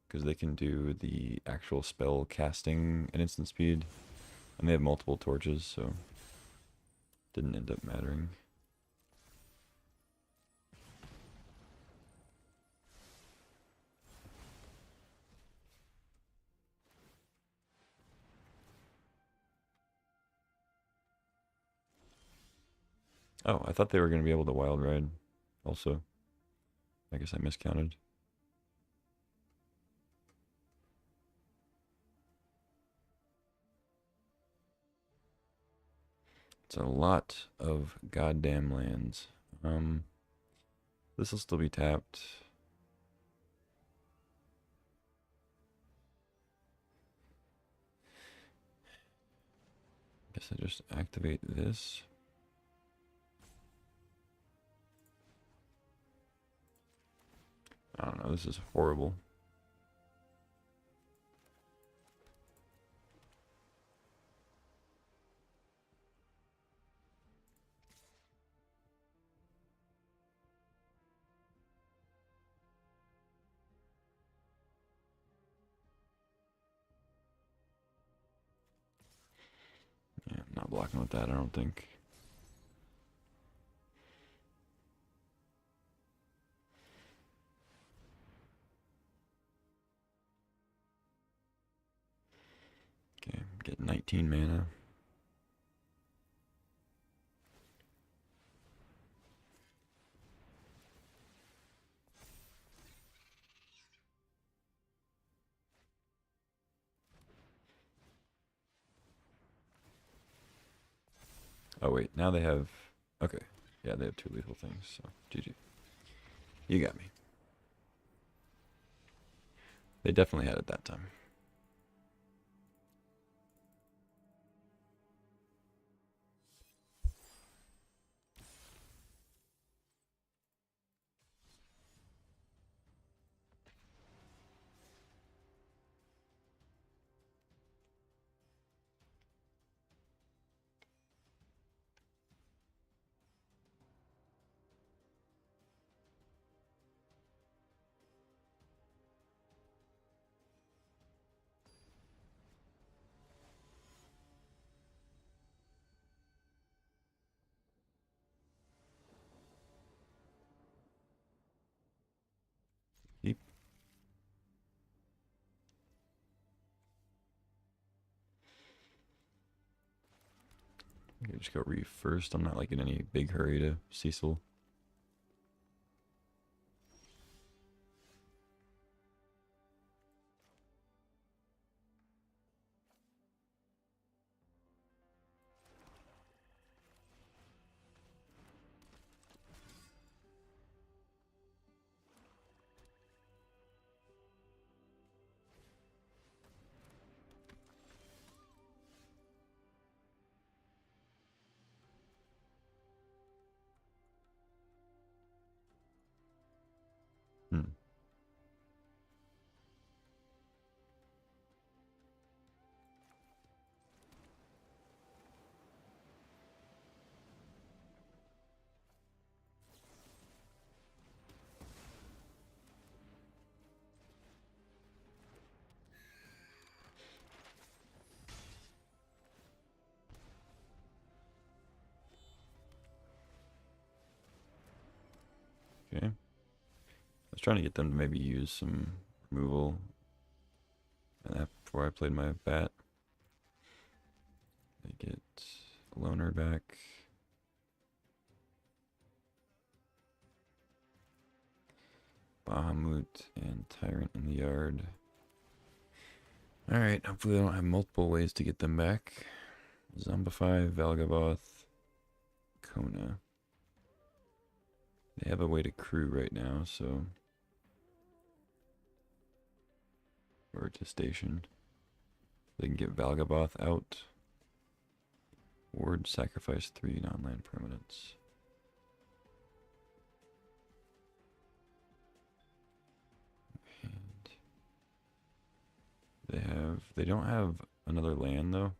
Because they can do the actual spell casting at instant speed. And they have multiple torches, so didn't end up mattering. Oh, I thought they were going to be able to wild ride also. I guess I miscounted. It's a lot of goddamn lands. This will still be tapped. Guess I just activate this. I don't know, this is horrible. Yeah, I'm not blocking with that, I don't think. Okay, get 19 mana. Oh wait, now they have... Okay, yeah, they have 2 lethal things, so GG. You got me. They definitely had it that time. Yep. Okay, just go reef first. I'm not like in any big hurry to Cecil. Hmm. Okay. I was trying to get them to maybe use some removal and that before I played my bat. They get Loner back. Bahamut and Tyrant in the yard. Alright, hopefully I don't have multiple ways to get them back. Zombify, Valgavoth, Kona. They have a way to crew right now, so... Or to station. They can get Valgavoth out. Ward, sacrifice 3 non-land permanents. And they don't have another land though.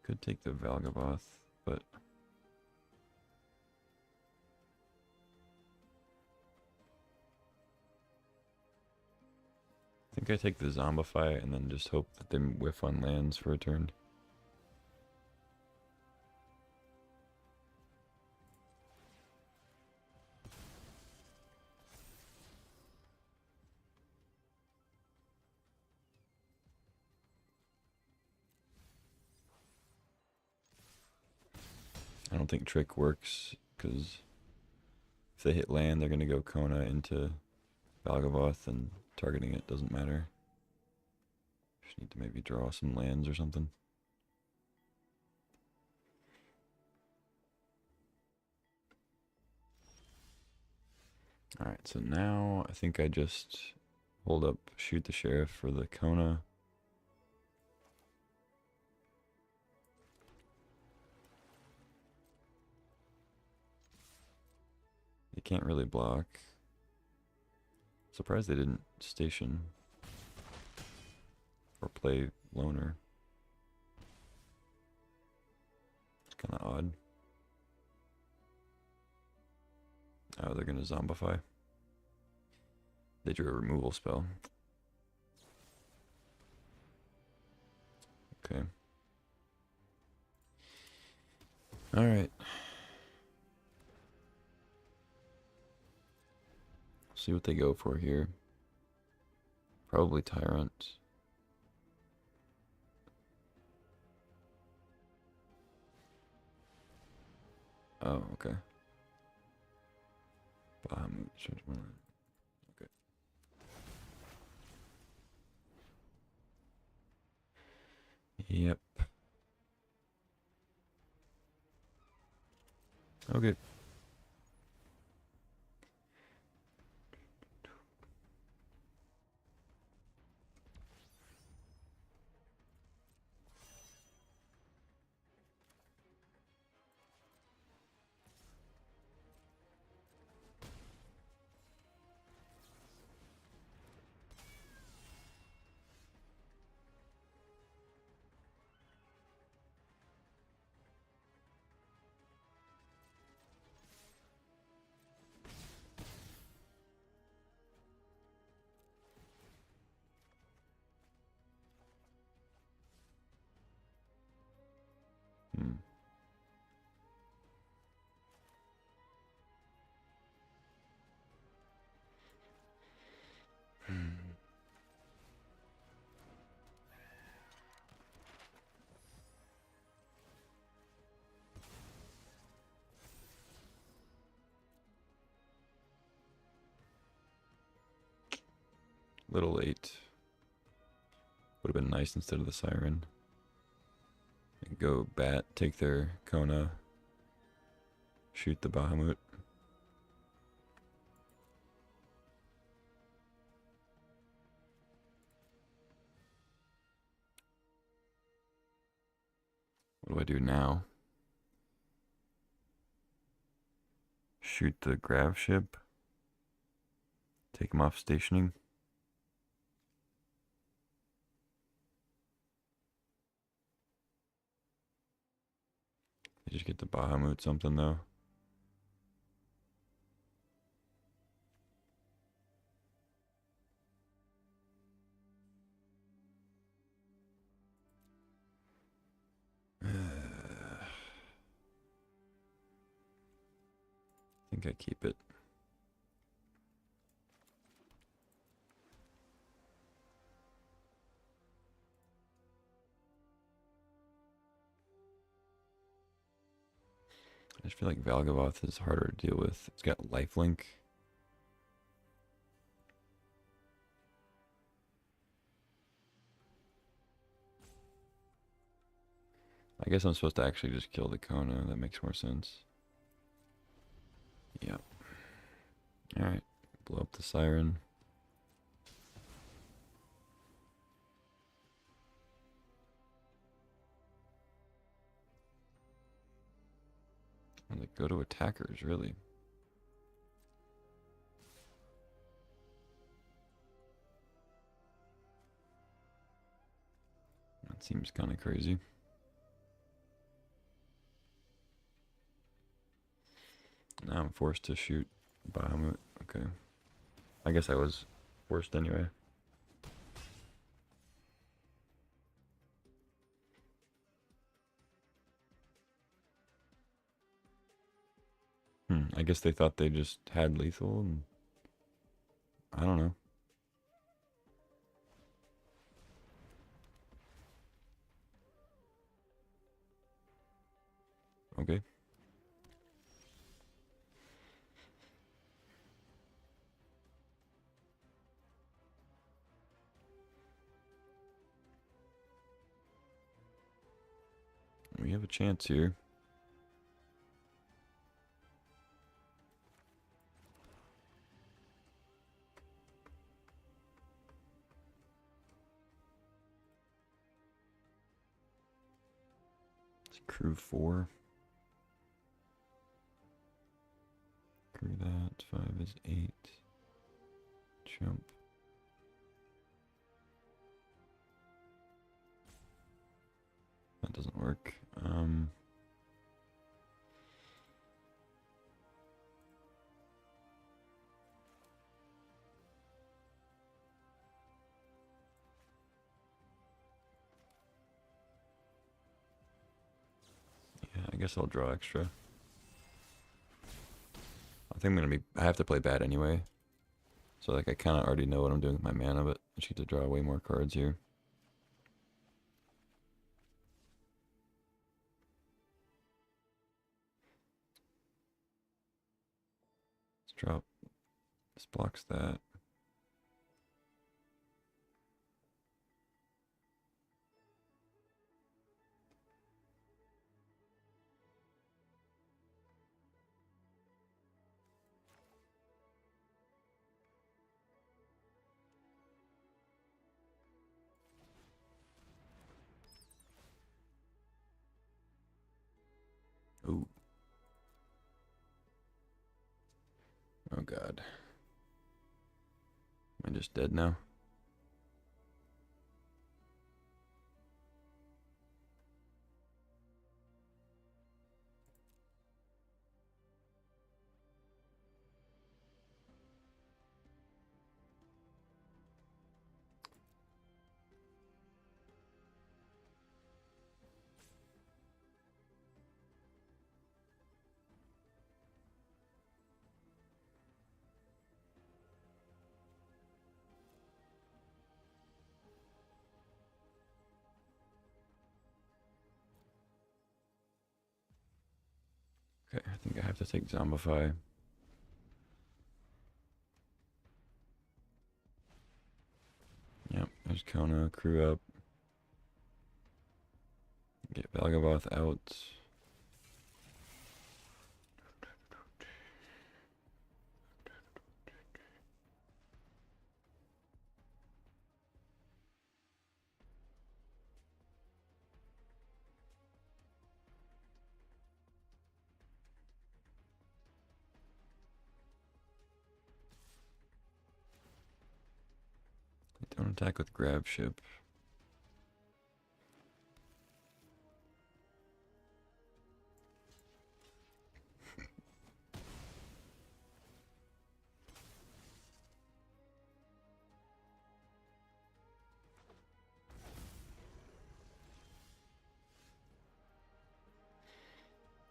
Could take the Valgavoth, but I think I take the Zombify and then just hope that they whiff on lands for a turn. I don't think Trick works, because if they hit land, they're going to go Kona into Valgavoth, and targeting it doesn't matter. Just need to maybe draw some lands or something. Alright, so now I think I just hold up Shoot the Sheriff for the Kona. They can't really block. Surprised they didn't station or play Loner. It's kind of odd. Oh, they're going to Zombify. They drew a removal spell. Okay. Alright. See what they go for here. Probably Tyrant. Oh, okay. Okay. Yep. Okay. Hmm. Little late. Would have been nice instead of the Siren. And go Bat, take their Kona, shoot the Bahamut. What do I do now? Shoot the Grav ship. Take him off stationing. They just get the Bahamut something though. I think I keep it. I just feel like Valgavoth is harder to deal with. It's got lifelink. I guess I'm supposed to actually just kill the Kona. That makes more sense. Yep. Alright. Blow up the Siren. And they go to attackers, really. That seems kind of crazy. Now I'm forced to shoot Bahamut. Okay. I guess I was forced anyway. I guess they thought they just had lethal, and I don't know. Okay. have a chance here. It's crew 4. Crew that. 5 is 8. Jump. That doesn't work. Yeah, I guess I'll draw extra. I think I have to play bad anyway. So like I kind of already know what I'm doing with my mana, but I just get to draw way more cards here. Let's drop. This blocks that. Ooh. Oh god. Am I just dead now? Okay, I think I have to take Zombify. Yep, there's Kona, crew up. Get Valgavoth out. Don't attack with grab ship.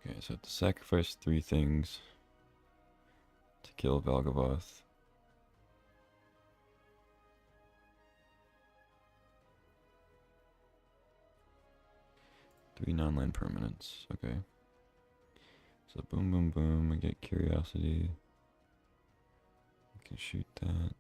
Okay, so I have to sacrifice 3 things to kill Valgavoth. 3 non-land permanents. Okay. So boom, boom, boom. I get Curiosity. I can shoot that.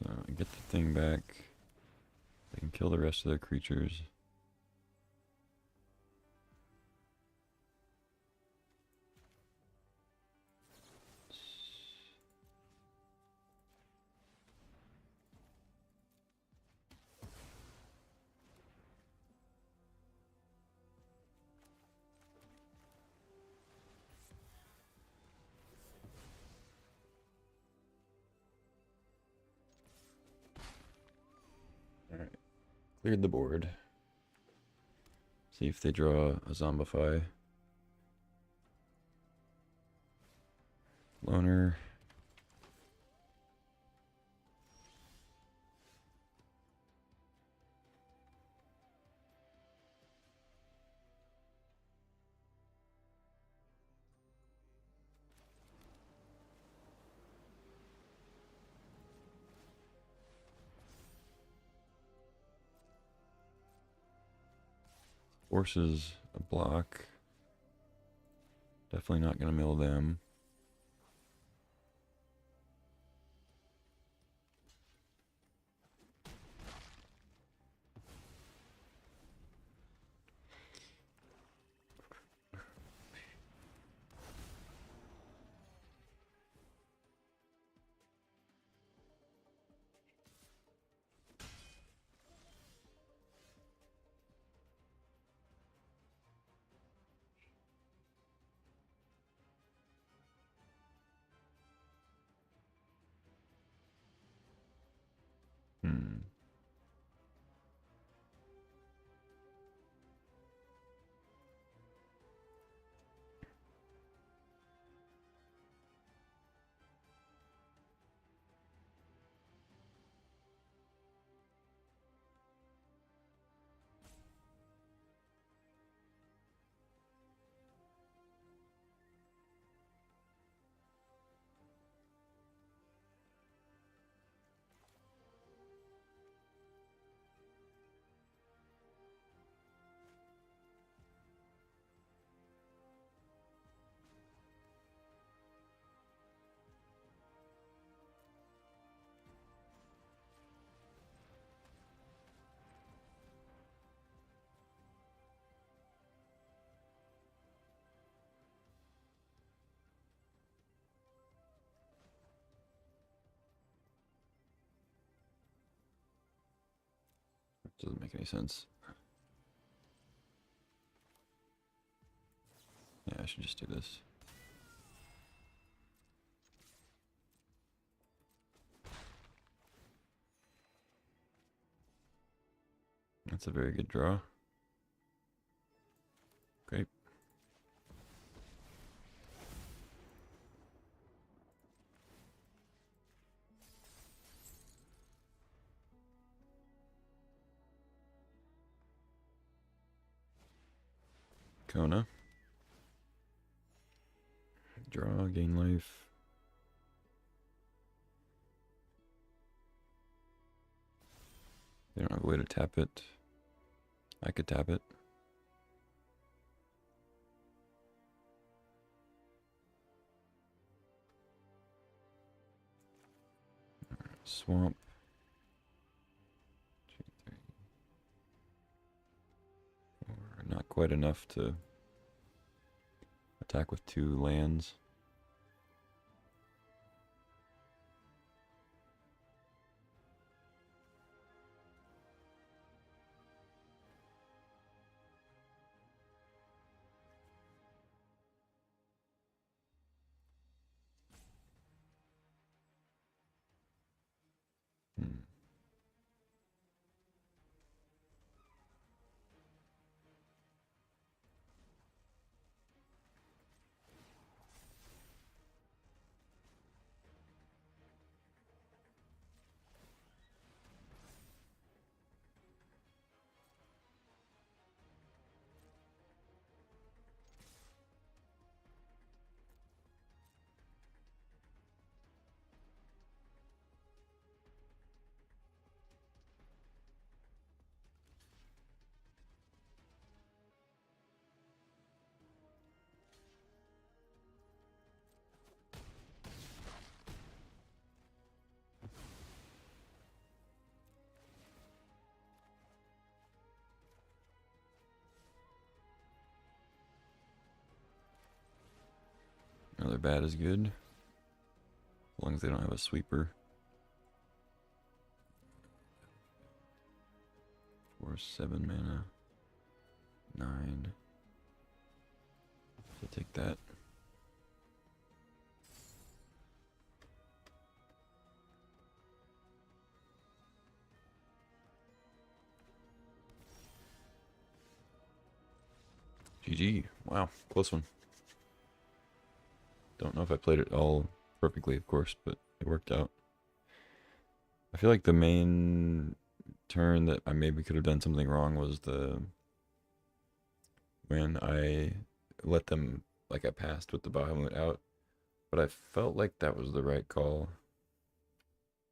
So I get the thing back. I can kill the rest of their creatures. Alright. Cleared the board. See if they draw a Zombify. Loner. Forces a block. Definitely not going to mill them. Hmm. Doesn't make any sense. Yeah, I should just do this. That's a very good draw. Great. Kona. Draw, gain life. They don't have a way to tap it. I could tap it. Swamp. 2, 3, 4. Not quite enough to attack with 2 lands. Hmm. Another bat is good. As long as they don't have a sweeper. 4, 7 mana. 9. So take that. GG. Wow, close one. Don't know if I played it all perfectly, of course, but it worked out. I feel like the main turn that I maybe could have done something wrong was when I let them, like, I passed with the Bahamut out, but I felt like that was the right call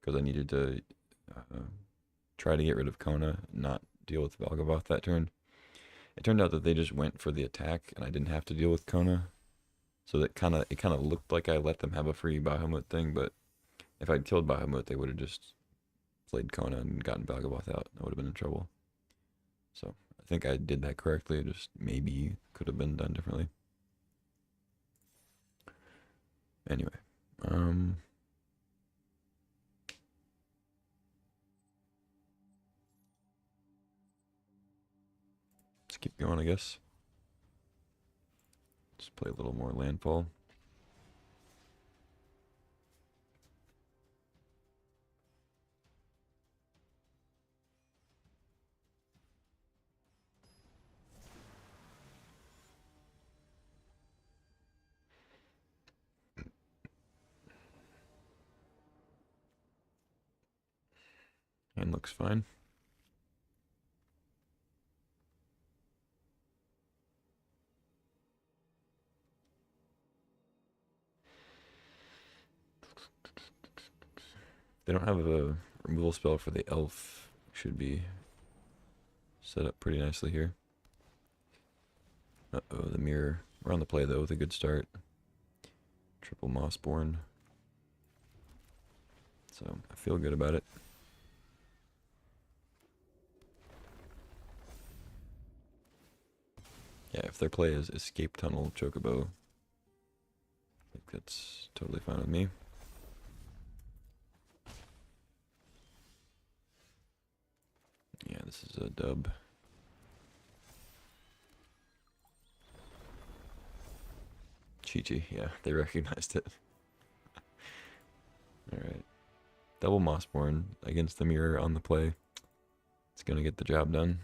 because I needed to try to get rid of Kona, not deal with Valgavoth that turn. It turned out that they just went for the attack, and I didn't have to deal with Kona. So that it kind of looked like I let them have a free Bahamut thing, but if I'd killed Bahamut, they would have just played Kona and gotten Bhagamoth out. I would have been in trouble. So I think I did that correctly. It just maybe could have been done differently. Anyway, let's keep going, I guess. Just play a little more landfall. And looks fine. They don't have a removal spell for the elf. Should be set up pretty nicely here. Uh-oh, the mirror. We're on the play, though, with a good start. Triple Mossborn. So, I feel good about it. Yeah, if their play is Escape Tunnel Chocobo, I think that's totally fine with me. Yeah, this is a dub. Chi-Chi, yeah, they recognized it. Alright. Double Mossborn against the mirror on the play. It's gonna get the job done.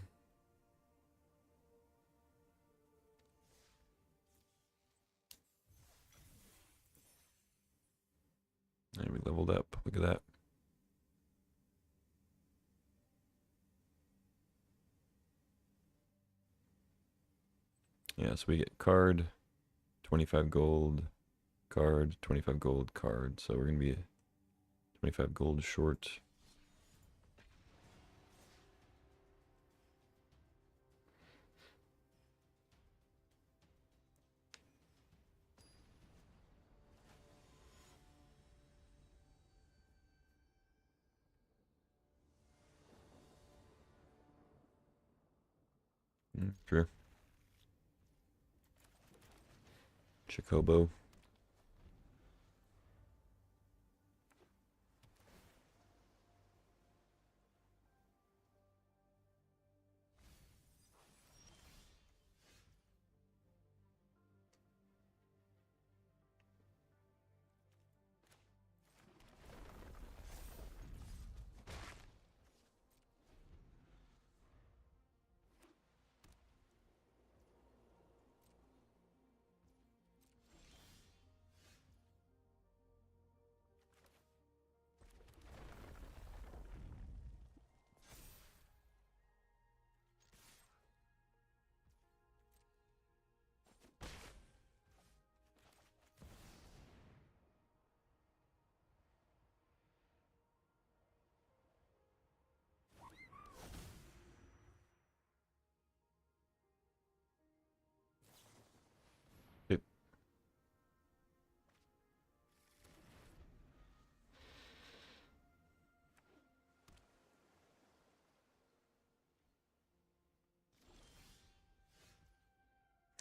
And we leveled up. Look at that. Yeah, so we get card, 25 gold, card, 25 gold, card. So we're going to be 25 gold short. Sure. Chocobo. Yep.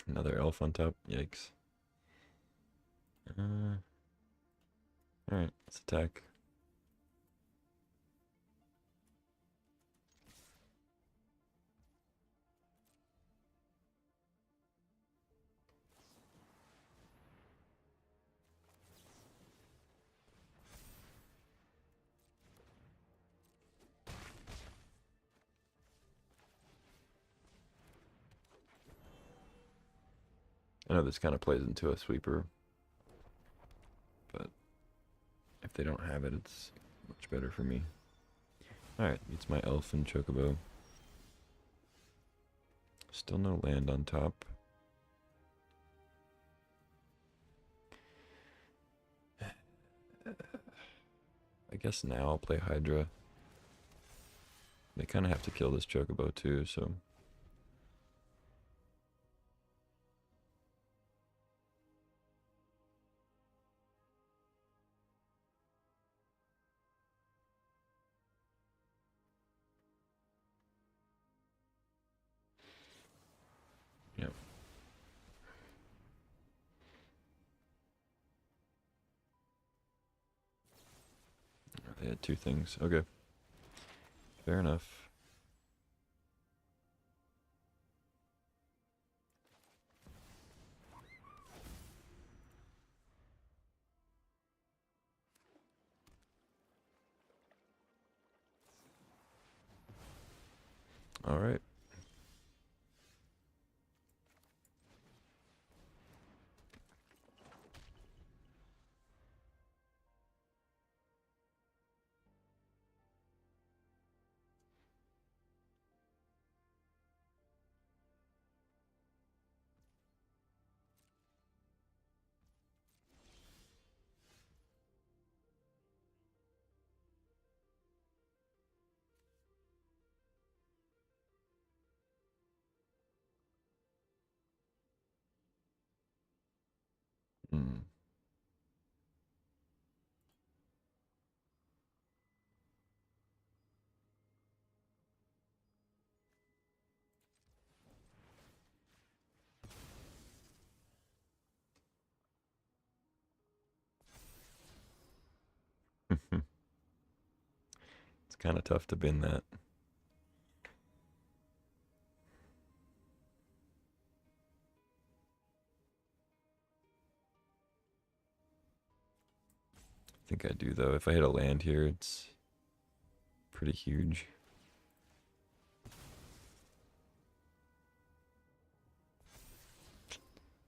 Another elf on top. Yikes. Alright, let's attack. I know this kind of plays into a sweeper, but if they don't have it, it's much better for me. Alright, it's my elf and Chocobo. Still no land on top. I guess now I'll play Hydra. They kind of have to kill this Chocobo too, so They had two things. Okay. Fair enough. All right. Hmm. It's kind of tough to bin that. I think I do, though. If I hit a land here, it's pretty huge.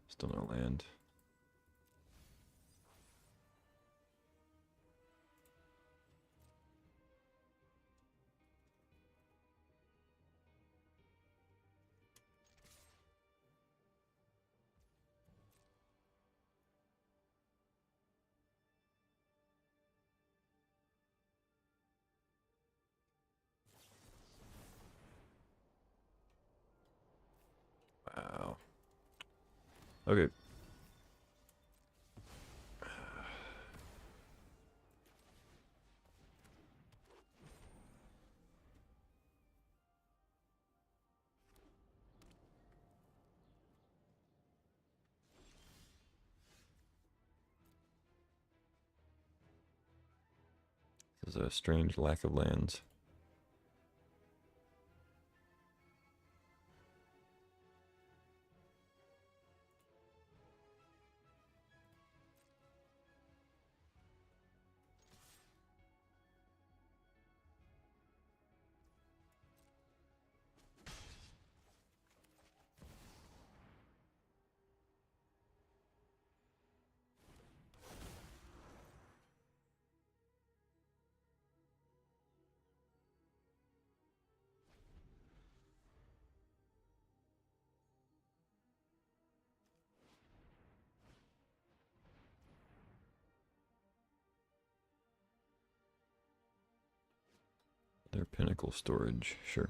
Still no land. Wow. Okay. This is a strange lack of lands. Their pinnacle storage, sure.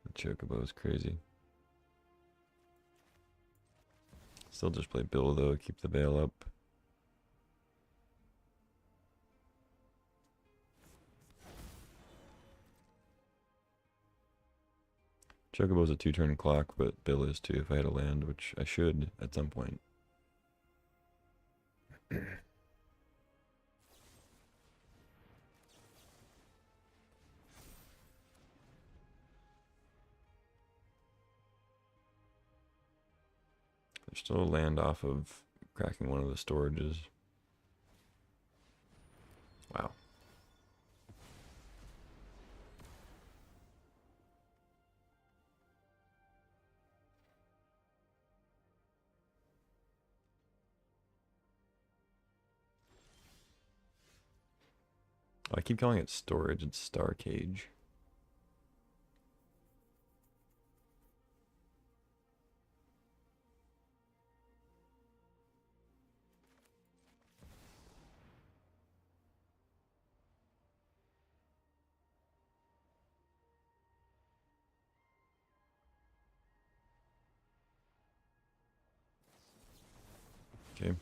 The Chocobo is crazy. Still just play Bill, though, keep the bail up. Chocobo's a 2-turn clock, but Bill is too if I had a land, which I should at some point. There's still a land off of cracking one of the storages. Wow. Oh, I keep calling it storage, it's Star Cage. Okay.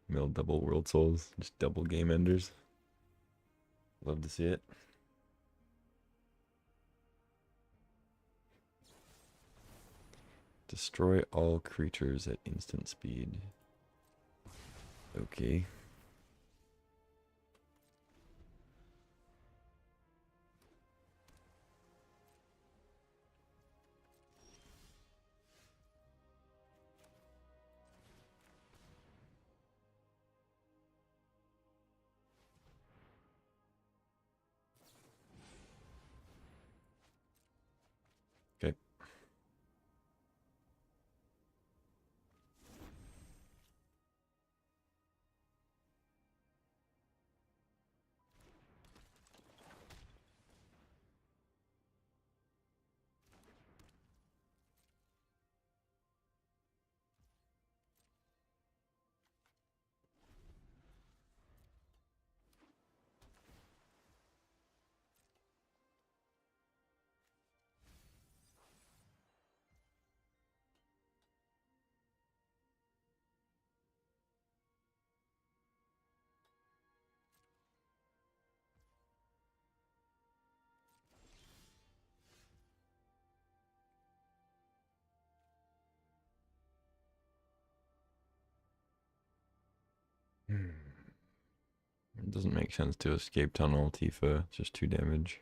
Mill double world souls, just double game enders. Love to see it. Destroy all creatures at instant speed. Okay. Okay. It doesn't make sense to escape tunnel Tifa. It's just 2 damage.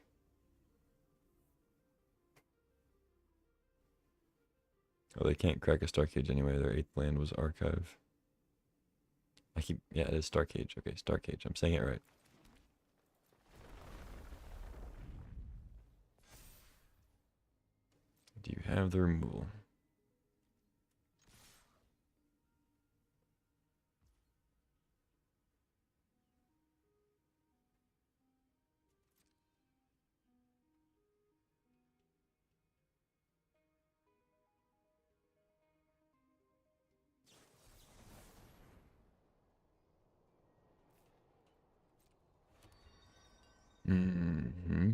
Oh, they can't crack a Star Cage anyway. Their 8th land was Archive. Yeah, it is Star Cage. Okay, Star Cage. I'm saying it right. Do you have the removal? Mm-hmm.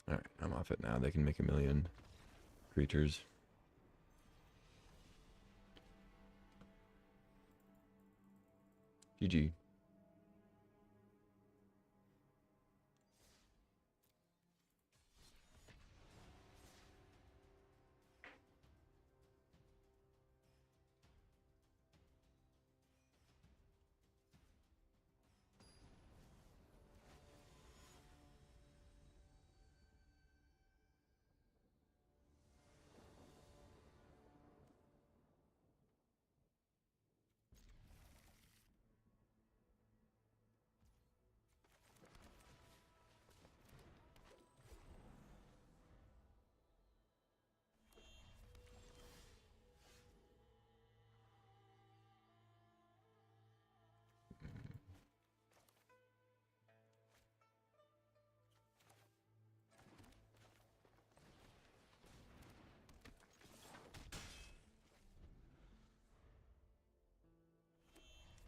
Alright, I'm off it now. They can make 1,000,000 creatures. GG.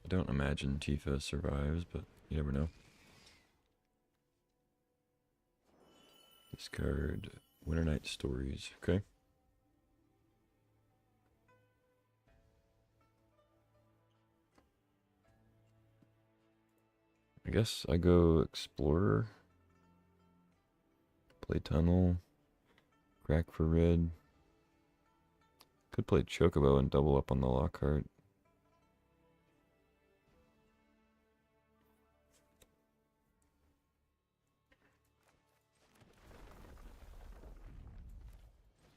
I don't imagine Tifa survives, but you never know. Discard Winter Night Stories. Okay. I guess I go Explorer. Play Tunnel. Crack for red. Could play Chocobo and double up on the Lockhart.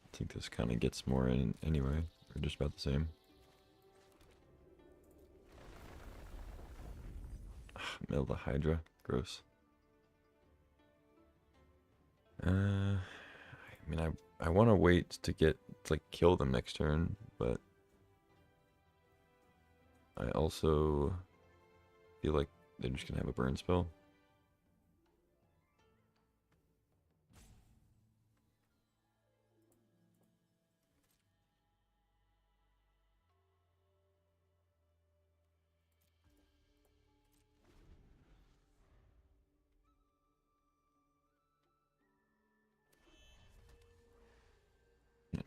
I think this kind of gets more in anyway. Or just about the same. Mill the Hydra. Gross. I mean, I want to wait to get to like kill them next turn, but I also feel like they're just gonna have a burn spell.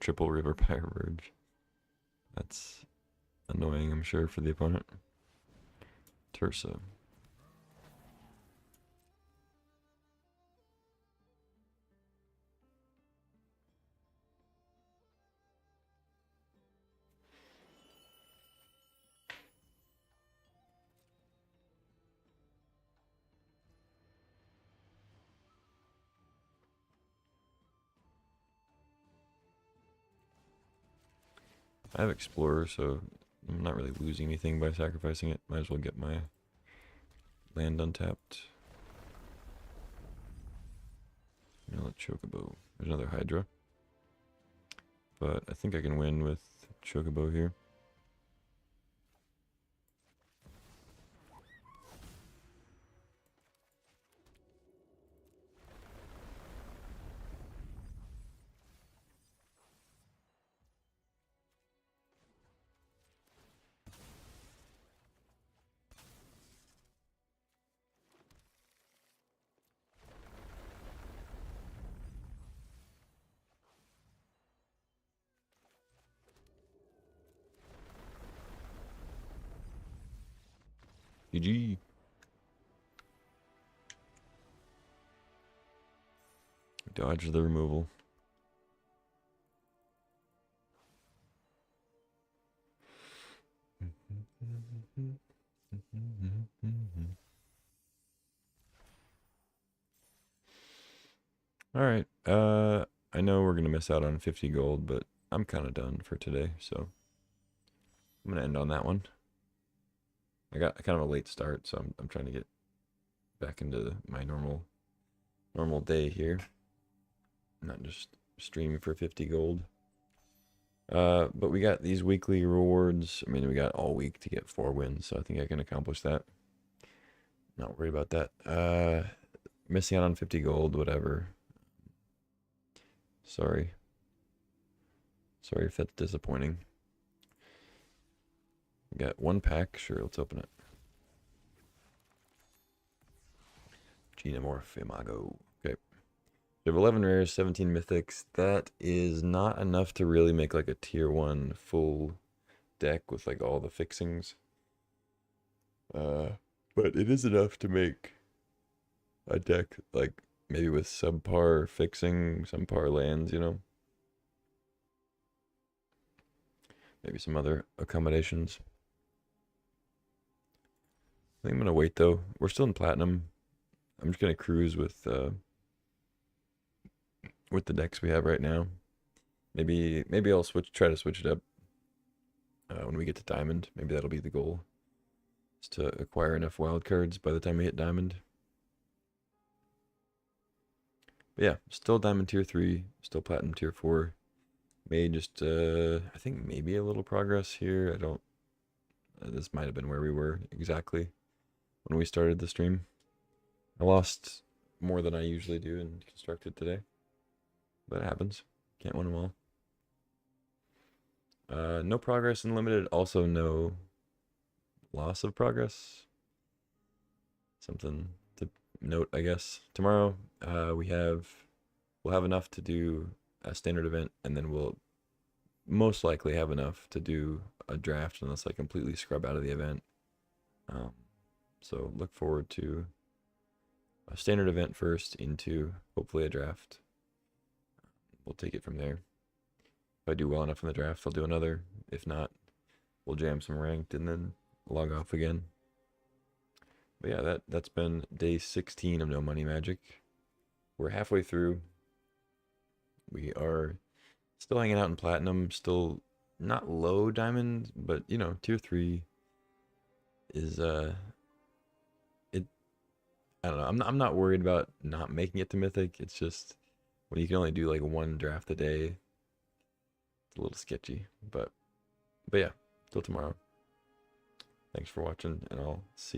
triple River Pyre Verge. That's annoying, I'm sure, for the opponent. Tursa. I have Explorer, so I'm not really losing anything by sacrificing it. Might as well get my land untapped. Now let Chocobo. There's another Hydra. But I think I can win with Chocobo here. GG. Dodge the removal. Alright, I know we're gonna miss out on 50 gold, but I'm kind of done for today, so I'm gonna end on that one. I got kind of a late start, so I'm trying to get back into my normal day here. Not just streaming for 50 gold. But we got these weekly rewards. I mean, we got all week to get 4 wins, so I think I can accomplish that. Not worried about that. Missing out on 50 gold, whatever. Sorry. Sorry if that's disappointing. We got 1 pack. Sure, let's open it. Genomorph Imago. Okay. We have 11 rares, 17 mythics. That is not enough to really make like a tier 1 full deck with like all the fixings. But it is enough to make a deck like maybe with subpar fixing, subpar lands, you know? Maybe some other accommodations. I think I'm gonna wait though. We're still in platinum. I'm just gonna cruise with the decks we have right now. Maybe I'll try to switch it up when we get to diamond. Maybe that'll be the goal. Is to acquire enough wild cards by the time we hit diamond. But yeah, still diamond tier 3, still platinum tier 4. May just I think maybe a little progress here. I don't this might have been where we were exactly when we started the stream. I lost more than I usually do in constructed today. But it happens. Can't win them all. No progress in limited, also no loss of progress. Something to note, I guess. Tomorrow, we'll have enough to do a standard event, and then we'll most likely have enough to do a draft unless I completely scrub out of the event. So look forward to a standard event first into hopefully a draft. We'll take it from there. If I do well enough in the draft, I'll do another. If not, we'll jam some ranked and then log off again. But yeah, that's been day 16 of No Money Magic. We're halfway through. We are still hanging out in platinum, still not low diamond, but you know, tier 3 is I don't know. I'm not worried about not making it to mythic. It's just when you can only do like 1 draft a day, it's a little sketchy. But yeah, till tomorrow. Thanks for watching, and I'll see you.